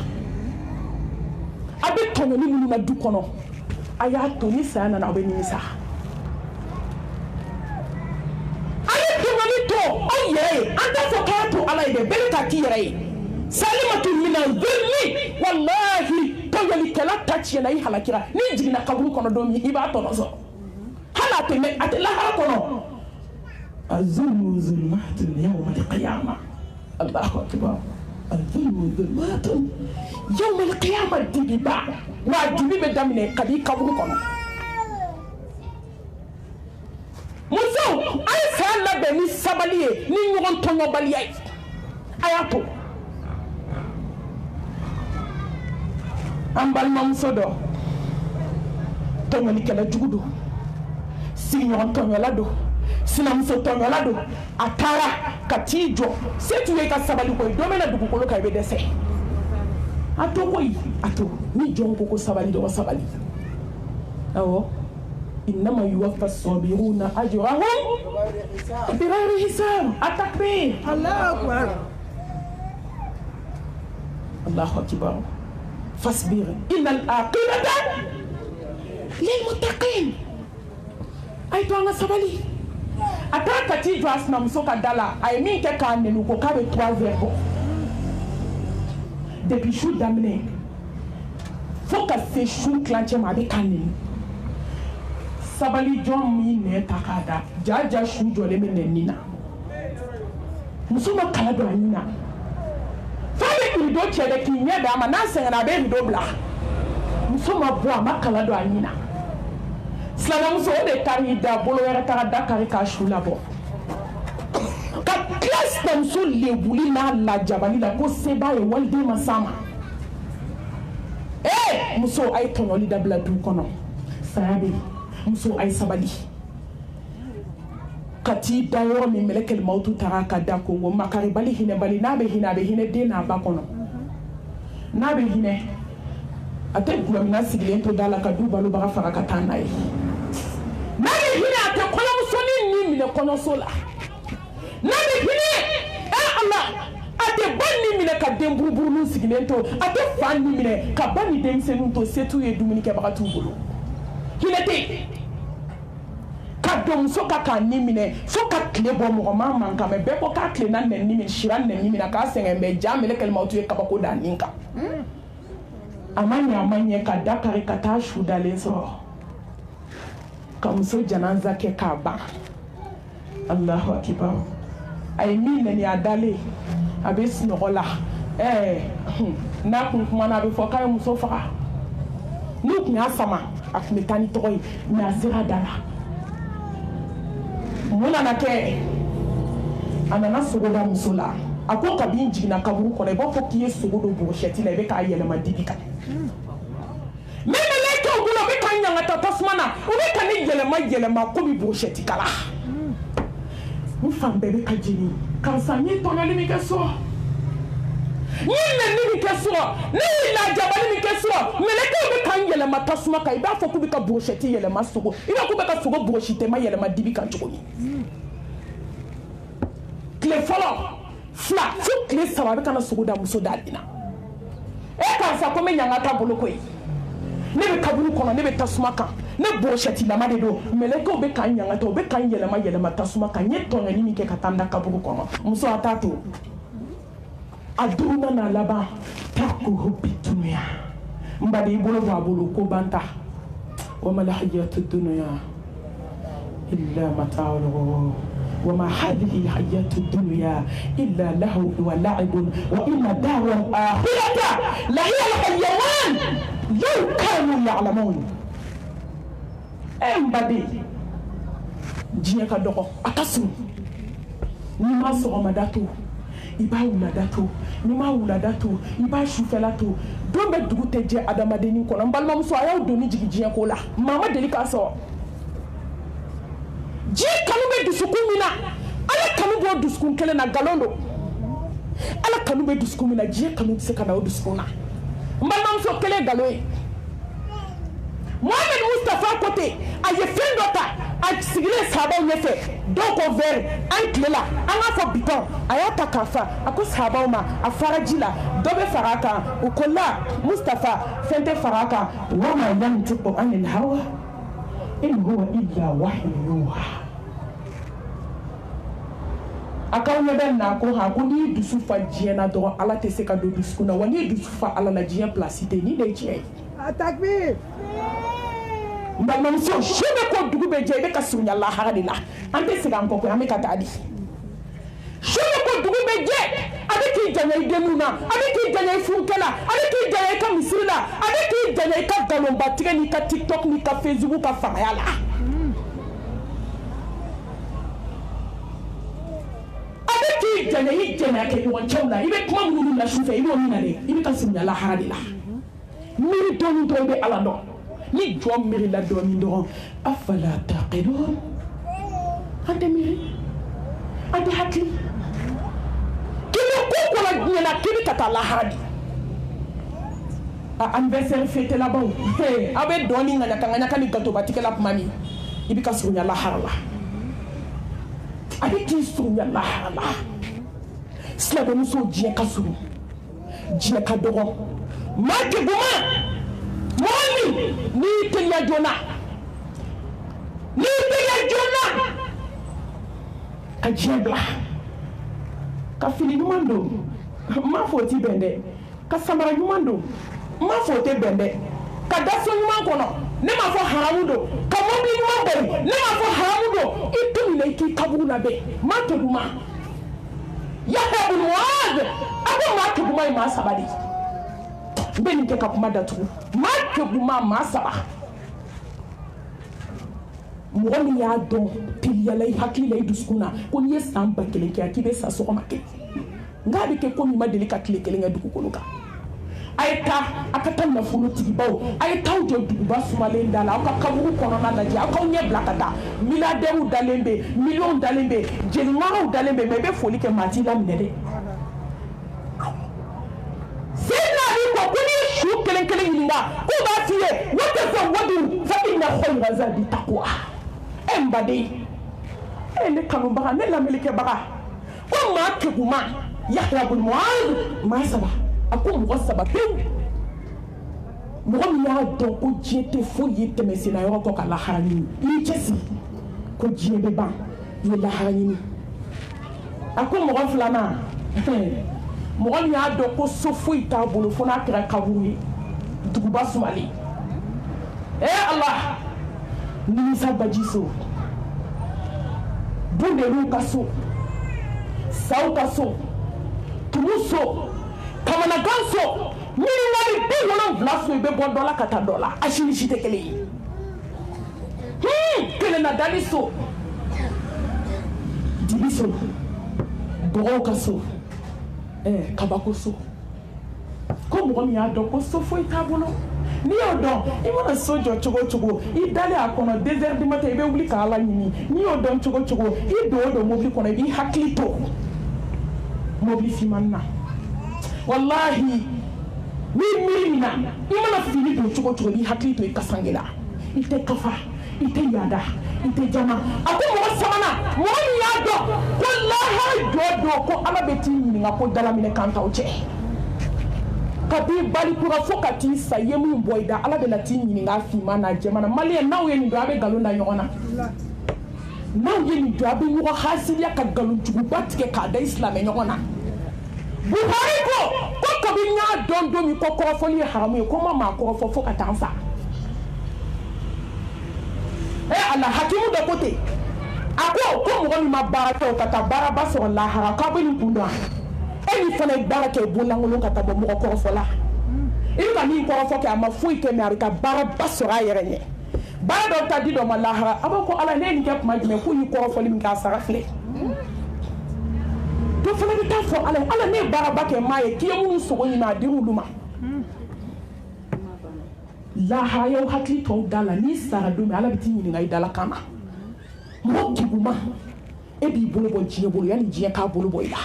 a bɛ tɔɲɔli minnu na du kɔnɔ a y'a to ni saya nana aw bɛ nimisa a ye tɔɲɔli to aw yɛrɛ ye an t'a fɔ k'a to Ala ye dɛ bɛɛ bɛ k'a k'i yɛrɛ ye salimatu mina zulmi wallahi tɔɲɔlikɛla ta tiɲɛna i halakira n'i jiginna kaburu kɔnɔ don min i b'a tɔnɔ sɔrɔ hali a tɛ lahara kɔnɔ الظلم ظلمات يوم القيامة الله أكبر الظلم ظلمات يوم القيامة دبيبا واجبي بدمني كبي كبركم muso a ye saya labɛn ni sabali ye ni ɲɔgɔn tɔɲɔbaliya ye a y'a to an balimamuso dɔ tɔɲɔlikɛla jugu don sigiɲɔgɔn tɔɲɔla don sinamuso tɔɲɔla don a taara ka t'i jɔ se t'u ye ka sabali koyi don bɛna dugukolo kan i bɛ dɛsɛ a to koyi a to ni jɔn ko ko sabali dɔgɔ sabali awɔ innama yuwaffa as-sabiruna ajrahum bighayri hisab at-takbir Allahu akbar Allahu akbar fasbir innal aqibata lil muttaqin ay to nga sabali ata ka ti jɔ sinamuso ka da la a ye min kɛ k'a nɛni ko k'a bɛ 3 heures bɔ depuis su daminɛ fo ka se su tilancɛ ma a bɛ k'a nɛni sabali jɔn min nɛ ta k'a da jaja su jɔlen bɛ nɛni na muso ma kala don a ɲin na f'a bɛ rideau cɛ dɛ k'i ɲɛ d'a ma n'a sɛgɛnna a bɛ rideau bila muso ma bɔ a ma kala don a ɲin na silamɛmuso o de taara da bolo wɛrɛ taara da kari k'a su labɔ ka tila sinamuso lebuli n'a lajabali la ko se b'a ye waliden ma s'a ma muso a ye tɔɲɔli dabila du kɔnɔ saya bɛ yen muso a ye sabali ka t'i da yɔrɔ min mɛlɛkɛl mawutu taara ka da kongo makaribali hinɛbali n'a bɛ hinɛ a bɛ hinɛ den n'a ba kɔnɔ n'a bɛ hinɛ a tɛ gulɔmina sigilen to da la ka du balobaga faga ka taa n'a ye n'a bɛ hinɛ a tɛ kɔɲɔmusonin ni minɛ kɔɲɔso la n'a bɛ hinɛ Ala a tɛ ba ni minɛ ka den buruburunin sigilen to a tɛ fa ni minɛ ka ba ni denmisɛnninw to se t'u ye dumuni kɛbaga t'u bolo hinɛ tɛ yen ka don muso ka k'a ni minɛ fo ka tile bɔ mɔgɔ ma mankan mɛ bɛɛ ko k'a tilenna nɛni min sira nɛni min na k'a sɛgɛn bɛ ja mɛlɛkɛl mawutu ye kabako da nin kan a ma ɲɛ ka da kari ka taa su dalen sɔrɔ ka muso janaza kɛ k'a ban Allahu akibar a ye min nɛni a dalen a bɛ sunɔgɔ la n'a kun kumana a bɛ fɔ k'a ye muso faga n'u kun y'a sama a kun bɛ taa ni tɔgɔ ye mɛ a sera da la mun nana kɛ a nana sogo da muso la a ko kabi jiginna kaburu kɔnɔ i b'a fɔ k'i ye sogo don burushɛti la i bɛ k'a yɛlɛma dibi kan mais mɛlɛkɛw bolo u bɛ ka ɲangata tasuma na u bɛ ka ne yɛlɛma komi burushɛti kala n fan bɛɛ bɛ ka jeni karisa n ye tɔɲɔli min kɛ so n ye nɛni min kɛ so ne ye lajabali min kɛ so mɛlɛkɛw bɛ ka n yɛlɛma tasuma kan i b'a fɔ k'u bɛ ka burushɛti yɛlɛma sogo i b'a fɔ k'u bɛ ka sogo burushitema yɛlɛma dibi kan cogo min tile fɔlɔ fila fo tile saba a bɛ kana sogo da muso da dina karisa ko n bɛ ɲanga t'a bolo koyi ne bɛ kaburu kɔnɔ ne bɛ tasuma kan ne burushɛtilama de don mɛlɛkɛw bɛ ka n ɲangata u bɛ ka n yɛlɛma tasuma kan n ye tɔɲɔli min kɛ ka taa n da kaburu kɔnɔ muso a t'a to a duurunan n'a laban takuhu bidunuya n ba de i bolo bɔ a bolo ko ban ta wa mal hayatu dunya illa mata'ul ghurur وما هذه الحياة الدنيا إلا لهو ولعب وإن دار الآخرة لهي الحيوان لو كانوا يعلمون بدي جيك دقو أكسم نما سوغمداتو iba wuladato ni ma wuladato iba shufelato don bɛ dugu tɛ jɛ adamadennin kɔnɔ n balimamuso a y'aw doni jigi diɲɛ ko la maa ma deli k'a sɔrɔ diɲɛ kanu bɛ dusukun min na ala kanu b'o dusukun kelen na nkalon don ala kanu bɛ dusukun min na diɲɛ kanu bɛ se ka na o dusukun na n balimamuso kelen nkalon ye Mohamed Mustafa Kote a ye fɛn dɔ ta a sigilen sahabaw ɲɛfɛ dɔw ko verre an tilela an k'a fɔ bitɔn a y'a ta k'a fa a ko sahabaw ma a fara ji la dɔ bɛ fara a kan u ko la Mustafa fɛn tɛ fara a kan wa ma yantiqu anil hawa in huwa illa wahyun yuha a k'aw ɲɛ bɛ na ko ha ko n'i dusu fa diɲɛ na dɔrɔn ala tɛ se ka don dusukun na wa n'i dusu fa ala la diɲɛ place tɛ ni de ye tiɲɛ ye. Takbir! Balimamuso su bɛ ko dugu bɛ jɛ i bɛ ka surunya lahara de la an tɛ segin an kɔ koyi an bɛ ka taa di su bɛ ko dugu bɛ jɛ a bɛ k'i janya i denninw na a bɛ k'i janya i furukɛ la a bɛ k'i janya i ka misiri la a bɛ k'i janya i ka nkalonbatigɛ n'i ka tiktok n'i ka facebook ka fangaya la a bɛ k'i janya i janya kɛ ɲɔgɔn cɛw la i bɛ kuma minnu na su fɛ i b'o min na dɛ i bɛ ka surunya lahara de la miiri dɔɔni dɔrɔn i bɛ ala dɔn ni jɔn miiri la dɔɔni dɔrɔn afala taqilun ante miri ante hakili kilo ko la nyana kibi kata la hadi a anniversaire fête là bas hey abe doni nganya kani gato batike la mami ibika sunya la harla abe ki sunya la harla sila be muso jiye kasuru jiye ka dogo marke buma moni ni telia jona ka jiebla ka fili nyumando ma foti bende ka samara nyumando ma fote bende ka daso nyuman kono ne ma fo haramudo ka mobli nyumando ne ma fo haramudo itu ne ki kabuna be ma to duma ya habul muad abo ma to duma ma sabadi beni ke ka kuma datu ma to duma ma saba mɔgɔ min y'a dɔn teliyala i hakili la i dusukun na ko n'i ye san 1000 kɛ k'i bɛ sa sɔgɔma kelen nka a bɛ kɛ ko min ma deli ka tile kelen kɛ dugukolo kan a ye taa a ka taa nafolotigibaw a ye taa jɔ duguba sumalen da la aw ka kaburu kɔnɔna lajɛ aw k'aw ɲɛ bila ka taa miliyardɛriw dalen bɛ miliyɔnw dalen bɛ jeliɲɔgɔnw dalen bɛ mɛ i bɛ foli kɛ maa t'i laminɛ dɛ sena ni ko ko ni su kelen kelen ɲininka k'u b'a f'i ye wa tɛ fɛn wadu fa inna khayra zadi taqwa mbade ne kanubaga ne lamɛlikɛbaga ko maa keguma Yahya bun Mu'adh maa saba a ko mɔgɔ saba pewu mɔgɔ min y'a dɔn ko diɲɛ tɛ foyi ye tɛmɛsenna yɔrɔ kɔ ka lahara ɲini i y'i cɛsiri ko diɲɛ bɛ ban i ye lahara ɲini a ko mɔgɔ filanan mɔgɔ min y'a dɔn ko so foyi t'a bolo fo n'a kɛra kaburu ye duguba sumalen Allah nimisa baji so bundelu ka so saw ka so tumu so kamanagan so miiriwari B7 so i bɛ bɔ dɔ la ka taa dɔ la a si tɛ kelen ye kelen na dali so dibi so bɔgɔw ka so kabako so ko mɔgɔ min y'a dɔn ko so foyi t'a bolo n'i y'o dɔn i mana so jɔ cogo o cogo i dalen a kɔnɔ 2 heures du matin i bɛ wuli ka Ala ɲini n'i y'o dɔn cogo o cogo i don o don mobili kɔnɔ i b'i hakili to mobili finmani na walahi n'i miiri min na i mana fini don cogo o cogo i b'i hakili to i kasange la i tɛ kafa i tɛ yaada i tɛ jama a ko mɔgɔ sabanan mɔgɔ min y'a dɔn ko lahara jɔ don ko Ala bɛ t'i ɲininka ko dalaminɛ kan t'aw cɛ kabi bali kura fo ka t'i sa ye min bɔ i da Ala bɛna t'i ɲininka finman na jɛman na maliyɛn n'aw ye nin dɔn a bɛ nkalon da ɲɔgɔn na n'aw ye nin dɔn a bɛ ɲɔgɔn hasiliya ka nkalonjuguba tigɛ k'a da i silamɛ ɲɔgɔn na Buhari ko kabi n y'a dɔn don min ko kɔrɔfɔli ye haramu ye ko n ma maa kɔrɔfɔ fo ka taa n sa Ala hakimu dɔ ko ten a ko mɔgɔ min ma baara kɛ o ka taa baaraba sɔrɔ lahara k'a bɛ nin kun dɔn e ni fana ye baara kɛ bonlankolon ka taa bɔ mɔgɔ kɔrɔfɔ la i bɛ ka min kɔrɔfɔ kɛ a ma foyi kɛ mɛ a bɛ ka baaraba sɔrɔ a yɛrɛ ɲɛ baara dɔw ta di dɔ ma lahara a b'a ko Ala ne ye nin kɛ kuma jumɛn k'u y'i kɔrɔfɔli min kɛ a sara filɛ dɔ fana bɛ taa fɔ Ala ne ye baaraba kɛ maa ye k'i ye minnu sogo ɲini a dir'olu ma lahara y'aw hakili to aw da la n'i sara don min Ala bɛ t'i ɲininka i dalakan na mɔgɔ keguma e b'i bolo bɔ diɲɛ bolo yanni diɲɛ k'a bolo bɔ i la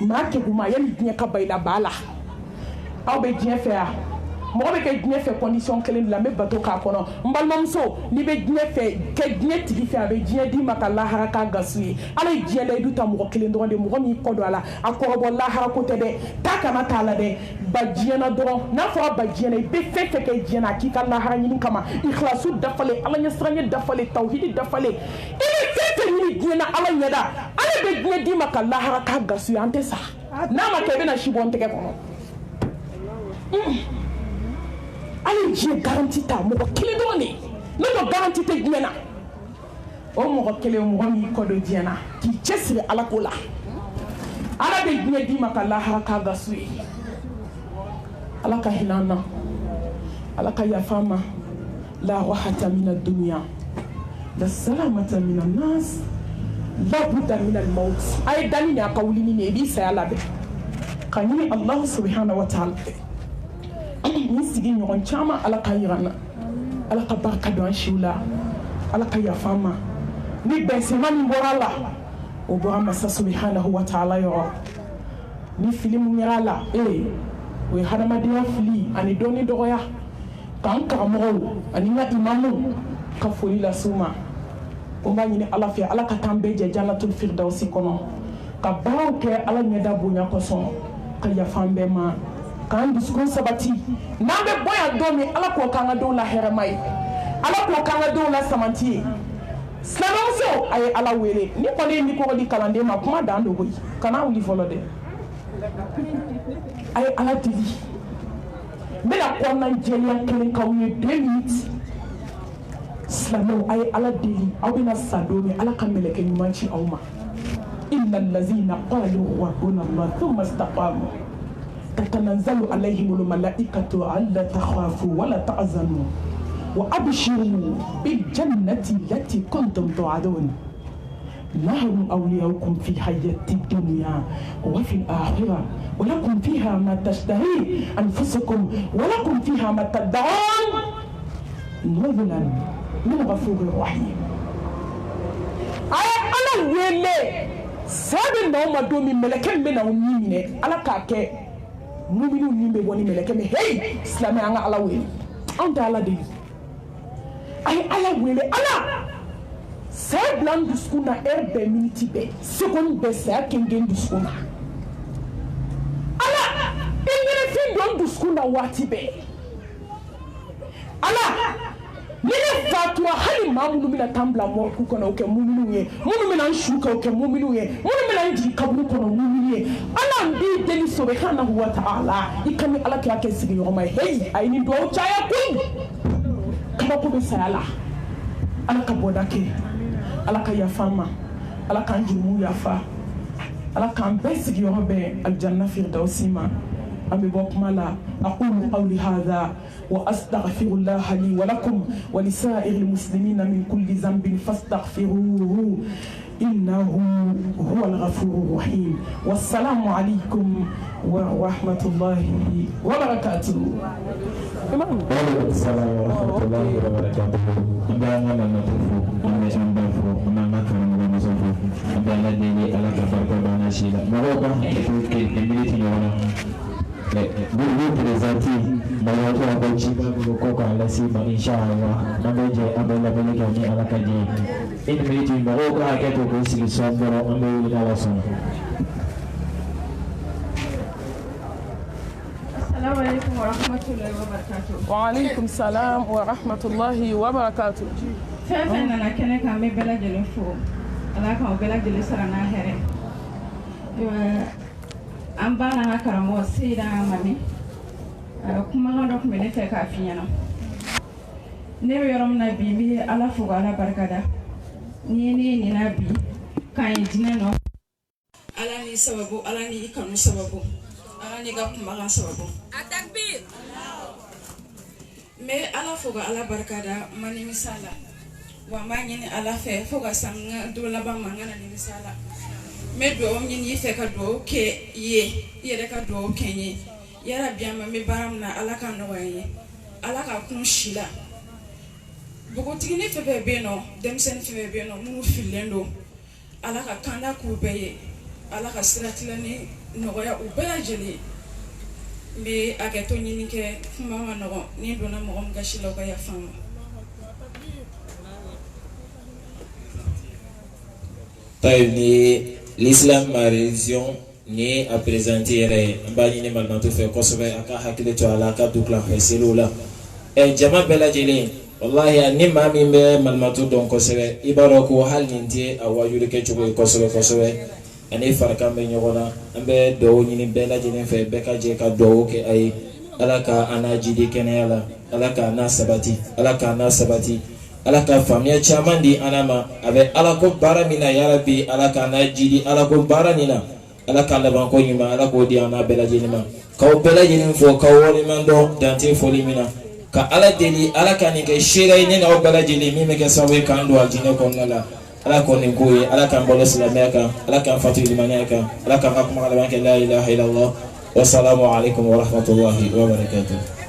maa keguma yanni diɲɛ ka ba i la b'a la aw bɛ diɲɛ fɛ yan mɔgɔ bɛ kɛ diɲɛ fɛ condition kelen de la n bɛ bato k'a kɔnɔ n balimamuso n'i bɛ diɲɛ fɛ kɛ diɲɛ tigi fɛ a bɛ diɲɛ d'i ma ka lahara k'a gasu ye Ala ye diɲɛ layidu ta mɔgɔ kelen dɔrɔn de mɔgɔ min kɔ don a la a kɔrɔbɔ lahara ko tɛ dɛ taa kana t'a la dɛ ba diɲɛ na dɔrɔn n'a fɔra ba diɲɛ na i bɛ fɛn fɛn kɛ diɲɛ na a k'i ka lahara ɲini kama ikhlasu dafalen Ala ɲɛsiranɲɛ dafalen tawhidi dafalen i bɛ fɛn fɛn ɲini diɲɛ na Ala ɲɛda Ala bɛ diɲɛ d'i ma ka lahara k'a gasu ye an tɛ sa n'a ma kɛ i bɛna si bɔ n tɛgɛ kɔnɔ Ala diɲɛ garanti ta mɔgɔ kelen dɔrɔn de ne dɔ garanti tɛ diɲɛ na o mɔgɔ kelen mɔgɔ min kɔ don diɲɛ na k'i cɛsiri Ala ko la Ala bɛ diɲɛ d'i ma ka lahara k'a gasu ye Ala ka hinɛ an na Ala ka yafa an ma la rahata mina dunya la salamata mina nas la budda mina al-maut a ye dani ni a ka wuli ni i b'i saya labɛn ka ɲini Allah subhanahu wa ta'ala ni sigi ɲɔgɔn caman Ala ka yira an na Ala ka barika don an siw la Ala ka yafa an ma ni bɛnsɛma min bɔra la o bɔra masa subhanahu wa ta'ala yɔrɔ ni fili mun yɛrɛ la o ye hadamadenya fili ani dɔɔni dɔgɔya k'an karamɔgɔw ani n ka imamu ka foli lase u ma o b'a ɲini ala fɛ ala ka t'an bɛɛ jɛ jannatul firdausi kɔnɔ ka baaraw kɛ ala ɲɛda bonya kosɔn ka yafa an bɛɛ ma k'an dusukun sabati n'an bɛ bɔ yan don min ala k'o k'an ka denw la hɛrɛma ye ala k'o k'an ka denw la samanti ye silamɛmuso a ye ala wele ni kɔni ye ni kɔgɔ di kalanden ma kuma dan dogo ye kana wuli fɔlɔ dɛ a ye ala deli n bɛna kɔnɔna jɛlenya kelen k'aw ye 2 minutes silamɛw a ye ala deli aw bɛna sa don min ala ka mɛlɛkɛ ɲuman ci aw ma inna allazina qalu rabbuna allah thumma istaqamu tatanazzalu alayhimul malaikatu alla takhafu wala tahzanu wa abshiru bil jannati allati kuntum tu'adun nahnu awliyaukum fi hayati dunya wa fil akhirah wa lakum fiha ma tashtahi anfusukum wa lakum fiha ma tad'un nuzulan min ghafurir rahim ay ala wele sabe na ma do mi meleke be na ni mine ala ka ke muminu ni be woni meleke me hey islam anga ala wele anta ala de ay ala wele ala sabe lan duskuna erbe minute be second be sa kengen duskuna ala ingere fin don duskuna wati be ala nene fatwa hali mamunu mina tambla mo ku kono ke muminu ye munu mina shuka ke muminu ye munu mina ndi kaburu kono muminu ye ala mbi deli subhanahu wa ta'ala ikami ala ke ake sigi yoma hey ay ni do chaya kuin kaba ko be sala ala ka bodake ala ka yafama ala ka njumu yafa ala ka be sigi yoma be aljanna firdausi ma أبي بوكمالا أقول قولي هذا وأستغفر الله لي ولكم ولسائر المسلمين من كل ذنب فاستغفروه إنه هو الغفور الرحيم والسلام عليكم ورحمة الله وبركاته. وعليكم السلام ورحمة الله وبركاته. أبانا لما تفو أما شنبافو أما مكرم لما صفو أبانا ديني على كفر كبانا شيلا مروبا كفوكي إمريتي يونا Bulu prezenti mayato abaji ko ko ala si ma inshallah nabeje abela bele kami ala kaji in meeting mo ko ka to ko sigi somboro ambe ila wason. Assalamu alaikum wa rahmatullahi wa barakatuh. Wa alaikum salam wa rahmatullahi wa barakatuh. Fefe na kene ka me bela jelo fo ala ka bela jelo sara na here an ba na karamo sai da mami kuma ga dok me ne fe ka fiya no ne yorom na bi mi ala fu ala barkada ni na bi kan jine no ala ni sababu ala ni ikanu sababu ala ni ga kuma ga sababu atakbir me ala fu ala barkada mani misala wa mani ni ala fe fu ga sanga do la ba mangana ni misala me do nyini fe ka do ke ye de ka do kenye yara biama me baram na ala ka no waye ala ka kun shila bugo tigini fe be no dem sen fe be no mu filendo ala ka kanda ku beye ala ka siratila ni no ya u bela jeli me ageto nyini ke mama no ni do na mo ga shila ka ya fama. L'islam ma religion ni a présenté mbani ni malmanto fe kosobe aka hakile to ala ka dukla feselula jama bela jeli wallahi ni mami me malmanto don kosobe ibaro ko hal ninti awajule ke chugo kosobe ani farka me nyogona ambe do nyini bela jeli fe beka je ka do ke ay alaka anajidi kenela alaka na sabati alaka famia chamandi anama abe alako bara mina ya rabbi alaka na jidi alako bara nina alaka laban ko nyima alako di ana bela jinima ka bela jinin fo ka woni mando dante foli mina ka ala deli alaka ni ke shira ni na bela jini mi me ke sawe kan do aljine ko nala alako ni koyi alaka mbolo islamiyaka alaka fatu limaniyaka alaka hakuma ala banke la ilaha illallah wa salamu alaikum wa rahmatullahi wa barakatuh.